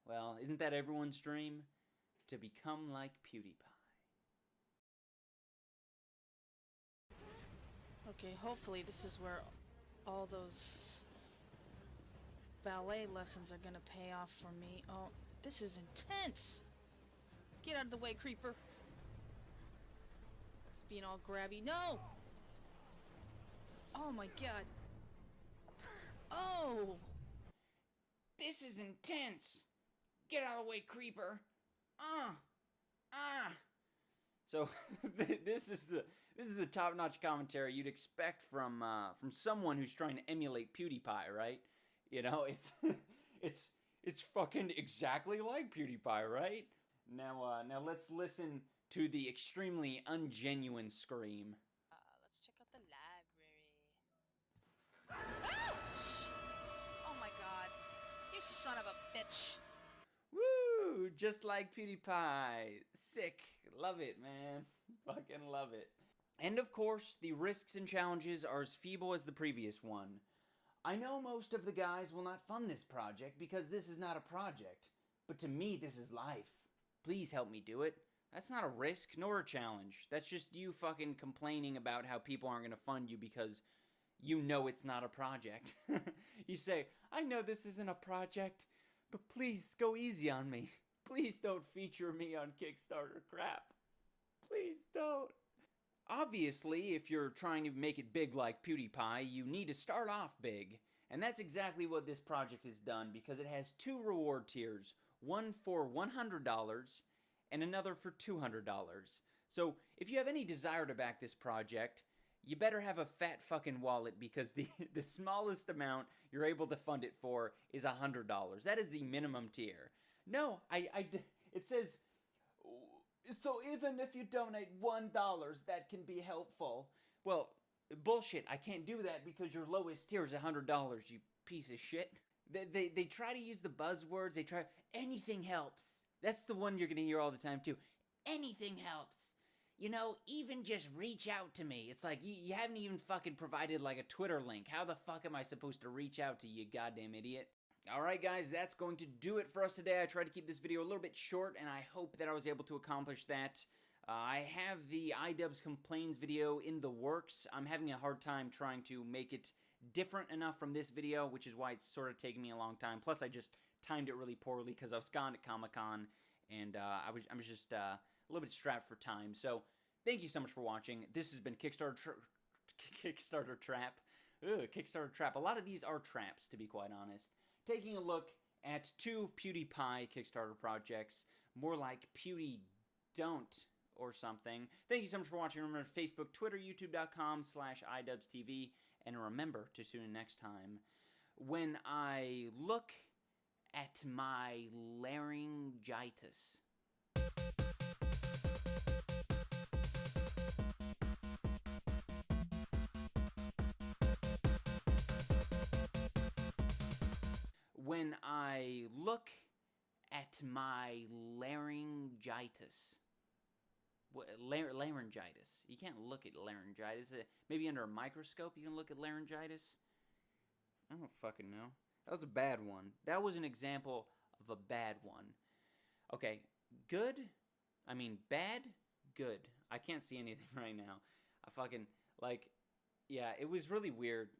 Well, isn't that everyone's dream? To become like PewDiePie. Okay, hopefully this is where all those ballet lessons are gonna pay off for me. Oh, this is intense! Get out of the way, creeper! It's being all grabby. No! Oh my god. Oh! This is intense! Get out of the way, creeper! So, this is the top-notch commentary you'd expect from someone who's trying to emulate PewDiePie, right? You know, it's fucking exactly like PewDiePie, right? Now let's listen to the extremely ungenuine scream. Let's check out the library. Ouch! Oh my god. You son of a bitch. Woo! Just like PewDiePie. Sick. Love it, man. Fucking love it. And of course, the risks and challenges are as feeble as the previous one. I know most of the guys will not fund this project because this is not a project. But to me, this is life. Please help me do it. That's not a risk nor a challenge. That's just you fucking complaining about how people aren't going to fund you because you know it's not a project. You say, I know this isn't a project, but please go easy on me. Please don't feature me on Kickstarter crap. Please don't. Obviously, if you're trying to make it big like PewDiePie, you need to start off big. And that's exactly what this project has done because it has two reward tiers. One for $100 and another for $200. So if you have any desire to back this project, you better have a fat fucking wallet because the smallest amount you're able to fund it for is $100. That is the minimum tier. No, it says, so even if you donate $1, that can be helpful. Well, bullshit, I can't do that because your lowest tier is $100, you piece of shit. They try to use the buzzwords, they try, anything helps. That's the one you're gonna hear all the time too. Anything helps. You know, even just reach out to me. It's like, you haven't even fucking provided like a Twitter link. How the fuck am I supposed to reach out to you, goddamn idiot? Alright guys, that's going to do it for us today. I tried to keep this video a little bit short, and I hope that I was able to accomplish that. I have the iDubbbz Complains video in the works. I'm having a hard time trying to make it different enough from this video, which is why it's sort of taking me a long time. Plus, I just timed it really poorly because I was gone at Comic-Con, and I was just a little bit strapped for time. So, thank you so much for watching. This has been Kickstarter Trap. Ugh, Kickstarter Trap. A lot of these are traps, to be quite honest. Taking a look at two PewDiePie Kickstarter projects, more like Pewdie Don't or something. Thank you so much for watching. Remember, Facebook, Twitter, youtube.com/iDubbbzTV, and remember to tune in next time when I look at my laryngitis. When I look at my laryngitis. Laryngitis. You can't look at laryngitis. Maybe under a microscope you can look at laryngitis? I don't fucking know. That was a bad one. That was an example of a bad one. Okay, good? I mean, bad? Good. I can't see anything right now. I fucking, like, yeah, it was really weird.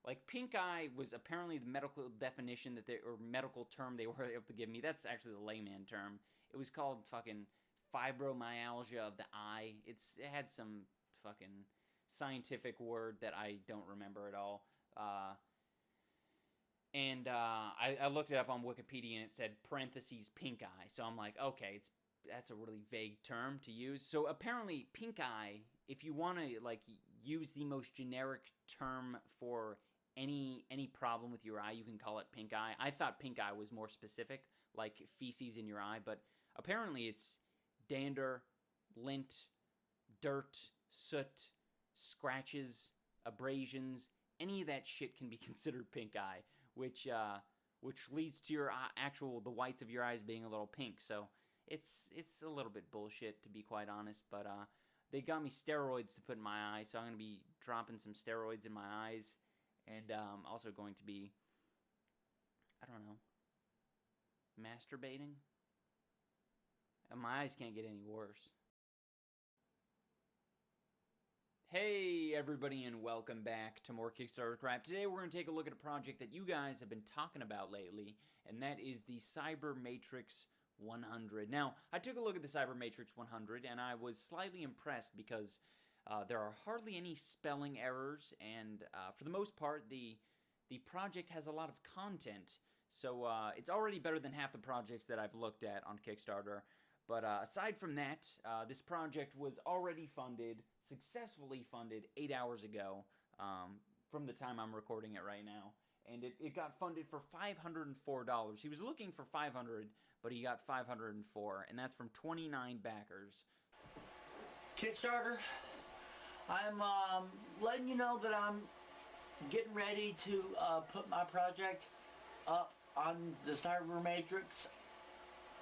Like, pink eye was apparently the medical definition that or medical term they were able to give me. That's actually the layman term. It was called fucking fibromyalgia of the eye. It had some fucking scientific word that I don't remember at all. I looked it up on Wikipedia and it said parentheses pink eye. So I'm like, okay, that's a really vague term to use. So apparently pink eye, if you want to like use the most generic term for any problem with your eye, you can call it pink eye. I thought pink eye was more specific, like feces in your eye, but apparently it's dander, lint, dirt, soot, scratches, abrasions, any of that shit can be considered pink eye, which leads to your the whites of your eyes being a little pink. So it's a little bit bullshit, to be quite honest, but they got me steroids to put in my eyes, so I'm going to be dropping some steroids in my eyes, and also going to be, I don't know, masturbating? And my eyes can't get any worse. Hey everybody, and welcome back to more Kickstarter crap. Today we're going to take a look at a project that you guys have been talking about lately, and that is the Cyber Matrix 100. Now, I took a look at the Cyber Matrix 100, and I was slightly impressed because there are hardly any spelling errors, and for the most part, the project has a lot of content. So it's already better than half the projects that I've looked at on Kickstarter. But aside from that, this project was already funded, successfully funded 8 hours ago from the time I'm recording it right now. And it got funded for $504. He was looking for $500, but he got $504, and that's from 29 backers. Kickstarter, I'm letting you know that I'm getting ready to put my project up on the Cyber Matrix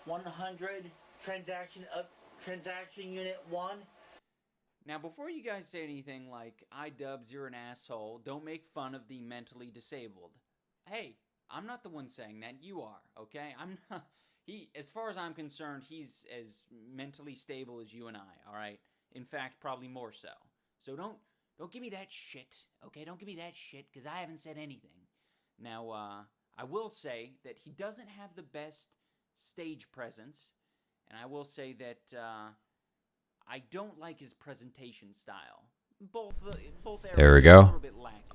100 transaction unit 1. Now, before you guys say anything like, iDubbbz, you're an asshole, don't make fun of the mentally disabled. Hey, I'm not the one saying that, you are, okay? I'm not, as far as I'm concerned, he's as mentally stable as you and I, alright? In fact, probably more so. So don't give me that shit, okay? Don't give me that shit, because I haven't said anything. Now, I will say that he doesn't have the best stage presence, and I will say that, I don't like his presentation style. Both There we go.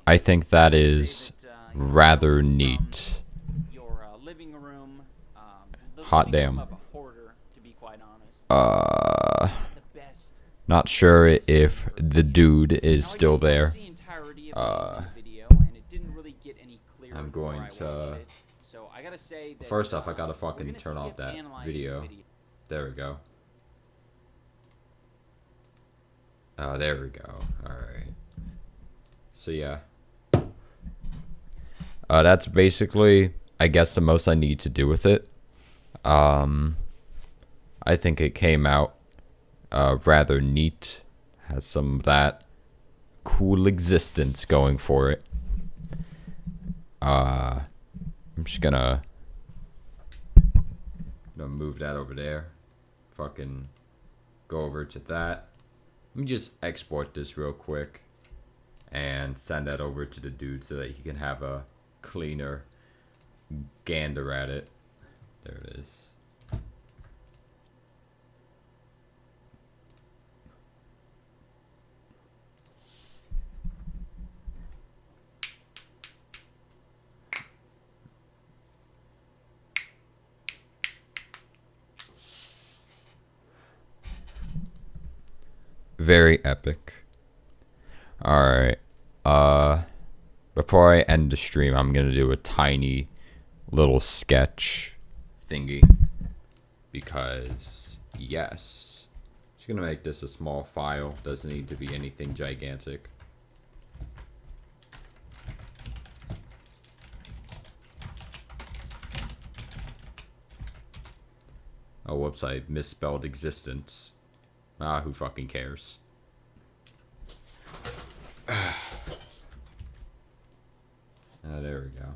I think that is rather neat. Your living room, Hot damn. of a hoarder, to be quite honest. Not sure if the dude is still there. I'm going to. First off, I gotta fucking turn off that video. There we go. There we go. Alright. So, yeah. That's basically, I guess, the most I need to do with it. I think it came out rather neat. Has some of that cool existence going for it. I'm just gonna move that over there. Fucking go over to that. Let me just export this real quick and send that over to the dude so that he can have a cleaner gander at it. There it is. Very epic. Alright. Before I end the stream, I'm gonna do a tiny little sketch thingy. Because, yes. Just gonna make this a small file. Doesn't need to be anything gigantic. Oh, whoops, I misspelled existence. Ah, who fucking cares? There we go.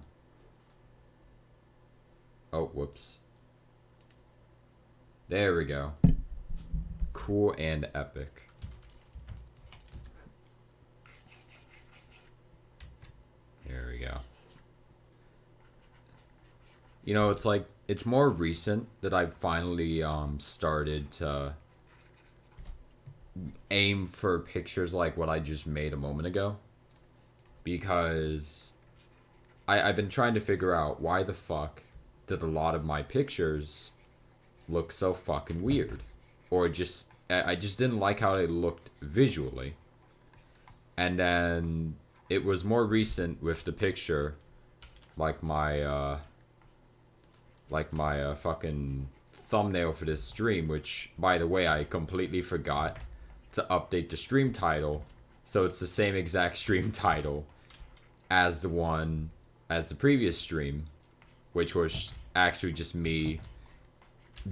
Oh, whoops. There we go. Cool and epic. Here You know, it's like, it's more recent that I've finally started to aim for pictures like what I just made a moment ago. Because I've been trying to figure out why the fuck did a lot of my pictures look so fucking weird. Or just, I just didn't like how they looked visually. And then it was more recent with the picture, like my fucking thumbnail for this stream, which, by the way, I completely forgot to update the stream title, so it's the same exact stream title as the previous stream, which was actually just me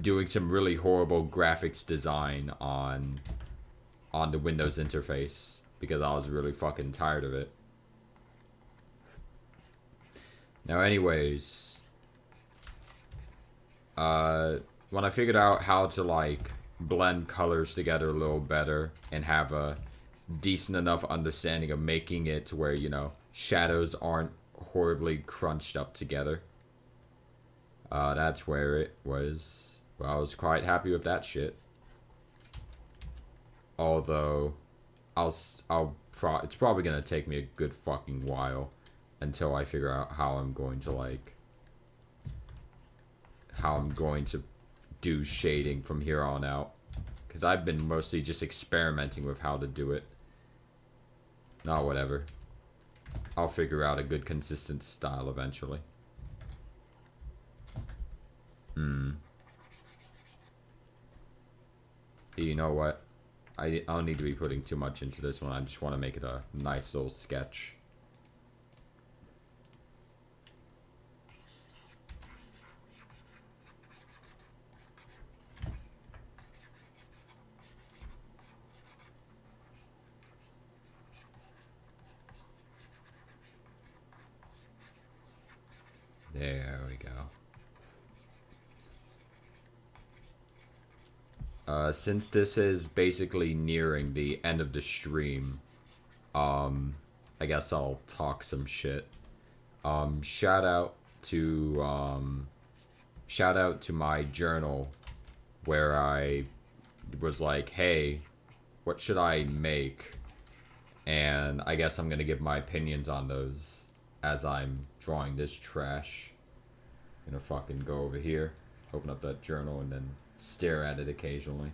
doing some really horrible graphics design on the Windows interface, because I was really fucking tired of it. Now anyways, when I figured out how to like blend colors together a little better and have a decent enough understanding of making it to where, you know, shadows aren't horribly crunched up together, that's where it was. Well, I was quite happy with that shit. Although, it's probably gonna take me a good fucking while until I figure out how I'm going to do shading from here on out. Because I've been mostly just experimenting with how to do it. Nah, whatever. I'll figure out a good consistent style eventually. You know what? I don't need to be putting too much into this one. I just want to make it a nice little sketch. There we go. Since this is basically nearing the end of the stream, I guess I'll talk some shit. Shout out to my journal, where I was like, hey, what should I make? And I guess I'm gonna give my opinions on those as I'm drawing this trash. I'm gonna fucking go over here, open up that journal, and then stare at it occasionally.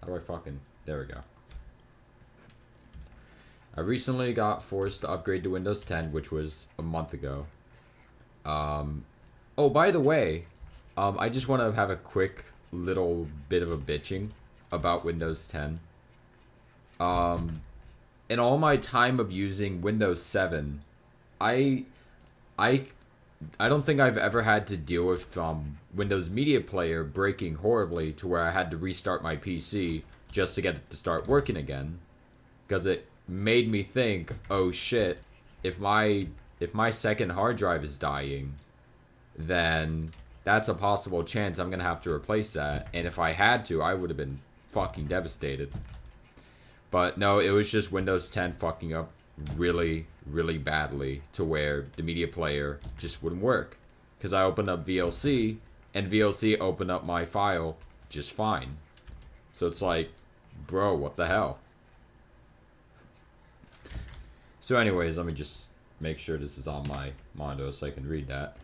How do I fucking... There we go. I recently got forced to upgrade to Windows 10, which was a month ago. Oh, by the way, I just want to have a quick little bit of a bitching about Windows 10. In all my time of using Windows 7, I don't think I've ever had to deal with Windows Media Player breaking horribly to where I had to restart my PC just to get it to start working again. Because it made me think, oh shit, if my second hard drive is dying, then that's a possible chance I'm gonna have to replace that. And if I had to, I would have been fucking devastated. But no, it was just Windows 10 fucking up really, really badly to where the media player just wouldn't work. Because I opened up VLC, and VLC opened up my file just fine. So it's like, bro, what the hell? So anyways, let me just make sure this is on my monitor so I can read that.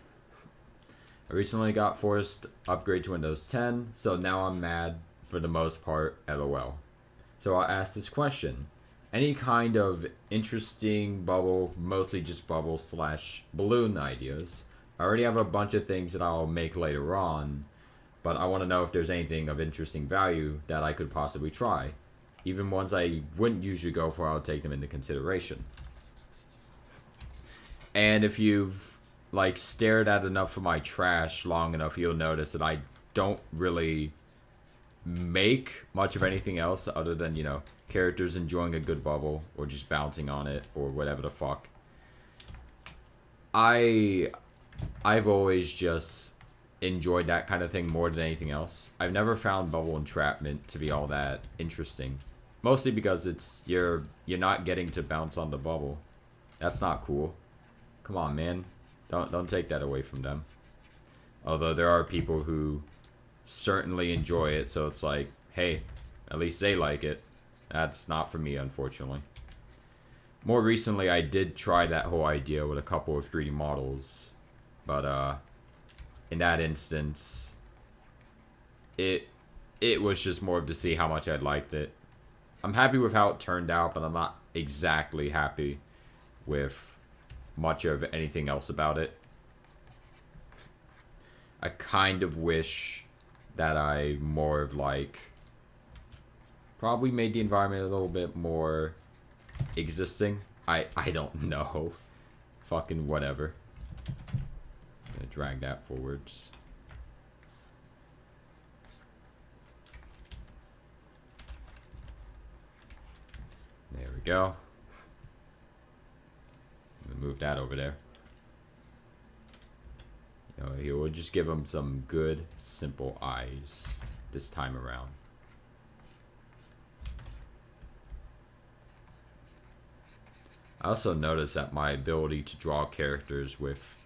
I recently got forced to upgrade to Windows 10, so now I'm mad for the most part, LOL. So I'll ask this question. Any kind of interesting bubble, mostly just bubble / balloon ideas. I already have a bunch of things that I'll make later on, but I want to know if there's anything of interesting value that I could possibly try. Even ones I wouldn't usually go for, I'll take them into consideration. And if you've like stared at enough of my trash long enough, you'll notice that I don't really make much of anything else other than, you know, characters enjoying a good bubble or just bouncing on it or whatever the fuck. I've always just enjoyed that kind of thing more than anything else. I've never found bubble entrapment to be all that interesting. Mostly because it's you're not getting to bounce on the bubble. That's not cool. Come on, man. Don't take that away from them. Although there are people who certainly enjoy it, so it's like, hey, at least they like it. That's not for me, unfortunately. More recently, I did try that whole idea with a couple of 3D models, but in that instance, it was just more of to see how much I liked it. I'm happy with how it turned out, but I'm not exactly happy with much of anything else about it. I kind of wish that I more of like probably made the environment a little bit more existing. I don't know. Fucking whatever. I'm gonna drag that forwards. There we go. Move that over there. You know, here we'll just give him some good, simple eyes this time around. I also noticed that my ability to draw characters with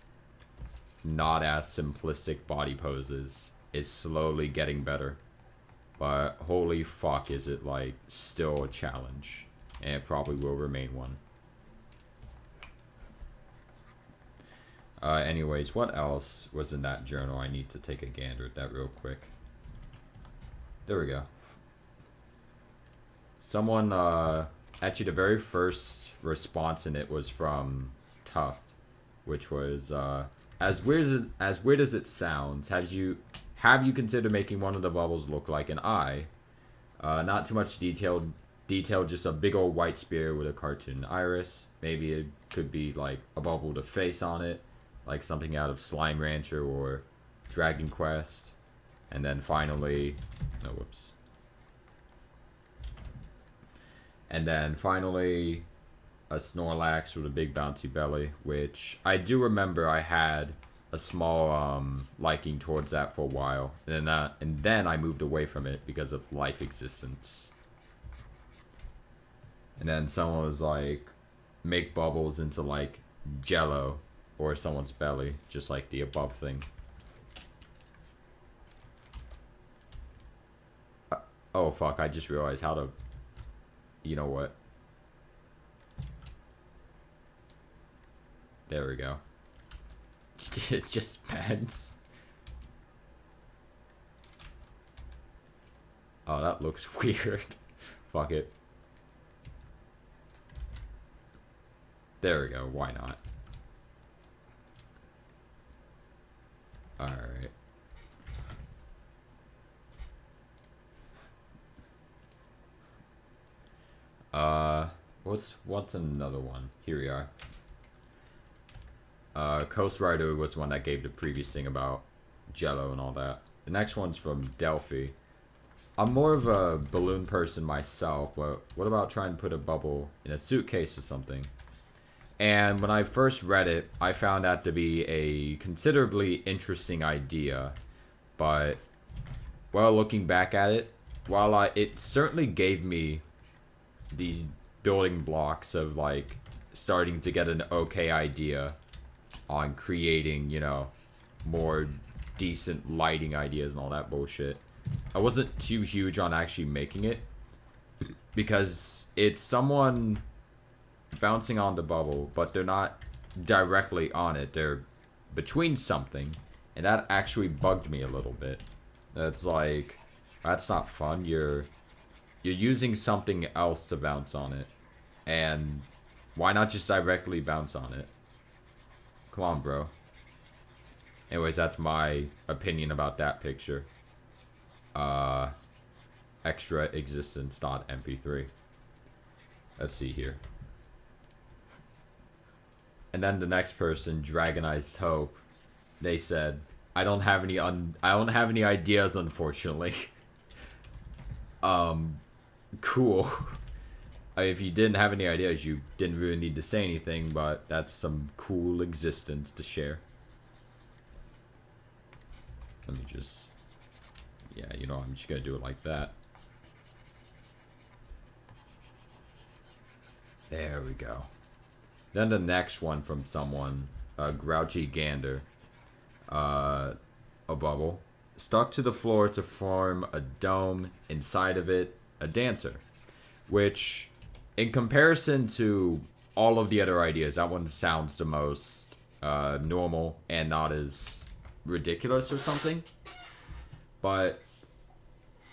not as simplistic body poses is slowly getting better. But holy fuck, is it like still a challenge. And it probably will remain one. Anyways, what else was in that journal? I need to take a gander at that real quick. There we go. Someone, actually the very first response in it was from Tuft, which was, as weird as it sounds, have you considered making one of the bubbles look like an eye? Not too much detail, just a big old white spear with a cartoon iris. Maybe it could be like a bubble with a face on it, like something out of Slime Rancher or Dragon Quest. And then finally, oh whoops. And then finally, a Snorlax with a big bouncy belly, which I do remember I had a small liking towards that for a while, and then I moved away from it because of life existence. And then someone was like, make bubbles into like Jello or someone's belly, just like the above thing. Oh fuck, I just realized how to, you know what? There we go. It just bends. Oh, that looks weird. Fuck it. There we go, why not? Alright. What's another one? Here we are. Coast Rider was one that gave the previous thing about Jello and all that. The next one's from Delphi. I'm more of a balloon person myself, but what about trying to put a bubble in a suitcase or something? And when I first read it, I found that to be a considerably interesting idea. But, well, looking back at it, while it certainly gave me these building blocks of, like, starting to get an okay idea on creating, you know, more decent lighting ideas and all that bullshit, I wasn't too huge on actually making it, because it's someone bouncing on the bubble, but they're not directly on it, they're between something, and that actually bugged me a little bit. That's like, that's not fun. You're using something else to bounce on it, and why not just directly bounce on it? Come on, bro. Anyways, that's my opinion about that picture. Extra existence.mp3. Let's see here. And then the next person, Dragonized Hope, they said, I don't have any ideas, unfortunately. Cool. If you didn't have any ideas, you didn't really need to say anything, but that's some cool existence to share. Let me just, yeah, you know, I'm just gonna do it like that. There we go. Then the next one from someone, Grouchy Gander. a bubble, stuck to the floor to form a dome, inside of it, a dancer. Which, in comparison to all of the other ideas, that one sounds the most normal and not as ridiculous or something. But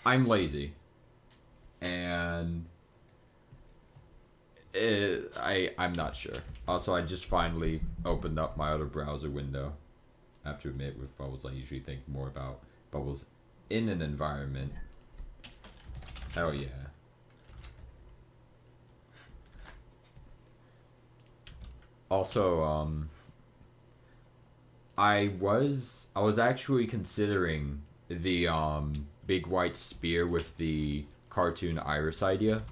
I'm lazy. And I'm not sure. Also, I just finally opened up my other browser window. I have to admit, with bubbles, I usually think more about bubbles in an environment. Hell yeah. Also, I was actually considering the big white spear with the cartoon iris idea.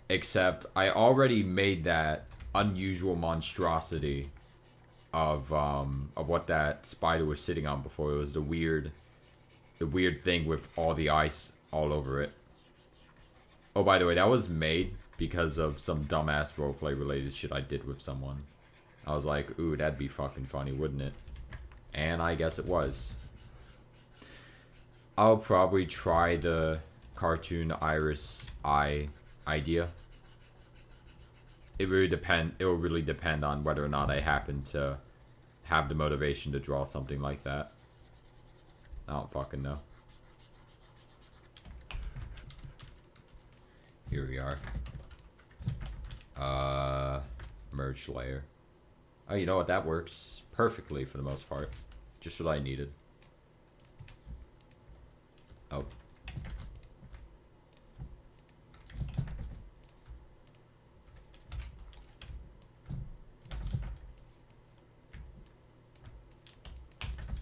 Except I already made that unusual monstrosity of what that spider was sitting on before. It was the weird thing with all the ice all over it. Oh, by the way, that was made because of some dumbass roleplay related shit I did with someone. I was like, ooh, that'd be fucking funny, wouldn't it? And I guess it was. I'll probably try the cartoon iris eye idea. It will really depend on whether or not I happen to have the motivation to draw something like that. I don't fucking know. Here we are. Merge layer. Oh, you know what? That works perfectly for the most part. Just what I needed. Oh.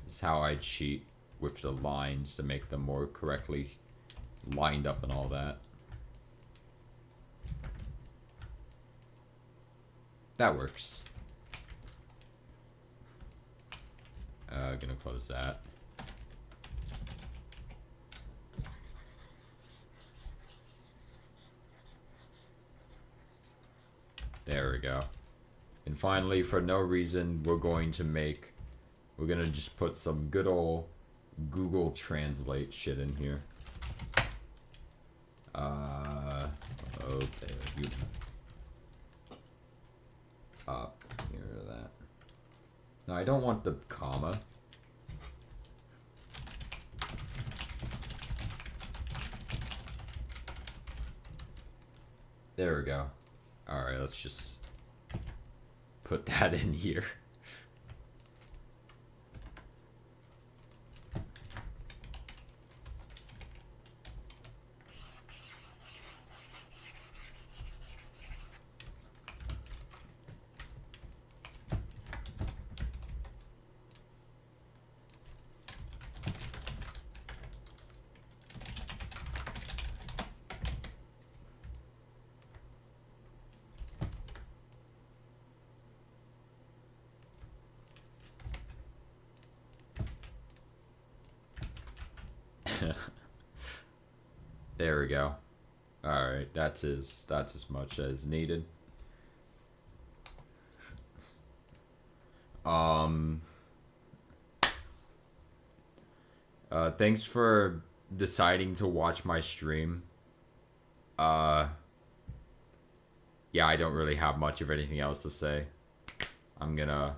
This is how I cheat with the lines to make them more correctly lined up and all that. That works. Gonna close that. There we go. And finally, for no reason, we're gonna just put some good old Google Translate shit in here. Oh, there you up here that. No, I don't want the comma. There we go. Alright, let's just put that in here. There we go. Alright, that's as much as needed. Thanks for deciding to watch my stream. Yeah, I don't really have much of anything else to say. I'm gonna